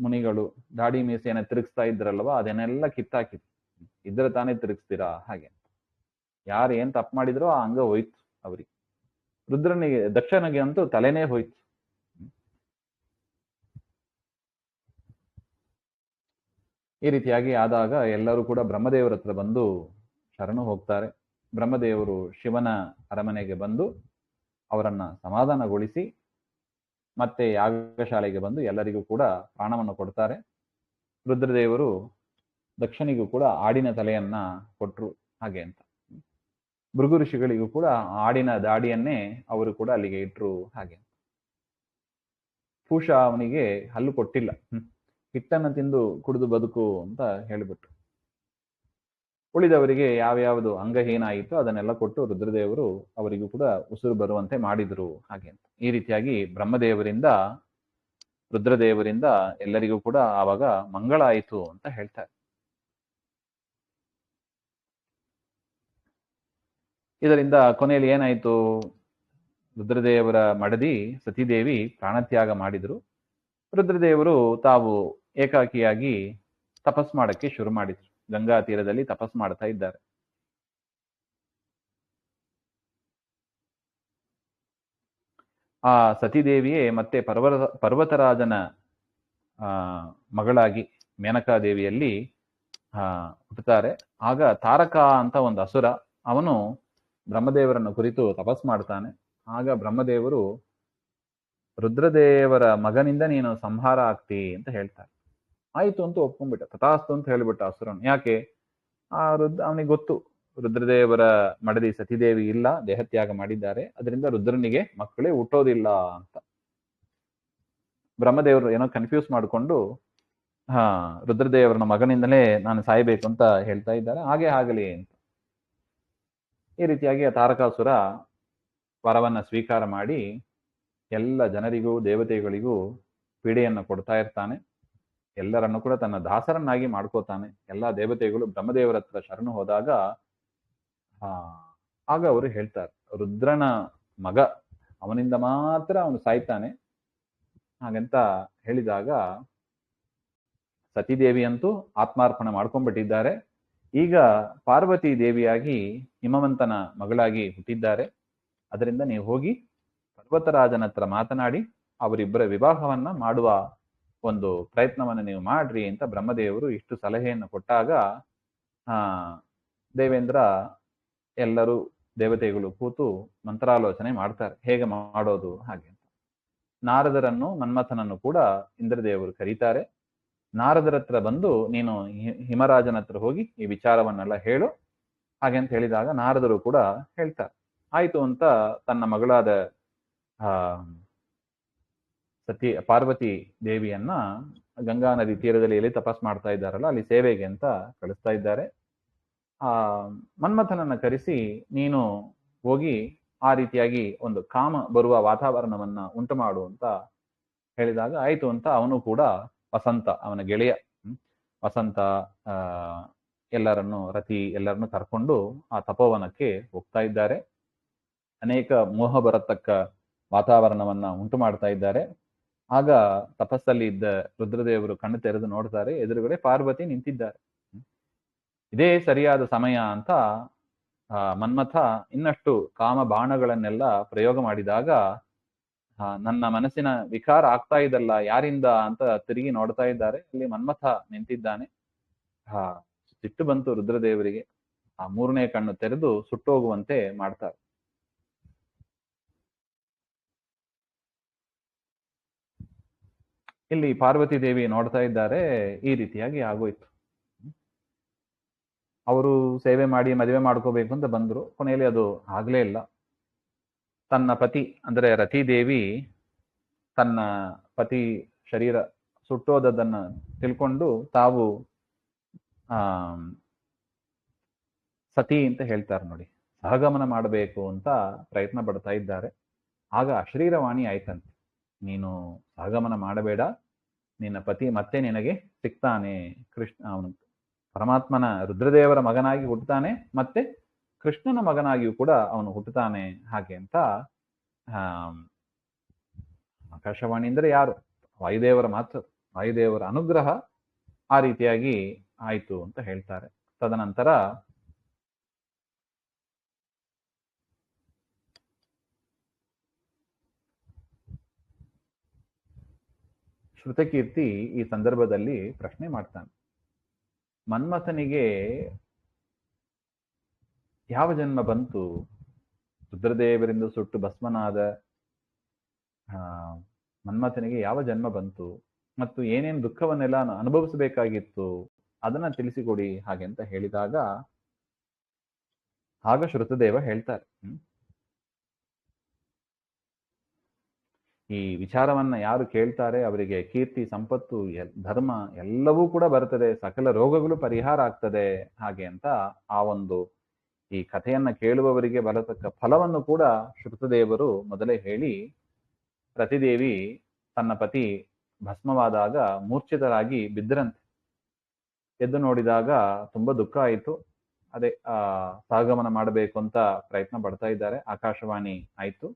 ಮುನಿಗಳು ದಾಡಿ ಮೀಸೆಯನ್ನ ತಿರುಗಿಸ್ತಾ ಇದ್ರಲ್ವಾ, ಅದನ್ನೆಲ್ಲ ಕಿತ್ತಾಕಿದ್ರು. ಇದ್ರೆ ತಾನೇ ತಿರುಗಿಸ್ತೀರಾ ಹಾಗೆ. ಯಾರು ಏನ್ ತಪ್ಪು ಮಾಡಿದ್ರೋ ಆ ಅಂಗ ಹೋಯ್ತು ಅವ್ರಿಗೆ. ರುದ್ರನಿಗೆ, ದಕ್ಷನಿಗೆ ಅಂತೂ ತಲೆನೇ ಹೋಯ್ತು. ಈ ರೀತಿಯಾಗಿ ಆದಾಗ ಎಲ್ಲರೂ ಕೂಡ ಬ್ರಹ್ಮದೇವರ ಹತ್ರ ಬಂದು ಶರಣು ಹೋಗ್ತಾರೆ. ಬ್ರಹ್ಮದೇವರು ಶಿವನ ಅರಮನೆಗೆ ಬಂದು ಅವರನ್ನ ಸಮಾಧಾನಗೊಳಿಸಿ ಮತ್ತೆ ಯಾಗಶಾಲೆಗೆ ಬಂದು ಎಲ್ಲರಿಗೂ ಕೂಡ ಪ್ರಾಣವನ್ನು ಕೊಡ್ತಾರೆ. ರುದ್ರದೇವರು ದಕ್ಷನಿಗೂ ಕೂಡ ಆಡಿನ ತಲೆಯನ್ನ ಕೊಟ್ರು ಹಾಗೆ ಅಂತ. ಭೃಗು ಋಷಿಗಳಿಗೂ ಕೂಡ ಆಡಿನ ದಾಡಿಯನ್ನೇ ಅವರು ಕೂಡ ಅಲ್ಲಿಗೆ ಇಟ್ರು ಹಾಗೆ. ಪೂಷ ಅವನಿಗೆ ಹಲ್ಲು ಕೊಟ್ಟಿಲ್ಲ. ಹಿಟ್ಟನ್ನು ತಿಂದು ಕುಡಿದು ಬದುಕು ಅಂತ ಹೇಳಿಬಿಟ್ಟು, ಉಳಿದವರಿಗೆ ಯಾವ್ಯಾವುದು ಅಂಗಹೀನ ಆಯಿತು ಅದನ್ನೆಲ್ಲ ಕೊಟ್ಟು ರುದ್ರದೇವರು ಅವರಿಗೂ ಕೂಡ ಉಸಿರು ಬರುವಂತೆ ಮಾಡಿದ್ರು ಹಾಗೆ ಅಂತ. ಈ ರೀತಿಯಾಗಿ ಬ್ರಹ್ಮದೇವರಿಂದ ರುದ್ರದೇವರಿಂದ ಎಲ್ಲರಿಗೂ ಕೂಡ ಆವಾಗ ಮಂಗಳ ಆಯಿತು ಅಂತ ಹೇಳ್ತಾರೆ. ಇದರಿಂದ ಕೊನೆಯಲ್ಲಿ ಏನಾಯ್ತು? ರುದ್ರದೇವರ ಮಡದಿ ಸತಿದೇವಿ ಪ್ರಾಣತ್ಯಾಗ ಮಾಡಿದ್ರು. ರುದ್ರದೇವರು ತಾವು ಏಕಾಕಿಯಾಗಿ ತಪಸ್ ಮಾಡಕ್ಕೆ ಶುರು ಮಾಡಿದ್ರು. ಗಂಗಾ ತೀರದಲ್ಲಿ ತಪಸ್ ಮಾಡ್ತಾ ಇದ್ದಾರೆ. ಆ ಸತಿದೇವಿಯೇ ಮತ್ತೆ ಪರ್ವತರಾಜನ ಮಗಳಾಗಿ ಮೇನಕಾದೇವಿಯಲ್ಲಿ ಹುಟ್ಟುತ್ತಾರೆ. ಆಗ ತಾರಕ ಅಂತ ಒಂದು ಅಸುರ, ಅವನು ಬ್ರಹ್ಮದೇವರನ್ನು ಕುರಿತು ತಪಸ್ ಮಾಡ್ತಾನೆ. ಆಗ ಬ್ರಹ್ಮದೇವರು ರುದ್ರದೇವರ ಮಗನಿಂದ ನೀನು ಸಂಹಾರ ಆಗ್ತಿ ಅಂತ ಹೇಳ್ತಾರೆ. ಆಯ್ತು ಅಂತ ಒಪ್ಕೊಂಡ್ಬಿಟ್ಟ. ತಥಾಸ್ತು ಅಂತ ಹೇಳ್ಬಿಟ್ಟ ಅಸುರನು. ಯಾಕೆ? ಅವನಿಗೆ ಗೊತ್ತು ರುದ್ರದೇವರ ಮಡದಿ ಸತಿದೇವಿ ಇಲ್ಲ, ದೇಹತ್ಯಾಗ ಮಾಡಿದ್ದಾರೆ, ಅದರಿಂದ ರುದ್ರನಿಗೆ ಮಕ್ಕಳೇ ಹುಟ್ಟೋದಿಲ್ಲ ಅಂತ. ಬ್ರಹ್ಮದೇವರು ಏನೋ ಕನ್ಫ್ಯೂಸ್ ಮಾಡಿಕೊಂಡು ರುದ್ರದೇವರನ ಮಗನಿಂದಲೇ ನಾನು ಸಾಯ್ಬೇಕು ಅಂತ ಹೇಳ್ತಾ ಇದ್ದಾರೆ. ಹಾಗೆ ಆಗಲಿ ಅಂತ. ಈ ರೀತಿಯಾಗಿ ಆ ತಾರಕಾಸುರ ವರವನ್ನ ಸ್ವೀಕಾರ ಮಾಡಿ ಎಲ್ಲ ಜನರಿಗೂ ದೇವತೆಗಳಿಗೂ ಪೀಡೆಯನ್ನು ಕೊಡ್ತಾ ಇರ್ತಾನೆ. ಎಲ್ಲರನ್ನು ಕೂಡ ತನ್ನ ದಾಸರನ್ನಾಗಿ ಮಾಡ್ಕೋತಾನೆ. ಎಲ್ಲ ದೇವತೆಗಳು ಬ್ರಹ್ಮದೇವರ ಹತ್ರ ಶರಣು ಹೋದಾಗ ಆಗ ಅವರು ಹೇಳ್ತಾರೆ, ರುದ್ರನ ಮಗ, ಅವನಿಂದ ಮಾತ್ರ ಅವನು ಸಾಯ್ತಾನೆ ಹಾಗಂತ ಹೇಳಿದಾಗ ಸತಿದೇವಿಯಂತೂ ಆತ್ಮಾರ್ಪಣೆ ಮಾಡ್ಕೊಂಡ್ಬಿಟ್ಟಿದ್ದಾರೆ. ಈಗ ಪಾರ್ವತಿ ದೇವಿಯಾಗಿ ಹಿಮವಂತನ ಮಗಳಾಗಿ ಹುಟ್ಟಿದ್ದಾರೆ. ಅದರಿಂದ ನೀವು ಹೋಗಿ ಪರ್ವತರಾಜನ ಹತ್ರ ಮಾತನಾಡಿ ಅವರಿಬ್ಬರ ವಿವಾಹವನ್ನ ಮಾಡುವ ಒಂದು ಪ್ರಯತ್ನವನ್ನು ನೀವು ಮಾಡ್ರಿ ಅಂತ ಬ್ರಹ್ಮದೇವರು ಇಷ್ಟು ಸಲಹೆಯನ್ನು ಕೊಟ್ಟಾಗ ದೇವೇಂದ್ರ ಎಲ್ಲರೂ ದೇವತೆಗಳು ಕೂತು ಮಂತ್ರಾಲೋಚನೆ ಮಾಡ್ತಾರೆ, ಹೇಗೆ ಮಾಡೋದು ಹಾಗೆ ಅಂತ. ನಾರದರನ್ನು ಮನ್ಮಥನನ್ನು ಕೂಡ ಇಂದ್ರದೇವರು ಕರೀತಾರೆ. ನಾರದರ ಹತ್ರ ಬಂದು ನೀನು ಹಿಮರಾಜನ ಹತ್ರ ಹೋಗಿ ಈ ವಿಚಾರವನ್ನೆಲ್ಲ ಹೇಳು ಹಾಗೆ ಅಂತ ಹೇಳಿದಾಗ ನಾರದರು ಕೂಡ ಹೇಳ್ತಾರೆ. ಆಯ್ತು ಅಂತ ತನ್ನ ಮಗಳಾದ ಆ ಪಾರ್ವತಿ ದೇವಿಯನ್ನ ಗಂಗಾ ನದಿ ತೀರದಲ್ಲಿ ಎಲ್ಲಿ ತಪಸ್ ಮಾಡ್ತಾ ಇದ್ದಾರಲ್ಲ ಅಲ್ಲಿ ಸೇವೆಗೆ ಅಂತ ಕಳಿಸ್ತಾ ಇದ್ದಾರೆ. ಆ ಮನ್ಮಥನನ್ನ ಕರೆಸಿ ನೀನು ಹೋಗಿ ಆ ರೀತಿಯಾಗಿ ಒಂದು ಕಾಮ ಬರುವ ವಾತಾವರಣವನ್ನ ಉಂಟು ಮಾಡು ಅಂತ ಹೇಳಿದಾಗ ಆಯ್ತು ಅಂತ ಅವನು ಕೂಡ ವಸಂತ ಅವನ ಗೆಳೆಯ ವಸಂತ ಎಲ್ಲರನ್ನು ರತಿ ಎಲ್ಲರನ್ನು ಕರ್ಕೊಂಡು ಆ ತಪೋವನಕ್ಕೆ ಹೋಗ್ತಾ ಇದ್ದಾರೆ. ಅನೇಕ ಮೋಹ ಬರತಕ್ಕ ವಾತಾವರಣವನ್ನ ಉಂಟು ಮಾಡ್ತಾ ಇದ್ದಾರೆ. ಆಗ ತಪಸ್ಸಲ್ಲಿ ಇದ್ದ ರುದ್ರದೇವರು ಕಣ್ಣು ತೆರೆದು ನೋಡ್ತಾರೆ, ಎದುರುಗಡೆ ಪಾರ್ವತಿ ನಿಂತಿದ್ದಾರೆ. ಇದೇ ಸರಿಯಾದ ಸಮಯ ಅಂತ ಮನ್ಮಥ ಇನ್ನಷ್ಟು ಕಾಮ ಬಾಣಗಳನ್ನೆಲ್ಲ ಪ್ರಯೋಗ ಮಾಡಿದಾಗ ನನ್ನ ಮನಸ್ಸಿನ ವಿಕಾರ ಆಗ್ತಾ ಇದಲ್ಲ ಯಾರಿಂದ ಅಂತ ತಿರುಗಿ ನೋಡ್ತಾ ಇದ್ದಾರೆ. ಅಲ್ಲಿ ಮನ್ಮಥ ನಿಂತಿದ್ದಾನೆ. ಸಿಟ್ಟು ಬಂತು ರುದ್ರದೇವರಿಗೆ. ಆ ಮೂರನೇ ಕಣ್ಣು ತೆರೆದು ಸುಟ್ಟೋಗುವಂತೆ ಮಾಡ್ತಾರೆ. ಇಲ್ಲಿ ಪಾರ್ವತಿ ದೇವಿ ನೋಡ್ತಾ ಇದ್ದಾರೆ, ಈ ರೀತಿಯಾಗಿ ಆಗೋಯ್ತು. ಅವರು ಸೇವೆ ಮಾಡಿ ಮದುವೆ ಮಾಡ್ಕೋಬೇಕು ಅಂತ ಬಂದ್ರು, ಕೊನೆಯಲ್ಲಿ ಅದು ಆಗ್ಲೇ ಇಲ್ಲ. ತನ್ನ ಪತಿ ಅಂದ್ರೆ ರತಿದೇವಿ ತನ್ನ ಪತಿ ಶರೀರ ಸುಟ್ಟೋದನ್ನ ತಿಳ್ಕೊಂಡು ತಾವು ಸತಿ ಅಂತ ಹೇಳ್ತಾರೆ ನೋಡಿ, ಸಹಗಮನ ಮಾಡಬೇಕು ಅಂತ ಪ್ರಯತ್ನ ಪಡ್ತಾ ಇದ್ದಾರೆ. ಆಗ ಅಶರೀರವಾಣಿ ಆಯ್ತಂತೆ, ನೀನು ಸಹಗಮನ ಮಾಡಬೇಡ, ನಿನ್ನ ಪತಿ ಮತ್ತೆ ನಿನಗೆ ಸಿಗ್ತಾನೆ. ಕೃಷ್ಣ ಅವನು ಪರಮಾತ್ಮನ ರುದ್ರದೇವರ ಮಗನಾಗಿ ಹುಟ್ಟುತ್ತಾನೆ, ಮತ್ತೆ ಕೃಷ್ಣನ ಮಗನಾಗಿಯೂ ಕೂಡ ಅವನು ಹುಟ್ಟುತ್ತಾನೆ ಹಾಗೆ ಅಂತ ಆಕಾಶವಾಣಿ ಅಂದ್ರೆ ಯಾರು? ವಾಯುದೇವರ ಮಾತ್ರ, ವಾಯುದೇವರ ಅನುಗ್ರಹ ಆ ರೀತಿಯಾಗಿ ಆಯ್ತು ಅಂತ ಹೇಳ್ತಾರೆ. ತದನಂತರ ಶ್ರುತಕೀರ್ತಿ ಈ ಸಂದರ್ಭದಲ್ಲಿ ಪ್ರಶ್ನೆ ಮಾಡ್ತಾನೆ, ಮನ್ಮಥನಿಗೆ ಯಾವ ಜನ್ಮ ಬಂತು? ರುದ್ರದೇವರಿಂದ ಸುಟ್ಟು ಭಸ್ಮನಾದ ಮನ್ಮಥನಿಗೆ ಯಾವ ಜನ್ಮ ಬಂತು ಮತ್ತು ಏನೇನು ದುಃಖವನ್ನೆಲ್ಲ ಅನುಭವಿಸಬೇಕಾಗಿತ್ತು ಅದನ್ನ ತಿಳಿಸಿಕೊಡಿ ಹಾಗೆ ಅಂತ ಹೇಳಿದಾಗ ಆಗ ಶ್ರುತದೇವ ಹೇಳ್ತಾರೆ, ಈ ವಿಚಾರವನ್ನ ಯಾರು ಕೇಳ್ತಾರೆ ಅವರಿಗೆ ಕೀರ್ತಿ, ಸಂಪತ್ತು, ಧರ್ಮ ಎಲ್ಲವೂ ಕೂಡ ಬರ್ತದೆ, ಸಕಲ ರೋಗಗಳು ಪರಿಹಾರ ಆಗ್ತದೆ ಹಾಗೆ ಅಂತ ಆ ಒಂದು ಈ ಕಥೆಯನ್ನ ಕೇಳುವವರಿಗೆ ಬರತಕ್ಕ ಫಲವನ್ನು ಕೂಡ ಶ್ರುತದೇವರು ಮೊದಲೇ ಹೇಳಿ, ರತಿದೇವಿ ತನ್ನ ಪತಿ ಭಸ್ಮವಾದಾಗ ಮೂರ್ಛಿತರಾಗಿ ಬಿದ್ದರಂತೆ. ಎದ್ದು ನೋಡಿದಾಗ ತುಂಬಾ ದುಃಖ ಆಯಿತು. ಅದೇ ಸಹಗಮನ ಮಾಡಬೇಕು ಅಂತ ಪ್ರಯತ್ನ ಪಡ್ತಾ ಇದ್ದಾರೆ. ಆಕಾಶವಾಣಿ ಆಯ್ತು.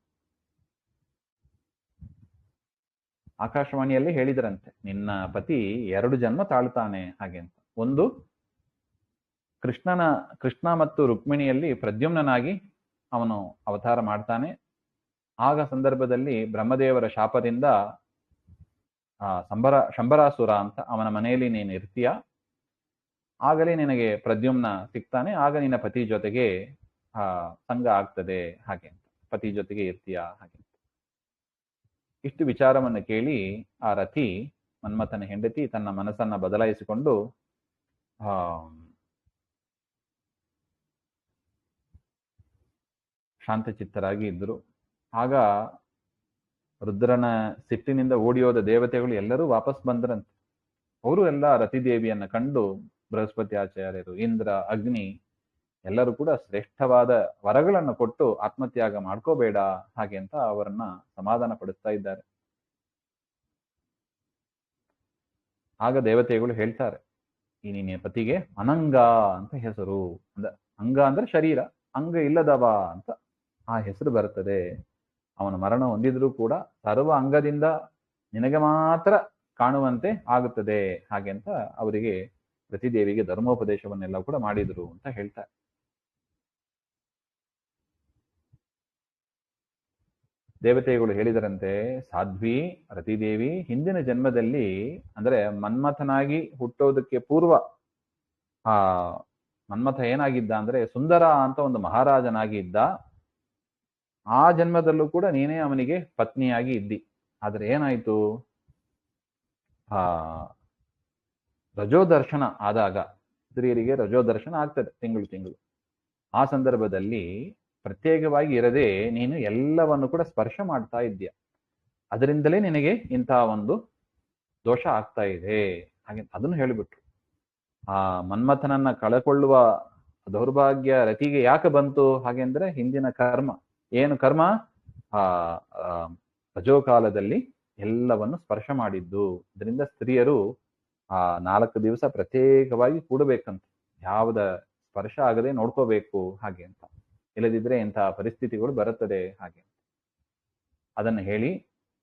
ಆಕಾಶವಾಣಿಯಲ್ಲಿ ಹೇಳಿದರಂತೆ, ನಿನ್ನ ಪತಿ 2 ಜನ್ಮ ತಾಳ್ತಾನೆ ಹಾಗೆ ಅಂತ. ಒಂದು ಕೃಷ್ಣ ಮತ್ತು ರುಕ್ಮಿಣಿಯಲ್ಲಿ ಪ್ರದ್ಯುಮ್ನಾಗಿ ಅವನು ಅವತಾರ ಮಾಡ್ತಾನೆ. ಆಗ ಸಂದರ್ಭದಲ್ಲಿ ಬ್ರಹ್ಮದೇವರ ಶಾಪದಿಂದ ಶಂಬರಾಸುರ ಅಂತ ಅವನ ಮನೆಯಲ್ಲಿ ನೀನು ಇರ್ತೀಯ, ಆಗಲೇ ನಿನಗೆ ಪ್ರದ್ಯುಮ್ನ ಸಿಗ್ತಾನೆ, ಆಗ ನಿನ್ನ ಪತಿ ಜೊತೆಗೆ ಸಂಗ ಆಗ್ತದೆ ಹಾಗೆ ಅಂತ, ಪತಿ ಜೊತೆಗೆ ಇರ್ತೀಯ ಹಾಗೆ. ಇಷ್ಟು ವಿಚಾರವನ್ನು ಕೇಳಿ ಆ ರತಿ ಮನ್ಮಥನ ಹೆಂಡತಿ ತನ್ನ ಮನಸ್ಸನ್ನ ಬದಲಾಯಿಸಿಕೊಂಡು ಶಾಂತಚಿತ್ತರಾಗಿ ಇದ್ದರು. ಆಗ ರುದ್ರನ ಸಿಟ್ಟಿನಿಂದ ಓಡಿಯೋದ ದೇವತೆಗಳು ಎಲ್ಲರೂ ವಾಪಸ್ ಬಂದ್ರಂತೆ. ಅವರು ಎಲ್ಲ ರತಿದೇವಿಯನ್ನ ಕಂಡು ಬೃಹಸ್ಪತಿ ಆಚಾರ್ಯರು, ಇಂದ್ರ, ಅಗ್ನಿ ಎಲ್ಲರೂ ಕೂಡ ಶ್ರೇಷ್ಠವಾದ ವರಗಳನ್ನು ಕೊಟ್ಟು ಆತ್ಮತ್ಯಾಗ ಮಾಡ್ಕೋಬೇಡ ಹಾಗೆ ಅಂತ ಅವರನ್ನ ಸಮಾಧಾನ ಪಡಿಸ್ತಾ ಇದ್ದಾರೆ. ಆಗ ದೇವತೆಗಳು ಹೇಳ್ತಾರೆ, ಈ ನಿನ್ನ ಪತಿಗೆ ಅನಂಗ ಅಂತ ಹೆಸರು. ಅಂಗ ಅಂದ್ರೆ ಶರೀರ, ಅಂಗ ಇಲ್ಲದವ ಅಂತ ಆ ಹೆಸರು ಬರುತ್ತದೆ. ಅವನ ಮರಣ ಹೊಂದಿದ್ರೂ ಕೂಡ ಸರ್ವ ಅಂಗದಿಂದ ನಿನಗೆ ಮಾತ್ರ ಕಾಣುವಂತೆ ಆಗುತ್ತದೆ ಹಾಗೆ ಅಂತ ಅವರಿಗೆ ರತಿದೇವಿಗೆ ಧರ್ಮೋಪದೇಶವನ್ನೆಲ್ಲ ಕೂಡ ಮಾಡಿದ್ರು ಅಂತ ಹೇಳ್ತಾರೆ. ದೇವತೆಗಳು ಹೇಳಿದರಂತೆ, ಸಾಧ್ವಿ ರತಿದೇವಿ ಹಿಂದಿನ ಜನ್ಮದಲ್ಲಿ ಅಂದ್ರೆ ಮನ್ಮಥನಾಗಿ ಹುಟ್ಟೋದಕ್ಕೆ ಪೂರ್ವ ಮನ್ಮಥ ಏನಾಗಿದ್ದ ಅಂದ್ರೆ ಸುಂದರ ಅಂತ ಒಂದು ಮಹಾರಾಜನಾಗಿ ಇದ್ದ. ಆ ಜನ್ಮದಲ್ಲೂ ಕೂಡ ನೀನೇ ಅವನಿಗೆ ಪತ್ನಿಯಾಗಿ ಇದ್ದಿ. ಆದ್ರೆ ಏನಾಯ್ತು, ರಜೋದರ್ಶನ ಆದಾಗ, ಸ್ತ್ರೀಯರಿಗೆ ರಜೋದರ್ಶನ ಆಗ್ತದೆ ತಿಂಗಳು ತಿಂಗಳು. ಆ ಸಂದರ್ಭದಲ್ಲಿ ಪ್ರತ್ಯೇಕವಾಗಿ ಇರದೆ ನೀನು ಎಲ್ಲವನ್ನು ಕೂಡ ಸ್ಪರ್ಶ ಮಾಡ್ತಾ ಇದ್ದೀಯ, ಅದರಿಂದಲೇ ನಿನಗೆ ಇಂತಹ ಒಂದು ದೋಷ ಆಗ್ತಾ ಇದೆ ಹಾಗೆ ಅದನ್ನು ಹೇಳಿಬಿಟ್ರು. ಆ ಮನ್ಮಥನನ್ನ ಕಳಕೊಳ್ಳುವ ದೌರ್ಭಾಗ್ಯ ರತಿಗೆ ಯಾಕೆ ಬಂತು ಹಾಗೆಂದ್ರೆ ಹಿಂದಿನ ಕರ್ಮ. ಏನು ಕರ್ಮ? ಆ ರಜೋಕಾಲದಲ್ಲಿ ಎಲ್ಲವನ್ನು ಸ್ಪರ್ಶ ಮಾಡಿದ್ದು. ಇದರಿಂದ ಸ್ತ್ರೀಯರು ಆ 4 ದಿವಸ ಪ್ರತ್ಯೇಕವಾಗಿ ಕೂಡಬೇಕಂತ, ಯಾವುದ ಸ್ಪರ್ಶ ಆಗದೆ ನೋಡ್ಕೋಬೇಕು ಹಾಗೆ ಅಂತ. ಇಲ್ಲದಿದ್ರೆ ಇಂತಹ ಪರಿಸ್ಥಿತಿಗಳು ಬರುತ್ತದೆ ಹಾಗೆ. ಅದನ್ನು ಹೇಳಿ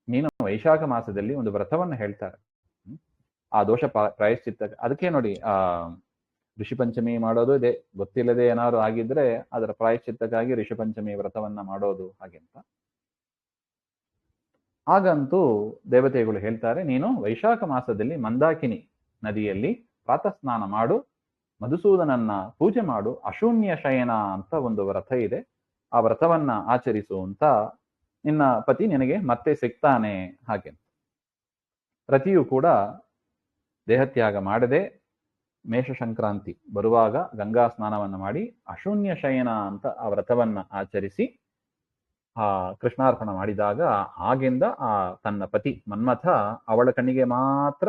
ನೀನು ವೈಶಾಖ ಮಾಸದಲ್ಲಿ ಒಂದು ವ್ರತವನ್ನು ಹೇಳ್ತಾರೆ, ಆ ದೋಷ ಪ್ರಾಯಶ್ಚಿತ್ತ. ಅದಕ್ಕೆ ನೋಡಿ ಋಷಿಪಂಚಮಿ ಮಾಡೋದು ಇದೆ, ಗೊತ್ತಿಲ್ಲದೆ ಏನಾದ್ರು ಆಗಿದ್ರೆ ಅದರ ಪ್ರಾಯಶ್ಚಿತ್ತಕ್ಕಾಗಿ ಋಷಿಪಂಚಮಿ ವ್ರತವನ್ನ ಮಾಡೋದು ಹಾಗೆ ಅಂತ. ಹಾಗಂತೂ ದೇವತೆಗಳು ಹೇಳ್ತಾರೆ, ನೀನು ವೈಶಾಖ ಮಾಸದಲ್ಲಿ ಮಂದಾಕಿನಿ ನದಿಯಲ್ಲಿ ಪ್ರಾತಃ ಸ್ನಾನ ಮಾಡು, ಮಧುಸೂದನನ್ನ ಪೂಜೆ ಮಾಡು, ಅಶೂನ್ಯ ಶಯನ ಅಂತ ಒಂದು ವ್ರತ ಇದೆ, ಆ ವ್ರತವನ್ನ ಆಚರಿಸು ಅಂತ ನಿನ್ನ ಪತಿ ನಿನಗೆ ಮತ್ತೆ ಸಿಗ್ತಾನೆ ಹಾಗೆ. ರತಿಯು ಕೂಡ ದೇಹತ್ಯಾಗ ಮಾಡದೆ ಮೇಷ ಸಂಕ್ರಾಂತಿ ಬರುವಾಗ ಗಂಗಾ ಸ್ನಾನವನ್ನ ಮಾಡಿ ಅಶೂನ್ಯ ಶಯನ ಅಂತ ಆ ವ್ರತವನ್ನ ಆಚರಿಸಿ ಆ ಕೃಷ್ಣಾರ್ಪಣ ಮಾಡಿದಾಗ ಆಗಿಂದ ಆ ತನ್ನ ಪತಿ ಮನ್ಮಥ ಅವಳ ಕಣ್ಣಿಗೆ ಮಾತ್ರ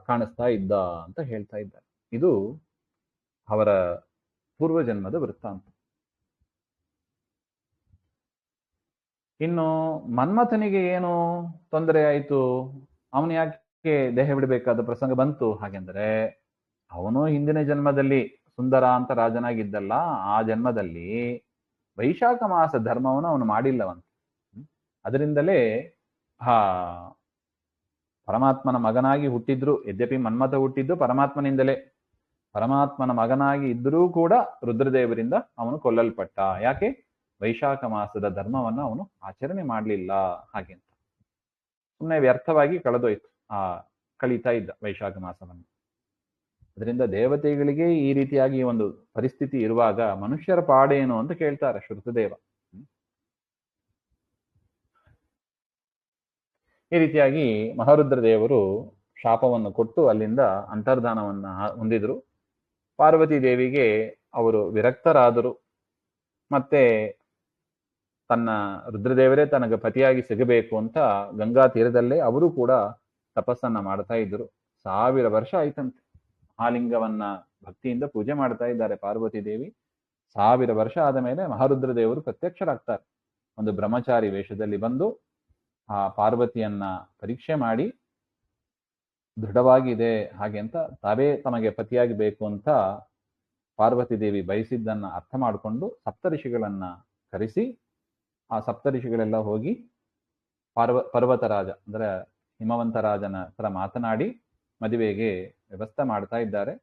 ಕಾಣಿಸ್ತಾ ಇದ್ದ ಅಂತ ಹೇಳ್ತಾ ಇದ್ದಾರೆ. ಇದು ಅವರ ಪೂರ್ವಜನ್ಮದ ವೃತ್ತಾಂತ. ಇನ್ನು ಮನ್ಮಥನಿಗೆ ಏನು ತೊಂದರೆ ಆಯಿತು, ಅವನು ಯಾಕೆ ದೇಹ ಬಿಡಬೇಕಾದ ಪ್ರಸಂಗ ಬಂತು ಹಾಗೆಂದರೆ, ಅವನು ಹಿಂದಿನ ಜನ್ಮದಲ್ಲಿ ಸುಂದರ ಅಂತ ರಾಜನಾಗಿದ್ದಲ್ಲ, ಆ ಜನ್ಮದಲ್ಲಿ ವೈಶಾಖ ಮಾಸ ಧರ್ಮವನ್ನು ಅವನು ಮಾಡಿಲ್ಲವಂತ. ಅದರಿಂದಲೇ ಪರಮಾತ್ಮನ ಮಗನಾಗಿ ಹುಟ್ಟಿದ್ರು, ಯದ್ಯಪಿ ಮನ್ಮಥ ಹುಟ್ಟಿದ್ದು ಪರಮಾತ್ಮನಿಂದಲೇ, ಪರಮಾತ್ಮನ ಮಗನಾಗಿ ಇದ್ದರೂ ಕೂಡ ರುದ್ರದೇವರಿಂದ ಅವನು ಕೊಲ್ಲಲ್ಪಟ್ಟ. ಯಾಕೆ? ವೈಶಾಖ ಮಾಸದ ಧರ್ಮವನ್ನು ಅವನು ಆಚರಣೆ ಮಾಡಲಿಲ್ಲ ಹಾಗೆ ಅಂತ. ಸುಮ್ಮನೆ ವ್ಯರ್ಥವಾಗಿ ಕಳೆದೋಯ್ತು, ಕಳೀತಾ ಇದ್ದ ವೈಶಾಖ ಮಾಸವನ್ನು. ಅದರಿಂದ ದೇವತೆಗಳಿಗೆ ಈ ರೀತಿಯಾಗಿ ಒಂದು ಪರಿಸ್ಥಿತಿ ಇರುವಾಗ ಮನುಷ್ಯರ ಪಾಡೇನು ಅಂತ ಕೇಳ್ತಾರೆ ಶ್ರುತದೇವ. ಈ ರೀತಿಯಾಗಿ ಮಹಾರುದ್ರ ದೇವರು ಶಾಪವನ್ನು ಕೊಟ್ಟು ಅಲ್ಲಿಂದ ಅಂತರ್ಧಾನವನ್ನ ಹೊಂದಿದ್ರು. ಪಾರ್ವತಿ ದೇವಿಗೆ ಅವರು ವಿರಕ್ತರಾದರು. ಮತ್ತೆ ತನ್ನ ರುದ್ರದೇವರೇ ತನಗೆ ಪತಿಯಾಗಿ ಸಿಗಬೇಕು ಅಂತ ಗಂಗಾ ತೀರದಲ್ಲೇ ಅವರು ಕೂಡ ತಪಸ್ಸನ್ನ ಮಾಡ್ತಾ ಇದ್ರು. 1000 ವರ್ಷ ಆಯ್ತಂತೆ. ಮಹಾಲಿಂಗವನ್ನ ಭಕ್ತಿಯಿಂದ ಪೂಜೆ ಮಾಡ್ತಾ ಇದ್ದಾರೆ ಪಾರ್ವತಿ ದೇವಿ. 1000 ವರ್ಷ ಆದ ಮೇಲೆ ಮಹಾರುದ್ರ ದೇವರು ಪ್ರತ್ಯಕ್ಷರಾಗ್ತಾರೆ. ಒಂದು ಬ್ರಹ್ಮಚಾರಿ ವೇಷದಲ್ಲಿ ಬಂದು ಆ ಪಾರ್ವತಿಯನ್ನ ಪರೀಕ್ಷೆ ಮಾಡಿ ದೃಢವಾಗಿದೆ ಹಾಗೆ ಅಂತ ತಾವೇ ತಮಗೆ ಪತಿಯಾಗಿ ಬೇಕು ಅಂತ ಪಾರ್ವತಿ ದೇವಿ ಬಯಸಿದ್ದನ್ನ ಅರ್ಥ ಮಾಡಿಕೊಂಡು ಸಪ್ತಋಷಿಗಳನ್ನ ಕರೆಸಿ, ಆ ಸಪ್ತಋಷಿಗಳೆಲ್ಲ ಹೋಗಿ ಪರ್ವತರಾಜ ಅಂದ್ರೆ ಹಿಮವಂತರಾಜನ ಹತ್ರ ಮಾತನಾಡಿ ಮದುವೆಗೆ ವ್ಯವಸ್ಥೆ ಮಾಡ್ತಾ ಇದ್ದಾರೆ.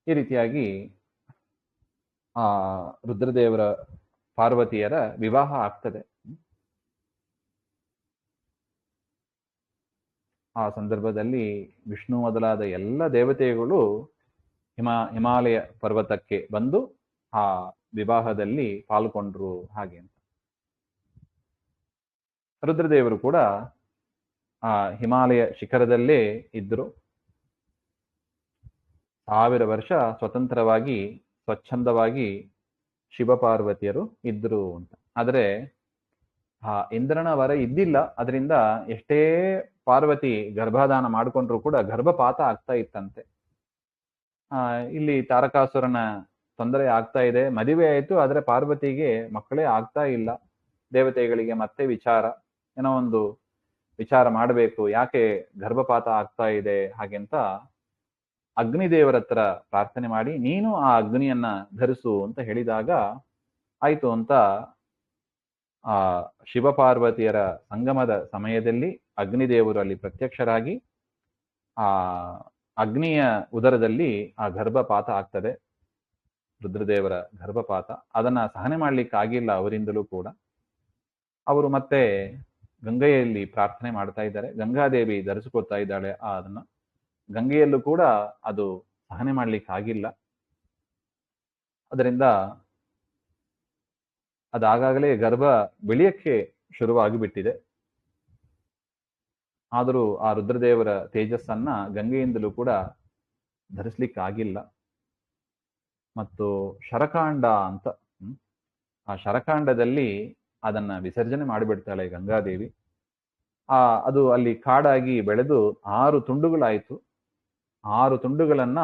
ಈ ರೀತಿಯಾಗಿ ಆ ರುದ್ರದೇವರ ಪಾರ್ವತಿಯರ ವಿವಾಹ ಆಗ್ತದೆ. ಆ ಸಂದರ್ಭದಲ್ಲಿ ವಿಷ್ಣು ಮೊದಲಾದ ಎಲ್ಲ ದೇವತೆಗಳು ಹಿಮಾಲಯ ಪರ್ವತಕ್ಕೆ ಬಂದು ಆ ವಿವಾಹದಲ್ಲಿ ಪಾಲ್ಗೊಂಡ್ರು ಹಾಗೆ ಅಂತ. ರುದ್ರದೇವರು ಕೂಡ ಆ ಹಿಮಾಲಯ ಶಿಖರದಲ್ಲೇ ಇದ್ರು. 1000 ವರ್ಷ ಸ್ವತಂತ್ರವಾಗಿ ಸ್ವಚ್ಛಂದವಾಗಿ ಶಿವಪಾರ್ವತಿಯರು ಇದ್ರು ಅಂತ. ಆದರೆ ಆ ಇಂದ್ರನ ವರ ಇದ್ದಿಲ್ಲ, ಅದರಿಂದ ಎಷ್ಟೇ ಪಾರ್ವತಿ ಗರ್ಭಾಧಾನ ಮಾಡಿಕೊಂಡ್ರು ಕೂಡ ಗರ್ಭಪಾತ ಆಗ್ತಾ ಇತ್ತಂತೆ. ಇಲ್ಲಿ ತಾರಕಾಸುರನ ತೊಂದರೆ ಆಗ್ತಾ ಇದೆ, ಮದುವೆ ಆಯ್ತು ಆದ್ರೆ ಪಾರ್ವತಿಗೆ ಮಕ್ಕಳೇ ಆಗ್ತಾ ಇಲ್ಲ. ದೇವತೆಗಳಿಗೆ ಮತ್ತೆ ಏನೋ ಒಂದು ವಿಚಾರ ಮಾಡಬೇಕು, ಯಾಕೆ ಗರ್ಭಪಾತ ಆಗ್ತಾ ಇದೆ ಹಾಗೆಂತ ಅಗ್ನಿದೇವರ ಹತ್ರ ಪ್ರಾರ್ಥನೆ ಮಾಡಿ ನೀನು ಆ ಅಗ್ನಿಯನ್ನ ಧರಿಸು ಅಂತ ಹೇಳಿದಾಗ ಆಯ್ತು ಅಂತ ಆ ಶಿವಪಾರ್ವತಿಯರ ಸಂಗಮದ ಸಮಯದಲ್ಲಿ ಅಗ್ನಿದೇವರು ಅಲ್ಲಿ ಪ್ರತ್ಯಕ್ಷರಾಗಿ ಆ ಅಗ್ನಿಯ ಉದರದಲ್ಲಿ ಆ ಗರ್ಭಪಾತ ಆಗ್ತದೆ, ರುದ್ರದೇವರ ಗರ್ಭಪಾತ. ಅದನ್ನ ಸಹನೆ ಮಾಡ್ಲಿಕ್ಕೆ ಆಗಿಲ್ಲ ಅವರಿಂದಲೂ ಕೂಡ. ಅವರು ಮತ್ತೆ ಗಂಗೆಯಲ್ಲಿ ಪ್ರಾರ್ಥನೆ ಮಾಡ್ತಾ ಇದ್ದಾರೆ, ಗಂಗಾದೇವಿ ಧರಿಸಿಕೊಳ್ತಾ ಇದ್ದಾಳೆ ಅದನ್ನ. ಗಂಗೆಯಲ್ಲೂ ಕೂಡ ಅದು ಸಹನೆ ಮಾಡ್ಲಿಕ್ಕೆ ಆಗಿಲ್ಲ. ಅದರಿಂದ ಅದಾಗಲೇ ಗರ್ಭ ಬೆಳೆಯಕ್ಕೆ ಶುರುವಾಗಿ ಬಿಟ್ಟಿದೆ. ಆದರೂ ಆ ರುದ್ರದೇವರ ತೇಜಸ್ಸನ್ನ ಗಂಗೆಯಿಂದಲೂ ಕೂಡ ಧರಿಸ್ಲಿಕ್ಕಾಗಿಲ್ಲ. ಮತ್ತು ಶರಕಾಂಡ ಅಂತ, ಆ ಶರಕಾಂಡದಲ್ಲಿ ಅದನ್ನ ವಿಸರ್ಜನೆ ಮಾಡಿಬಿಡ್ತಾಳೆ ಗಂಗಾದೇವಿ. ಅದು ಅಲ್ಲಿ ಕಾಡಾಗಿ ಬೆಳೆದು 6 ತುಂಡುಗಳಾಯಿತು. 6 ತುಂಡುಗಳನ್ನ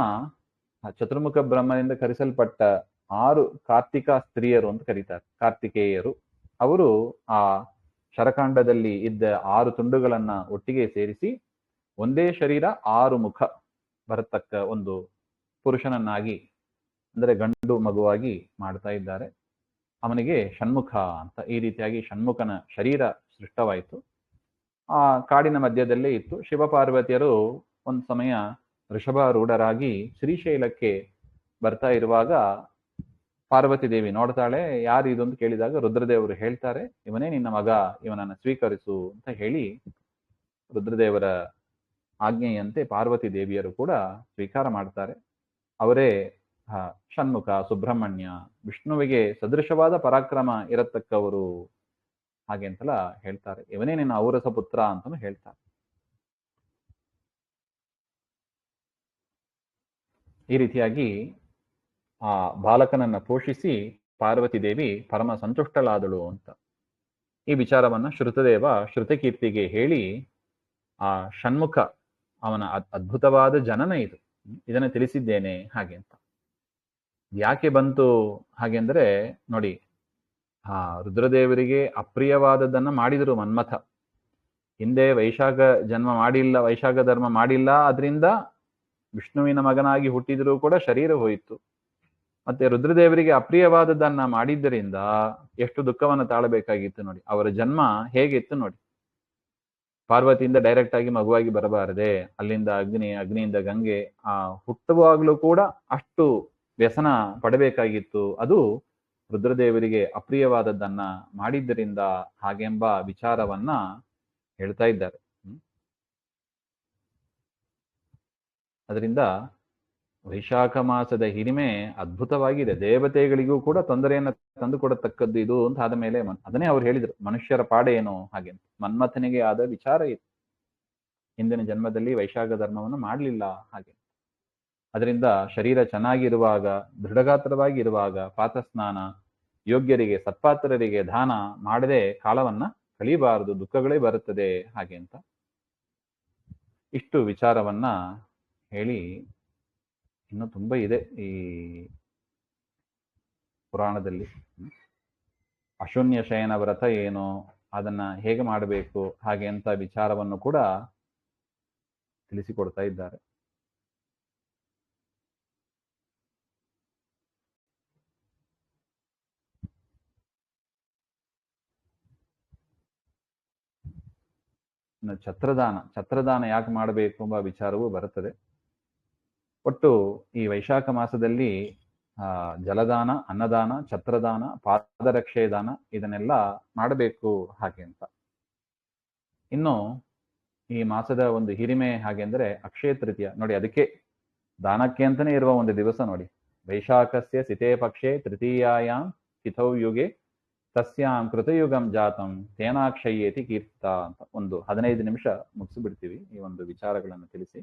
ಚತುರ್ಮುಖ ಬ್ರಹ್ಮನಿಂದ ಕರೆಸಲ್ಪಟ್ಟ 6 ಕಾರ್ತಿಕ ಸ್ತ್ರೀಯರು ಅಂತ ಕರೀತಾರೆ, ಕಾರ್ತಿಕೇಯರು. ಅವರು ಆ ಶರಕಾಂಡದಲ್ಲಿ ಇದ್ದ 6 ತುಂಡುಗಳನ್ನ ಒಟ್ಟಿಗೆ ಸೇರಿಸಿ ಒಂದೇ ಶರೀರ 6 ಮುಖ ಬರತಕ್ಕ ಒಂದು ಪುರುಷನನ್ನಾಗಿ, ಅಂದರೆ ಗಂಡು ಮಗುವಾಗಿ ಮಾಡ್ತಾ ಇದ್ದಾರೆ. ಅವನಿಗೆ ಷಣ್ಮುಖ ಅಂತ ಈ ರೀತಿಯಾಗಿ ಷಣ್ಮುಖನ ಶರೀರ ಸೃಷ್ಟವಾಯಿತು. ಆ ಕಾಡಿನ ಮಧ್ಯದಲ್ಲೇ ಇತ್ತು. ಶಿವಪಾರ್ವತಿಯರು ಒಂದು ಸಮಯ ವೃಷಭಾರೂಢರಾಗಿ ಶ್ರೀಶೈಲಕ್ಕೆ ಬರ್ತಾ ಇರುವಾಗ ಪಾರ್ವತಿ ದೇವಿ ನೋಡ್ತಾಳೆ. ಯಾರು ಇದು ಅಂತ ಕೇಳಿದಾಗ ರುದ್ರದೇವರು ಹೇಳ್ತಾರೆ, ಇವನೇ ನಿನ್ನ ಮಗ, ಇವನನ್ನು ಸ್ವೀಕರಿಸು ಅಂತ ಹೇಳಿ ರುದ್ರದೇವರ ಆಜ್ಞೆಯಂತೆ ಪಾರ್ವತಿ ದೇವಿಯರು ಕೂಡ ಸ್ವೀಕಾರ ಮಾಡ್ತಾರೆ. ಅವರೇ ಷಣ್ಮುಖ, ಸುಬ್ರಹ್ಮಣ್ಯ, ವಿಷ್ಣುವಿಗೆ ಸದೃಶವಾದ ಪರಾಕ್ರಮ ಇರತಕ್ಕವರು ಹಾಗೆ ಅಂತೆಲ್ಲ ಹೇಳ್ತಾರೆ. ಇವನೇ ನಿನ್ನ ಔರಸ ಪುತ್ರ ಅಂತಲೂ ಹೇಳ್ತಾರೆ. ಈ ರೀತಿಯಾಗಿ ಆ ಬಾಲಕನನ್ನ ಪೋಷಿಸಿ ಪಾರ್ವತಿ ದೇವಿ ಪರಮ ಸಂತುಷ್ಟಳಾದಳು ಅಂತ ಈ ವಿಚಾರವನ್ನ ಶ್ರುತದೇವ ಶ್ರುತಕೀರ್ತಿಗೆ ಹೇಳಿ, ಆ ಷಣ್ಮುಖ ಅವನ ಅದ್ಭುತವಾದ ಜನನ ಇದು, ಇದನ್ನು ತಿಳಿಸಿದ್ದೇನೆ ಹಾಗೆ ಅಂತ. ಯಾಕೆ ಬಂತು ಹಾಗೆಂದ್ರೆ ನೋಡಿ, ಆ ರುದ್ರದೇವರಿಗೆ ಅಪ್ರಿಯವಾದದ್ದನ್ನ ಮಾಡಿದರು ಮನ್ಮಥ. ಹಿಂದೆ ವೈಶಾಖ ಜನ್ಮ ಮಾಡಿಲ್ಲ, ವೈಶಾಖ ಧರ್ಮ ಮಾಡಿಲ್ಲ, ಅದರಿಂದ ವಿಷ್ಣುವಿನ ಮಗನಾಗಿ ಹುಟ್ಟಿದರೂ ಕೂಡ ಶರೀರ ಹೋಯಿತು. ಮತ್ತೆ ರುದ್ರದೇವರಿಗೆ ಅಪ್ರಿಯವಾದದ್ದನ್ನ ಮಾಡಿದ್ದರಿಂದ ಎಷ್ಟು ದುಃಖವನ್ನು ತಾಳಬೇಕಾಗಿತ್ತು ನೋಡಿ. ಅವರ ಜನ್ಮ ಹೇಗಿತ್ತು ನೋಡಿ. ಪಾರ್ವತಿಯಿಂದ ಡೈರೆಕ್ಟ್ ಆಗಿ ಮಗುವಾಗಿ ಬರಬಾರದೆ, ಅಲ್ಲಿಂದ ಅಗ್ನಿ, ಅಗ್ನಿಯಿಂದ ಗಂಗೆ, ಆ ಹುಟ್ಟುವಾಗಲೂ ಕೂಡ ಅಷ್ಟು ವ್ಯಸನ ಪಡಬೇಕಾಗಿತ್ತು. ಅದು ರುದ್ರದೇವರಿಗೆ ಅಪ್ರಿಯವಾದದ್ದನ್ನ ಮಾಡಿದ್ದರಿಂದ ಹಾಗೆಂಬ ವಿಚಾರವನ್ನ ಹೇಳ್ತಾ ಇದ್ದಾರೆ. ಅದರಿಂದ ವೈಶಾಖ ಮಾಸದ ಹಿರಿಮೆ ಅದ್ಭುತವಾಗಿದೆ. ದೇವತೆಗಳಿಗೂ ಕೂಡ ತೊಂದರೆಯನ್ನು ತಂದು ಕೊಡತಕ್ಕದ್ದು ಇದು ಅಂತ ಆದ ಮೇಲೆ ಅದನ್ನೇ ಅವ್ರು ಹೇಳಿದ್ರು, ಮನುಷ್ಯರ ಪಾಡೇನೋ ಹಾಗೆ ಅಂತ. ಮನ್ಮಥನಿಗೆ ಆದ ವಿಚಾರ ಇತ್ತು, ಹಿಂದಿನ ಜನ್ಮದಲ್ಲಿ ವೈಶಾಖ ಧರ್ಮವನ್ನು ಮಾಡಲಿಲ್ಲ ಹಾಗೆ. ಅದರಿಂದ ಶರೀರ ಚೆನ್ನಾಗಿರುವಾಗ, ದೃಢಗಾತ್ರವಾಗಿ ಇರುವಾಗ ಪಾತಸ್ನಾನ, ಯೋಗ್ಯರಿಗೆ ಸತ್ಪಾತ್ರರಿಗೆ ದಾನ ಮಾಡದೆ ಕಾಲವನ್ನ ಕಳೀಬಾರದು, ದುಃಖಗಳೇ ಬರುತ್ತದೆ ಹಾಗೆ ಅಂತ ಇಷ್ಟು ವಿಚಾರವನ್ನ ಹೇಳಿ, ಇನ್ನು ತುಂಬ ಇದೆ ಈ ಪುರಾಣದಲ್ಲಿ. ಅಶೂನ್ಯ ಶಯನ ವ್ರತ ಏನು, ಅದನ್ನ ಹೇಗೆ ಮಾಡಬೇಕು ಹಾಗೆ ಅಂತ ವಿಚಾರವನ್ನು ಕೂಡ ತಿಳಿಸಿಕೊಡ್ತಾ ಇದ್ದಾರೆ. ಛತ್ರದಾನ ಯಾಕೆ ಮಾಡಬೇಕು ಎಂಬ ವಿಚಾರವೂ ಬರುತ್ತದೆ. ಒಟ್ಟು ಈ ವೈಶಾಖ ಮಾಸದಲ್ಲಿ ಜಲದಾನ, ಅನ್ನದಾನ, ಛತ್ರದಾನ, ಪಾದರಕ್ಷೆ ದಾನ ಇದನ್ನೆಲ್ಲ ಮಾಡಬೇಕು ಹಾಗೆ ಅಂತ. ಇನ್ನು ಈ ಮಾಸದ ಒಂದು ಹಿರಿಮೆ ಹಾಗೆ ಅಂದ್ರೆ ಅಕ್ಷಯ ತೃತೀಯ ನೋಡಿ. ಅದಕ್ಕೆ ದಾನಕ್ಕೆ ಅಂತಾನೆ ಇರುವ ಒಂದು ದಿವಸ ನೋಡಿ. ವೈಶಾಖಸ್ಯ ಸಿತೇ ಪಕ್ಷೆ ತೃತೀಯಾಯಾಂ ತಿಥೌ ಯುಗೆ ತಸ್ಯಾಂ ಕೃತಯುಗಂ ಜಾತಂ ತೇನಾಕ್ಷಯೇತಿ ಕೀರ್ತಿತ ಅಂತ ಒಂದು 15 ನಿಮಿಷ ಮುಗಿಸಿಬಿಡ್ತೀವಿ ಈ ಒಂದು ವಿಚಾರಗಳನ್ನು ತಿಳಿಸಿ.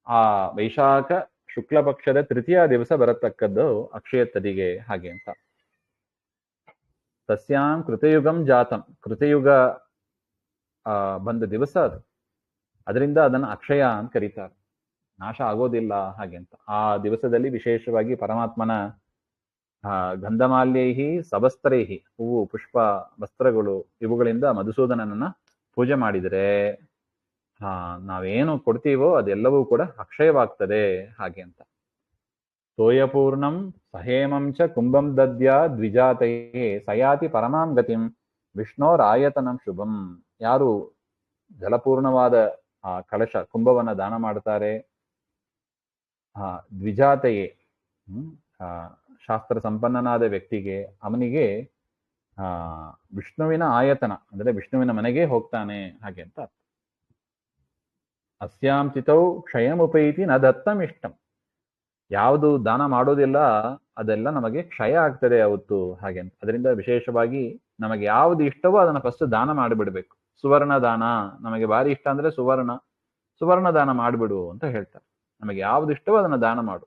ಆ ವೈಶಾಖ ಶುಕ್ಲ ಪಕ್ಷದ ತೃತೀಯ ದಿವಸ ಬರತಕ್ಕದ್ದು ಅಕ್ಷಯ ತದಿಗೆ ಹಾಗೆ ಅಂತ. ತಸ್ಯಾಂ ಕೃತಯುಗಂ ಜಾತಂ, ಕೃತಯುಗ ಬಂದ ದಿವಸ ಅದು, ಅದರಿಂದ ಅದನ್ನು ಅಕ್ಷಯ ಅಂತ ಕರೀತಾರೆ, ನಾಶ ಆಗೋದಿಲ್ಲ ಹಾಗೆ ಅಂತ. ಆ ದಿವಸದಲ್ಲಿ ವಿಶೇಷವಾಗಿ ಪರಮಾತ್ಮನ ಗಂಧಮಾಲ್ಯೈಹಿ ಸವಸ್ತ್ರೈಹಿ, ಹೂವು, ಪುಷ್ಪ, ವಸ್ತ್ರಗಳು ಇವುಗಳಿಂದ ಮಧುಸೂದನನನ್ನ ಪೂಜೆ ಮಾಡಿದರೆ ನಾವೇನು ಕೊಡ್ತೀವೋ ಅದೆಲ್ಲವೂ ಕೂಡ ಅಕ್ಷಯವಾಗ್ತದೆ ಹಾಗೆ ಅಂತ. ತೋಯಪೂರ್ಣಂ ಸಹೇಮಂಚ ಕುಂಭಂ ದದ್ಯ ದ್ವಿಜಾತಯೇ ಸಯಾತಿ ಪರಮಾಂ ಗತಿಂ ವಿಷ್ಣೋರಾಯತನಂ ಶುಭಂ. ಯಾರು ಜಲಪೂರ್ಣವಾದ ಆ ಕಳಶ ಕುಂಭವನ್ನ ದಾನ ಮಾಡ್ತಾರೆ, ದ್ವಿಜಾತೆಯೇ ಶಾಸ್ತ್ರ ಸಂಪನ್ನನಾದ ವ್ಯಕ್ತಿಗೆ, ಅವನಿಗೆ ವಿಷ್ಣುವಿನ ಆಯತನ ಅಂದ್ರೆ ವಿಷ್ಣುವಿನ ಮನೆಗೆ ಹೋಗ್ತಾನೆ ಹಾಗೆ ಅಂತ. ಅಸ್ಯಾಂ ತಿಥೌ ಕ್ಷಯಮುಪೈತಿ ನ ದತ್ತಮಿಷ್ಟಂ. ಯಾವುದು ದಾನ ಮಾಡೋದಿಲ್ಲ ಅದೆಲ್ಲ ನಮಗೆ ಕ್ಷಯ ಆಗ್ತದೆ ಅವತ್ತು ಹಾಗೆ ಅಂತ. ಅದರಿಂದ ವಿಶೇಷವಾಗಿ ನಮಗೆ ಯಾವುದು ಇಷ್ಟವೋ ಅದನ್ನ ಫಸ್ಟ್ ದಾನ ಮಾಡಿಬಿಡ್ಬೇಕು. ಸುವರ್ಣ ದಾನ ನಮಗೆ ಭಾರಿ ಇಷ್ಟ ಅಂದ್ರೆ ಸುವರ್ಣ ದಾನ ಮಾಡಿಬಿಡು ಅಂತ ಹೇಳ್ತಾರೆ. ನಮಗೆ ಯಾವ್ದು ಇಷ್ಟವೋ ಅದನ್ನ ದಾನ ಮಾಡು,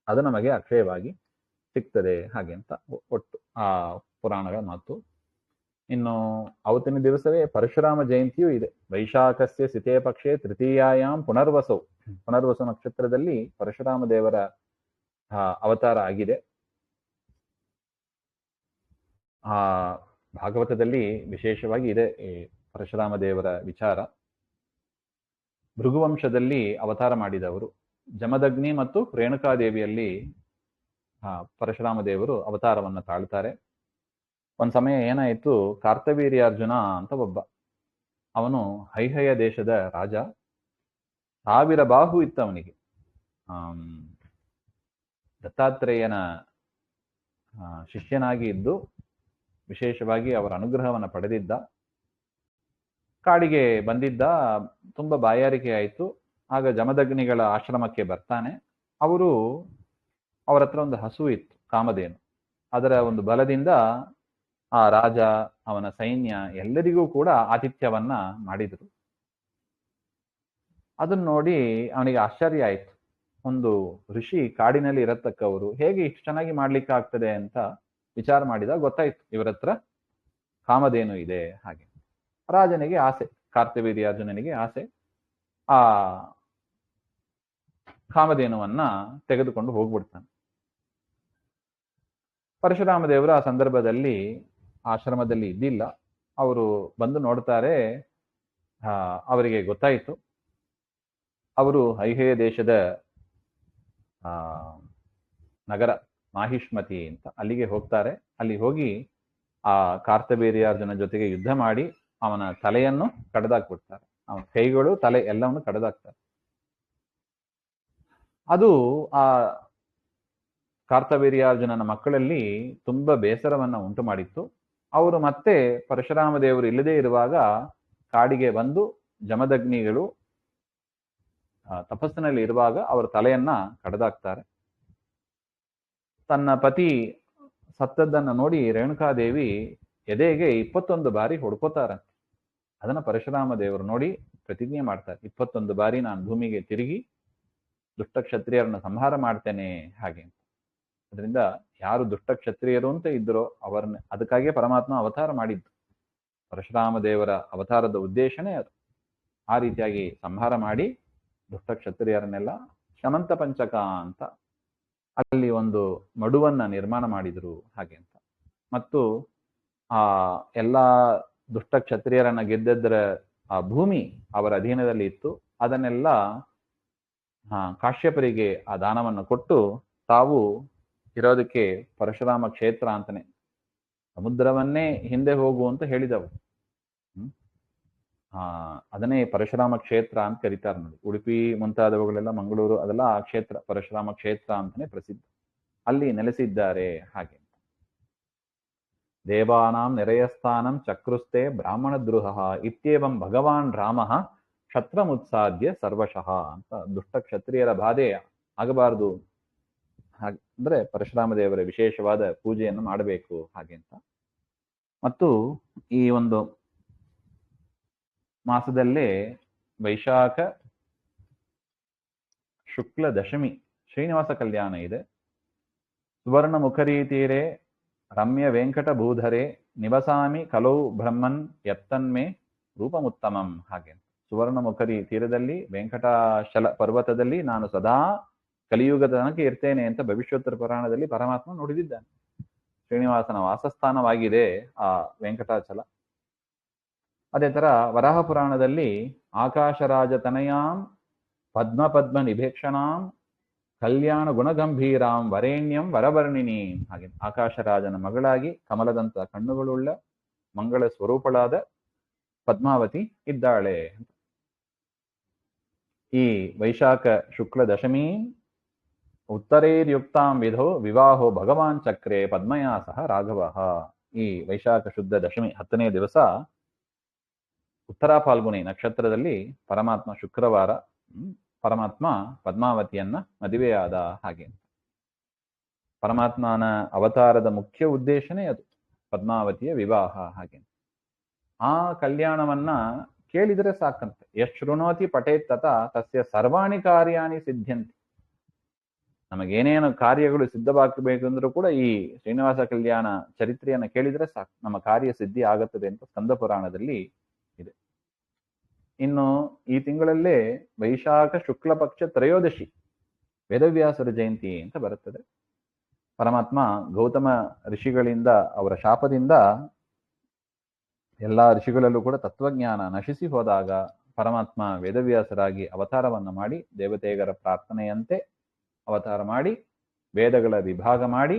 ಅದು ನಮಗೆ ಅಕ್ಷಯವಾಗಿ ಸಿಗ್ತದೆ ಹಾಗೆ ಅಂತ ಒಟ್ಟು ಆ ಪುರಾಣಗಳ ಮಾತು. ಇನ್ನು ಅವತ್ತಿನ ದಿವಸವೇ ಪರಶುರಾಮ ಜಯಂತಿಯೂ ಇದೆ. ವೈಶಾಖಸ್ಯ ಸಿತೇ ಪಕ್ಷೆ ತೃತೀಯಾಯಾಮ್ ಪುನರ್ವಸು ನಕ್ಷತ್ರದಲ್ಲಿ ಪರಶುರಾಮ ದೇವರ ಅವತಾರ ಆಗಿದೆ. ಆ ಭಾಗವತದಲ್ಲಿ ವಿಶೇಷವಾಗಿ ಇದೆ ಈ ಪರಶುರಾಮ ದೇವರ ವಿಚಾರ. ಭೃಗುವಂಶದಲ್ಲಿ ಅವತಾರ ಮಾಡಿದವರು. ಜಮದಗ್ನಿ ಮತ್ತು ರೇಣುಕಾದೇವಿಯಲ್ಲಿ ಪರಶುರಾಮ ದೇವರು ಅವತಾರವನ್ನು ತಾಳ್ತಾರೆ. ಒಂದ್ ಸಮಯ ಏನಾಯಿತು, ಕಾರ್ತವೀರ್ಯಾರ್ಜುನ ಅಂತ ಒಬ್ಬ, ಅವನು ಹೈಹಯ ದೇಶದ ರಾಜ. 1000 ಬಾಹು ಇತ್ತು ಅವನಿಗೆ. ದತ್ತಾತ್ರೇಯನ ಶಿಷ್ಯನಾಗಿ ಇದ್ದು ವಿಶೇಷವಾಗಿ ಅವರ ಅನುಗ್ರಹವನ್ನು ಪಡೆದಿದ್ದ. ಕಾಡಿಗೆ ಬಂದಿದ್ದ, ತುಂಬಾ ಬಾಯಾರಿಕೆ ಆಯಿತು. ಆಗ ಜಮದಗ್ನಿಗಳ ಆಶ್ರಮಕ್ಕೆ ಬರ್ತಾನೆ. ಅವರ ಹತ್ರ ಒಂದು ಹಸು ಇತ್ತು, ಕಾಮಧೇನು. ಅದರ ಒಂದು ಬಲದಿಂದ ಆ ರಾಜ, ಅವನ ಸೈನ್ಯ ಎಲ್ಲರಿಗೂ ಕೂಡ ಆತಿಥ್ಯವನ್ನ ಮಾಡಿದರು. ಅದನ್ನ ನೋಡಿ ಅವನಿಗೆ ಆಶ್ಚರ್ಯ ಆಯ್ತು. ಒಂದು ಋಷಿ ಕಾಡಿನಲ್ಲಿ ಇರತಕ್ಕವರು ಹೇಗೆ ಇಷ್ಟು ಚೆನ್ನಾಗಿ ಮಾಡ್ಲಿಕ್ಕೆ ಆಗ್ತದೆ ಅಂತ ವಿಚಾರ ಮಾಡಿದಾಗ ಗೊತ್ತಾಯ್ತು, ಇವರ ಹತ್ರ ಕಾಮಧೇನು ಇದೆ ಹಾಗೆ. ರಾಜನಿಗೆ ಆಸೆ, ಕಾರ್ತವೀರ್ಯಾರ್ಜುನನಿಗೆ ಆಸೆ, ಆ ಕಾಮಧೇನುವನ್ನ ತೆಗೆದುಕೊಂಡು ಹೋಗ್ಬಿಡ್ತಾನೆ. ಪರಶುರಾಮ ದೇವರು ಆ ಸಂದರ್ಭದಲ್ಲಿ ಆಶ್ರಮದಲ್ಲಿ ಇದ್ದಿಲ್ಲ. ಅವರು ಬಂದು ನೋಡ್ತಾರೆ. ಅವರಿಗೆ ಗೊತ್ತಾಯಿತು. ಅವರು ಹೈಹಯ ದೇಶದ ನಗರ ಮಾಹಿಷ್ಮತಿ ಅಂತ, ಅಲ್ಲಿಗೆ ಹೋಗ್ತಾರೆ. ಅಲ್ಲಿ ಹೋಗಿ ಆ ಕಾರ್ತವೀರ್ಯಾರ್ಜುನ ಜೊತೆಗೆ ಯುದ್ಧ ಮಾಡಿ ಅವನ ತಲೆಯನ್ನು ಕಡ್ದಾಕ್ಬಿಡ್ತಾರೆ. ಅವನ ಕೈಗಳು, ತಲೆ ಎಲ್ಲವನ್ನು ಕಡ್ದಾಕ್ತಾರೆ. ಅದು ಆ ಕಾರ್ತವೀರ್ಯಾರ್ಜುನನ ಮಕ್ಕಳಲ್ಲಿ ತುಂಬಾ ಬೇಸರವನ್ನ ಉಂಟು ಮಾಡಿತ್ತು. ಅವರು ಮತ್ತೆ ಪರಶುರಾಮ ದೇವರು ಇಲ್ಲದೆ ಇರುವಾಗ ಕಾಡಿಗೆ ಬಂದು ಜಮದಗ್ನಿಗಳು ತಪಸ್ಸಿನಲ್ಲಿ ಇರುವಾಗ ಅವರ ತಲೆಯನ್ನ ಕಡ್ದಾಕ್ತಾರೆ. ತನ್ನ ಪತಿ ಸತ್ತದ್ದನ್ನು ನೋಡಿ ರೇಣುಕಾದೇವಿ ಎದೆಗೆ 21 ಬಾರಿ ಹೊಡ್ಕೋತಾರಂತೆ. ಅದನ್ನ ಪರಶುರಾಮ ದೇವರು ನೋಡಿ ಪ್ರತಿಜ್ಞೆ ಮಾಡ್ತಾರೆ, 21 ಬಾರಿ ನಾನು ಭೂಮಿಗೆ ತಿರುಗಿ ದುಷ್ಟ ಕ್ಷತ್ರಿಯರನ್ನು ಸಂಹಾರ ಮಾಡ್ತೇನೆ ಹಾಗೆ. ಅದರಿಂದ ಯಾರು ದುಷ್ಟ ಕ್ಷತ್ರಿಯರು ಅಂತ ಇದ್ರೋ ಅವರನ್ನ, ಅದಕ್ಕಾಗಿಯೇ ಪರಮಾತ್ಮ ಅವತಾರ ಮಾಡಿದ್ದು. ಪರಶುರಾಮ ದೇವರ ಅವತಾರದ ಉದ್ದೇಶನೇ ಅದು. ಆ ರೀತಿಯಾಗಿ ಸಂಹಾರ ಮಾಡಿ ದುಷ್ಟ ಕ್ಷತ್ರಿಯರನ್ನೆಲ್ಲ ಶಮಂತ ಪಂಚಕ ಅಂತ ಅಲ್ಲಿ ಒಂದು ಮಡುವನ್ನ ನಿರ್ಮಾಣ ಮಾಡಿದ್ರು ಹಾಗೆ ಅಂತ. ಮತ್ತು ಆ ಎಲ್ಲ ದುಷ್ಟ ಕ್ಷತ್ರಿಯರನ್ನ ಗೆದ್ದದ್ರ ಆ ಭೂಮಿ ಅವರ ಅಧೀನದಲ್ಲಿ ಇತ್ತು. ಅದನ್ನೆಲ್ಲ ಕಾಶ್ಯಪರಿಗೆ ಆ ದಾನವನ್ನು ಕೊಟ್ಟು ತಾವು ಇರೋದಕ್ಕೆ ಪರಶುರಾಮ ಕ್ಷೇತ್ರ ಅಂತಾನೆ, ಸಮುದ್ರವನ್ನೇ ಹಿಂದೆ ಹೋಗು ಅಂತ ಹೇಳಿದವು. ಅದನ್ನೇ ಪರಶುರಾಮ ಕ್ಷೇತ್ರ ಅಂತ ಕರೀತಾರೆ ನೋಡಿ. ಉಡುಪಿ ಮುಂತಾದವುಗಳೆಲ್ಲ, ಮಂಗಳೂರು ಅದೆಲ್ಲ ಆ ಕ್ಷೇತ್ರ ಪರಶುರಾಮ ಕ್ಷೇತ್ರ ಅಂತಾನೆ ಪ್ರಸಿದ್ಧ. ಅಲ್ಲಿ ನೆಲೆಸಿದ್ದಾರೆ ಹಾಗೆ. ದೇವಾನಾಂ ನೆರೆಯಸ್ಥಾನಂ ಚಕ್ರುಸ್ತೆ ಬ್ರಾಹ್ಮಣ ದ್ರುಹ ಇತ್ಯೇವಂ ಭಗವಾನ್ ರಾಮ ಕ್ಷತ್ರಮುತ್ಸಾದ್ಯ ಸರ್ವಶಃ ಅಂತ. ದುಷ್ಟ ಕ್ಷತ್ರಿಯರ ಬಾಧೆ ಆಗಬಾರದು ಹಾಗೆ ಅಂದ್ರೆ ಪರಶುರಾಮ ದೇವರ ವಿಶೇಷವಾದ ಪೂಜೆಯನ್ನು ಮಾಡಬೇಕು ಹಾಗೆ ಅಂತ. ಮತ್ತು ಈ ಒಂದು ಮಾಸದಲ್ಲೇ ವೈಶಾಖ ಶುಕ್ಲ ದಶಮಿ ಶ್ರೀನಿವಾಸ ಕಲ್ಯಾಣ ಇದೆ. ಸುವರ್ಣ ಮುಖರೀ ತೀರೆ ರಮ್ಯ ವೆಂಕಟ ಭೂಧರೆ ನಿವಸಾಮಿ ಕಲೌ ಬ್ರಹ್ಮನ್ ಯತ್ತನ್ಮೇ ರೂಪಮುತ್ತಮಂ ಹಾಗೆ. ಸುವರ್ಣ ಮುಖರಿ ತೀರದಲ್ಲಿ ವೆಂಕಟಾಚಲ ಪರ್ವತದಲ್ಲಿ ನಾನು ಸದಾ ಕಲಿಯುಗದ ತನಕ ಇರ್ತೇನೆ ಅಂತ ಭವಿಷ್ಯೋತ್ತರ ಪುರಾಣದಲ್ಲಿ ಪರಮಾತ್ಮ ನುಡಿದಿದ್ದಾನೆ. ಶ್ರೀನಿವಾಸನ ವಾಸಸ್ಥಾನವಾಗಿದೆ ಆ ವೆಂಕಟಾಚಲ. ಅದೇ ತರ ವರಾಹ ಪುರಾಣದಲ್ಲಿ ಆಕಾಶರಾಜ ತನಯಾಂ ಪದ್ಮ ಪದ್ಮ ನಿಭೇಕ್ಷಣಾಂ ಕಲ್ಯಾಣ ಗುಣಗಂಭೀರಾಂ ವರೇಣ್ಯಂ ವರವರ್ಣಿನಿ ಹಾಗೆ. ಆಕಾಶರಾಜನ ಮಗಳಾಗಿ ಕಮಲದಂತ ಕಣ್ಣುಗಳುಳ್ಳ ಮಂಗಳ ಸ್ವರೂಪಳಾದ ಪದ್ಮಾವತಿ ಇದ್ದಾಳೆ. ಈ ವೈಶಾಖ ಶುಕ್ಲ ದಶಮಿ ಉತ್ತರೈರ್ಯುಕ್ತಾಂ ವಿಧೋ ವಿವಾಹೋ ಭಗವಾನ್ ಚಕ್ರೆ ಪದ್ಮಯಾ ಸಹ ರಾಘವ. ಈ ವೈಶಾಖ ಶುದ್ಧ ದಶಮಿ 10ನೇ ದಿವಸ ಉತ್ತರ ಫಾಲ್ಗುನಿ ನಕ್ಷತ್ರದಲ್ಲಿ ಪರಮಾತ್ಮ ಶುಕ್ರವಾರ ಪರಮಾತ್ಮ ಪದ್ಮಾವತಿಯನ್ನ ಮದುವೆಯಾದ ಹಾಗೆ. ಪರಮಾತ್ಮನ ಅವತಾರದ ಮುಖ್ಯ ಉದ್ದೇಶನೇ ಅದು, ಪದ್ಮಾವತಿಯ ವಿವಾಹ ಹಾಗೆ. ಆ ಕಲ್ಯಾಣವನ್ನ ಕೇಳಿದರೆ ಸಾಕಂತೆ. ಯಶೃಣೋತಿ ಪಠೇತ್ ತತ ತಸ್ಯ ಸರ್ವಾಣಿ ಕಾರ್ಯಾಣಿ ಸಿದ್ಧ್ಯಂತಿ. ನಮಗೇನೇನು ಕಾರ್ಯಗಳು ಸಿದ್ಧವಾಗಬೇಕಂದ್ರೂ ಕೂಡ ಈ ಶ್ರೀನಿವಾಸ ಕಲ್ಯಾಣ ಚರಿತ್ರೆಯನ್ನ ಕೇಳಿದರೆ ಸಾಕು, ನಮ್ಮ ಕಾರ್ಯ ಸಿದ್ಧಿ ಆಗುತ್ತದೆ ಅಂತ ಸ್ಕಂದ ಪುರಾಣದಲ್ಲಿ ಇದೆ. ಇನ್ನು ಈ ತಿಂಗಳಲ್ಲೇ ವೈಶಾಖ ಶುಕ್ಲ ಪಕ್ಷ ತ್ರಯೋದಶಿ ವೇದವ್ಯಾಸರ ಜಯಂತಿ ಅಂತ ಬರುತ್ತದೆ. ಪರಮಾತ್ಮ ಗೌತಮ ಋಷಿಗಳಿಂದ ಅವರ ಶಾಪದಿಂದ ಎಲ್ಲಾ ಋಷಿಗಳಲ್ಲೂ ಕೂಡ ತತ್ವಜ್ಞಾನ ನಶಿಸಿ ಹೋದಾಗ ಪರಮಾತ್ಮ ವೇದವ್ಯಾಸರಾಗಿ ಅವತಾರವನ್ನ ಮಾಡಿ ದೇವತೆಗರ ಪ್ರಾರ್ಥನೆಯಂತೆ ಅವತಾರ ಮಾಡಿ ವೇದಗಳ ವಿಭಾಗ ಮಾಡಿ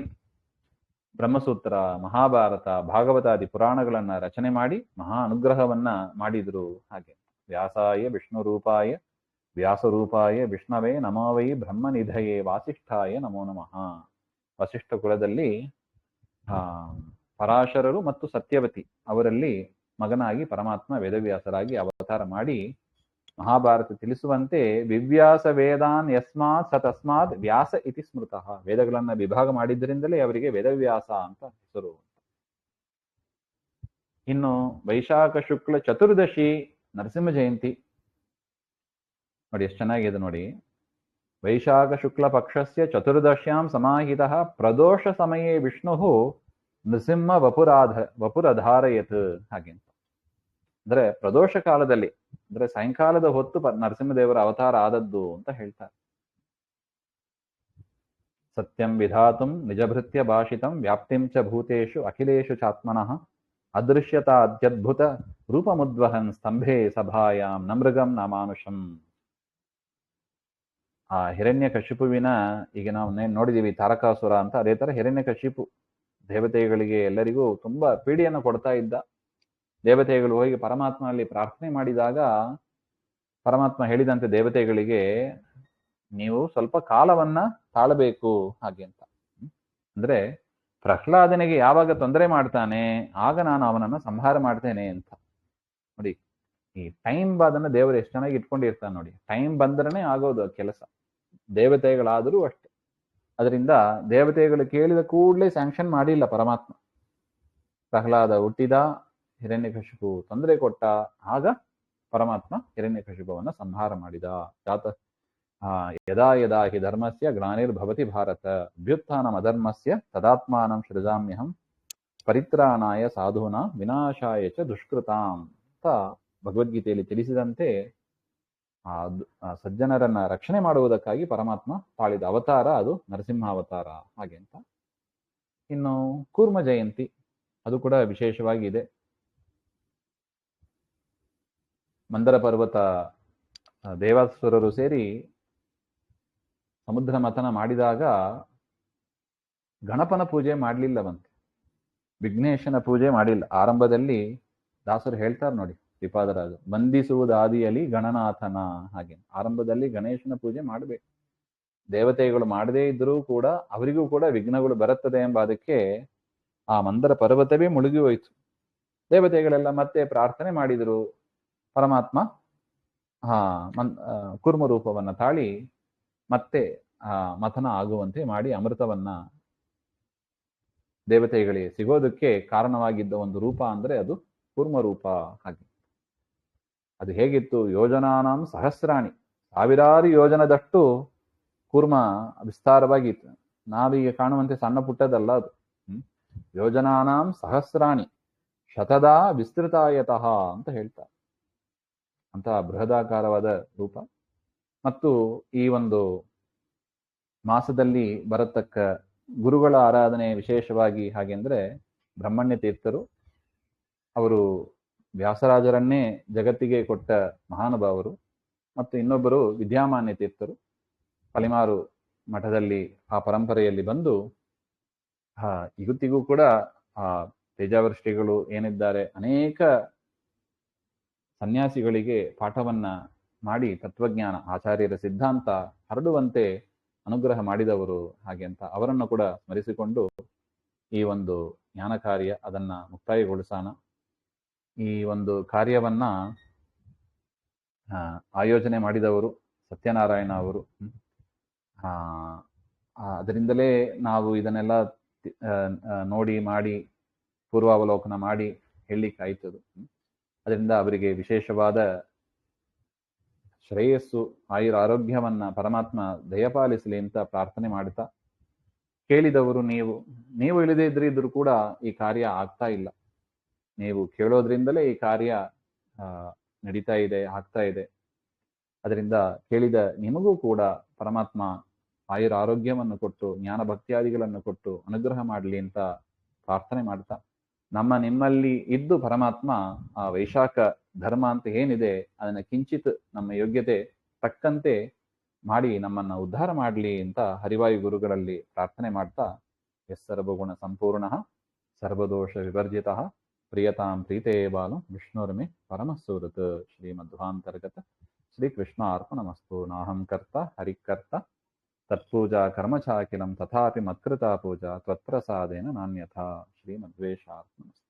ಬ್ರಹ್ಮಸೂತ್ರ, ಮಹಾಭಾರತ, ಭಾಗವತಾದಿ ಪುರಾಣಗಳನ್ನ ರಚನೆ ಮಾಡಿ ಮಹಾ ಅನುಗ್ರಹವನ್ನ ಮಾಡಿದ್ರು ಹಾಗೆ. ವ್ಯಾಸಾಯ ವಿಷ್ಣು ರೂಪಾಯ ವ್ಯಾಸರೂಪಾಯ ವಿಷ್ಣವೇ ನಮೋ ವೈ ಬ್ರಹ್ಮನಿಧಯೇ ವಾಸಿಷ್ಠಾಯ ನಮೋ ನಮಃ. ವಸಿಷ್ಠ ಕುಲದಲ್ಲಿ ಪರಾಶರರು ಮತ್ತು ಸತ್ಯವತಿ ಅವರಲ್ಲಿ ಮಗನಾಗಿ ಪರಮಾತ್ಮ ವೇದವ್ಯಾಸರಾಗಿ ಅವತಾರ ಮಾಡಿ ಮಹಾಭಾರತ ತಿಳಿಸುವಂತೆ ವಿವ್ಯಾಸ ವೇದಾನ್ ಯಸ್ಮಾತ್ ಸ ತಸ್ಮಾತ್ ವ್ಯಾಸ ಇತಿ ಸ್ಮೃತಃ. ವೇದಗಳನ್ನ ವಿಭಾಗ ಮಾಡಿದ್ದರಿಂದಲೇ ಅವರಿಗೆ ವೇದವ್ಯಾಸ ಅಂತ ಹೆಸರು. ಇನ್ನು ವೈಶಾಖ ಶುಕ್ಲ ಚತುರ್ದಶಿ ನರಸಿಂಹ ಜಯಂತಿ ನೋಡಿ, ಎಷ್ಟು ಚೆನ್ನಾಗಿದೆ ನೋಡಿ. ವೈಶಾಖ ಶುಕ್ಲ ಪಕ್ಷಸ್ಯ ಚತುರ್ದಶ್ಯಾಂ ಸಮಾಹಿತಃ ಪ್ರದೋಷ ಸಮಯೇ ವಿಷ್ಣು ನೃಸಿಂಹ ವಪುರಧಾರಯತ್ ಹಾಗೆ ಅಂತ. ಅಂದ್ರೆ ಪ್ರದೋಷ ಕಾಲದಲ್ಲಿ, ಅಂದ್ರೆ ಸಾಯಂಕಾಲದ ಹೊತ್ತು ನರಸಿಂಹದೇವರ ಅವತಾರ ಆದದ್ದು ಅಂತ ಹೇಳ್ತಾರೆ. ಸತ್ಯಂ ವಿಧಾತುಂ ನಿಜಭೃತ್ಯ ಭಾಷಿತಂ ವ್ಯಾಪ್ತಿಂ ಚ ಭೂತೇಷು ಅಖಿಲೇಷು ಚಾತ್ಮನಃ ಅದೃಶ್ಯತಾ ಅತ್ಯದ್ಭುತ ರೂಪಮುದ್ವಹನ್ ಸ್ತಂಭೆ ಸಭಾಯಾಂ ನಮೃಗಂ ನಾಮಾನುಷಂ. ಆ ಹಿರಣ್ಯಕಶಿಪುವಿನ, ಈಗ ನಾವು ನೋಡಿದೀವಿ ತಾರಕಾಸುರ ಅಂತ, ಅದೇ ತರ ಹಿರಣ್ಯಕಶಿಪು ದೇವತೆಗಳಿಗೆ ಎಲ್ಲರಿಗೂ ತುಂಬಾ ಪೀಡಿಯನ್ನು ಕೊಡ್ತಾ ಇದ್ದ. ದೇವತೆಗಳು ಹೋಗಿ ಪರಮಾತ್ಮನಲ್ಲಿ ಪ್ರಾರ್ಥನೆ ಮಾಡಿದಾಗ ಪರಮಾತ್ಮ ಹೇಳಿದಂತೆ ದೇವತೆಗಳಿಗೆ, ನೀವು ಸ್ವಲ್ಪ ಕಾಲವನ್ನ ತಾಳಬೇಕು ಹಾಗೆ ಅಂತ. ಅಂದ್ರೆ ಪ್ರಹ್ಲಾದನಿಗೆ ಯಾವಾಗ ತೊಂದರೆ ಮಾಡ್ತಾನೆ ಆಗ ನಾನು ಅವನನ್ನ ಸಂಹಾರ ಮಾಡ್ತೇನೆ ಅಂತ. ನೋಡಿ, ಈ ಟೈಮ್ ಅದನ್ನ ದೇವರು ಎಷ್ಟು ಚೆನ್ನಾಗಿ ಇಟ್ಕೊಂಡಿರ್ತಾನೆ ನೋಡಿ. ಟೈಮ್ ಬಂದ್ರನೇ ಆಗೋದು ಕೆಲಸ, ದೇವತೆಗಳಾದರೂ ಅಷ್ಟೆ. ಅದರಿಂದ ದೇವತೆಗಳು ಕೇಳಿದ ಕೂಡಲೇ ಸ್ಯಾಂಕ್ಷನ್ ಮಾಡಿಲ್ಲ ಪರಮಾತ್ಮ. ಪ್ರಹ್ಲಾದ ಹುಟ್ಟಿದ, ಹಿರಣ್ಯಕಶಿಪು ತೊಂದರೆ ಕೊಟ್ಟ, ಆಗ ಪರಮಾತ್ಮ ಹಿರಣ್ಯಕಶಿಪುವನ್ನ ಸಂಹಾರ ಮಾಡಿದ. ಯದಾ ಯದಾ ಹಿ ಧರ್ಮಸ್ಯ ಗ್ಲಾನಿರ್ಭವತಿ ಭಾರತ ಅಭ್ಯುತ್ಥಾನಂ ಅಧರ್ಮಸ್ಯ ತದಾತ್ಮಾನಂ ಸೃಜಾಮ್ಯಹಂ ಪರಿತ್ರಾಣಾಯ ಸಾಧೂನಾಂ ವಿನಾಶಾಯ ಚ ದುಷ್ಕೃತಾಂ ಅಂತ ಭಗವದ್ಗೀತೆಯಲ್ಲಿ ತಿಳಿಸಿದಂತೆ ಆ ಸಜ್ಜನರನ್ನ ರಕ್ಷಣೆ ಮಾಡುವುದಕ್ಕಾಗಿ ಪರಮಾತ್ಮ ತಾಳಿದ ಅವತಾರ ಅದು ನರಸಿಂಹ ಅವತಾರ ಹಾಗೆ ಅಂತ. ಇನ್ನು ಕೂರ್ಮ ಜಯಂತಿ ಅದು ಕೂಡ ವಿಶೇಷವಾಗಿ ಇದೆ. ಮಂದರ ಪರ್ವತ ದೇವಾಸುರರು ಸೇರಿ ಸಮುದ್ರ ಮಥನ ಮಾಡಿದಾಗ ಗಣಪನ ಪೂಜೆ ಮಾಡಲಿಲ್ಲವಂತೆ, ವಿಘ್ನೇಶನ ಪೂಜೆ ಮಾಡಿಲ್ಲ. ಆರಂಭದಲ್ಲಿ ದಾಸರು ಹೇಳ್ತಾರೆ ನೋಡಿ, ಶ್ರೀಪಾದರಾಜ ಬಂಧಿಸುವುದಾದಿಯಲ್ಲಿ ಗಣನಾಥನ ಹಾಗೆ. ಆರಂಭದಲ್ಲಿ ಗಣೇಶನ ಪೂಜೆ ಮಾಡಬೇಕು. ದೇವತೆಗಳು ಮಾಡದೇ ಇದ್ರೂ ಕೂಡ ಅವರಿಗೂ ಕೂಡ ವಿಘ್ನಗಳು ಬರುತ್ತದೆ ಎಂಬ ಅದಕ್ಕೆ ಆ ಮಂದರ ಪರ್ವತವೇ ಮುಳುಗಿ ಹೋಯಿತು. ದೇವತೆಗಳೆಲ್ಲ ಮತ್ತೆ ಪ್ರಾರ್ಥನೆ ಮಾಡಿದರು. ಪರಮಾತ್ಮ ಕೂರ್ಮ ರೂಪವನ್ನ ತಾಳಿ ಮತ್ತೆ ಮಥನ ಆಗುವಂತೆ ಮಾಡಿ ಅಮೃತವನ್ನ ದೇವತೆಗಳಿಗೆ ಸಿಗೋದಕ್ಕೆ ಕಾರಣವಾಗಿದ್ದ ಒಂದು ರೂಪ ಅಂದ್ರೆ ಅದು ಕೂರ್ಮ ರೂಪ ಹಾಗೆ. ಅದು ಹೇಗಿತ್ತು? ಯೋಜನಾನಾಂ ಸಹಸ್ರಾಣಿ, ಸಾವಿರಾರು ಯೋಜನದಷ್ಟು ಕೂರ್ಮ ವಿಸ್ತಾರವಾಗಿತ್ತು. ನಾವೀಗ ಕಾಣುವಂತೆ ಸಣ್ಣ ಪುಟ್ಟದಲ್ಲ ಅದು. ಯೋಜನಾನಾಂ ಸಹಸ್ರಾಣಿ ಶತದಾ ವಿಸ್ತೃತಾಯತಃ ಅಂತ ಹೇಳ್ತಾರೆ. ಅಂತಹ ಬೃಹದಾಕಾರವಾದ ರೂಪ. ಮತ್ತು ಈ ಒಂದು ಮಾಸದಲ್ಲಿ ಬರತಕ್ಕ ಗುರುಗಳ ಆರಾಧನೆ ವಿಶೇಷವಾಗಿ ಹಾಗೆಂದ್ರೆ ಬ್ರಹ್ಮಣ್ಯ ತೀರ್ಥರು, ಅವರು ವ್ಯಾಸರಾಜರನ್ನೇ ಜಗತ್ತಿಗೆ ಕೊಟ್ಟ ಮಹಾನುಭಾವರು. ಮತ್ತು ಇನ್ನೊಬ್ಬರು ವಿದ್ಯಾಮಾನ್ಯ ತೀರ್ಥರು, ಪಲಿಮಾರು ಮಠದಲ್ಲಿ ಆ ಪರಂಪರೆಯಲ್ಲಿ ಬಂದು ಇವತ್ತಿಗೂ ಕೂಡ ಆ ತೇಜಾವೃಷ್ಟಿಗಳು ಏನಿದ್ದಾರೆ ಅನೇಕ ಸನ್ಯಾಸಿಗಳಿಗೆ ಪಾಠವನ್ನ ಮಾಡಿ ತತ್ವಜ್ಞಾನ ಆಚಾರ್ಯರ ಸಿದ್ಧಾಂತ ಹರಡುವಂತೆ ಅನುಗ್ರಹ ಮಾಡಿದವರು ಹಾಗೆ ಅಂತ ಅವರನ್ನು ಕೂಡ ಸ್ಮರಿಸಿಕೊಂಡು ಈ ಒಂದು ಜ್ಞಾನ ಕಾರ್ಯ ಅದನ್ನ ಮುಕ್ತಾಯಗೊಳಿಸೋಣ. ಈ ಒಂದು ಕಾರ್ಯವನ್ನ ಆಯೋಜನೆ ಮಾಡಿದವರು ಸತ್ಯನಾರಾಯಣ ಅವರು. ಆ, ಅದರಿಂದಲೇ ನಾವು ಇದನ್ನೆಲ್ಲ ನೋಡಿ ಮಾಡಿ ಪೂರ್ವಾವಲೋಕನ ಮಾಡಿ ಹೇಳಲಿಕ್ಕಾಯ್ತದು. ಅದರಿಂದ ಅವರಿಗೆ ವಿಶೇಷವಾದ ಶ್ರೇಯಸ್ಸು ಆಯುರಾರೋಗ್ಯವನ್ನ ಪರಮಾತ್ಮ ದಯಪಾಲಿಸಲಿ ಅಂತ ಪ್ರಾರ್ಥನೆ ಮಾಡ್ತಾ, ಕೇಳಿದವರು ನೀವು ಇಳಿದೇ ಇದ್ರೂ ಕೂಡ ಈ ಕಾರ್ಯ ಆಗ್ತಾ ಇಲ್ಲ. ನೀವು ಕೇಳೋದ್ರಿಂದಲೇ ಈ ಕಾರ್ಯ ನಡೀತಾ ಇದೆ, ಆಗ್ತಾ ಇದೆ. ಅದರಿಂದ ಕೇಳಿದ ನಿಮಗೂ ಕೂಡ ಪರಮಾತ್ಮ ಆಯುರಾರೋಗ್ಯವನ್ನು ಕೊಟ್ಟು ಜ್ಞಾನ ಭಕ್ತಿಯಾದಿಗಳನ್ನು ಕೊಟ್ಟು ಅನುಗ್ರಹ ಮಾಡಲಿ ಅಂತ ಪ್ರಾರ್ಥನೆ ಮಾಡ್ತಾ, ನಿಮ್ಮಲ್ಲಿ ಇದ್ದು ಪರಮಾತ್ಮ ಆ ವೈಶಾಖ ಧರ್ಮ ಅಂತ ಏನಿದೆ ಅದನ್ನ ಕಿಂಚಿತ್ ನಮ್ಮ ಯೋಗ್ಯತೆ ತಕ್ಕಂತೆ ಮಾಡಿ ನಮ್ಮನ್ನ ಉದ್ಧಾರ ಮಾಡಲಿ ಅಂತ ಹರಿವಾಯು ಗುರುಗಳಲ್ಲಿ ಪ್ರಾರ್ಥನೆ ಮಾಡ್ತಾ, ಎಸ್ ಸರ್ವಗುಣ ಸಂಪೂರ್ಣ ಸರ್ವದೋಷ ವಿವರ್ಜಿತ ಪ್ರಿಯತಾಂ ಪ್ರೀತೇ ಬಾಲು ವಿಷ್ಣುರ್ಮೆ ಪರಮಸೂರತ್ ಶ್ರೀಮಧ್ವಾಂತರ್ಗತ ಶ್ರೀ ಕೃಷ್ಣ ಅರ್ಪಣಮಸ್ತು. ನಾಹಂ ಕರ್ತ ಹರಿಕರ್ತ ತತ್ಪೂಜಾ ಕರ್ಮಚಾಕಿಲಂ ತಥಾಪಿ ಮತ್ಕೃತಾ ಪೂಜಾ ತ್ವತ್ಪ್ರಸಾದೇನ ನಾನ್ಯಥಾ ಶ್ರೀಮದ್ವೇಷಾರ್ಪಣಮಸ್ತು.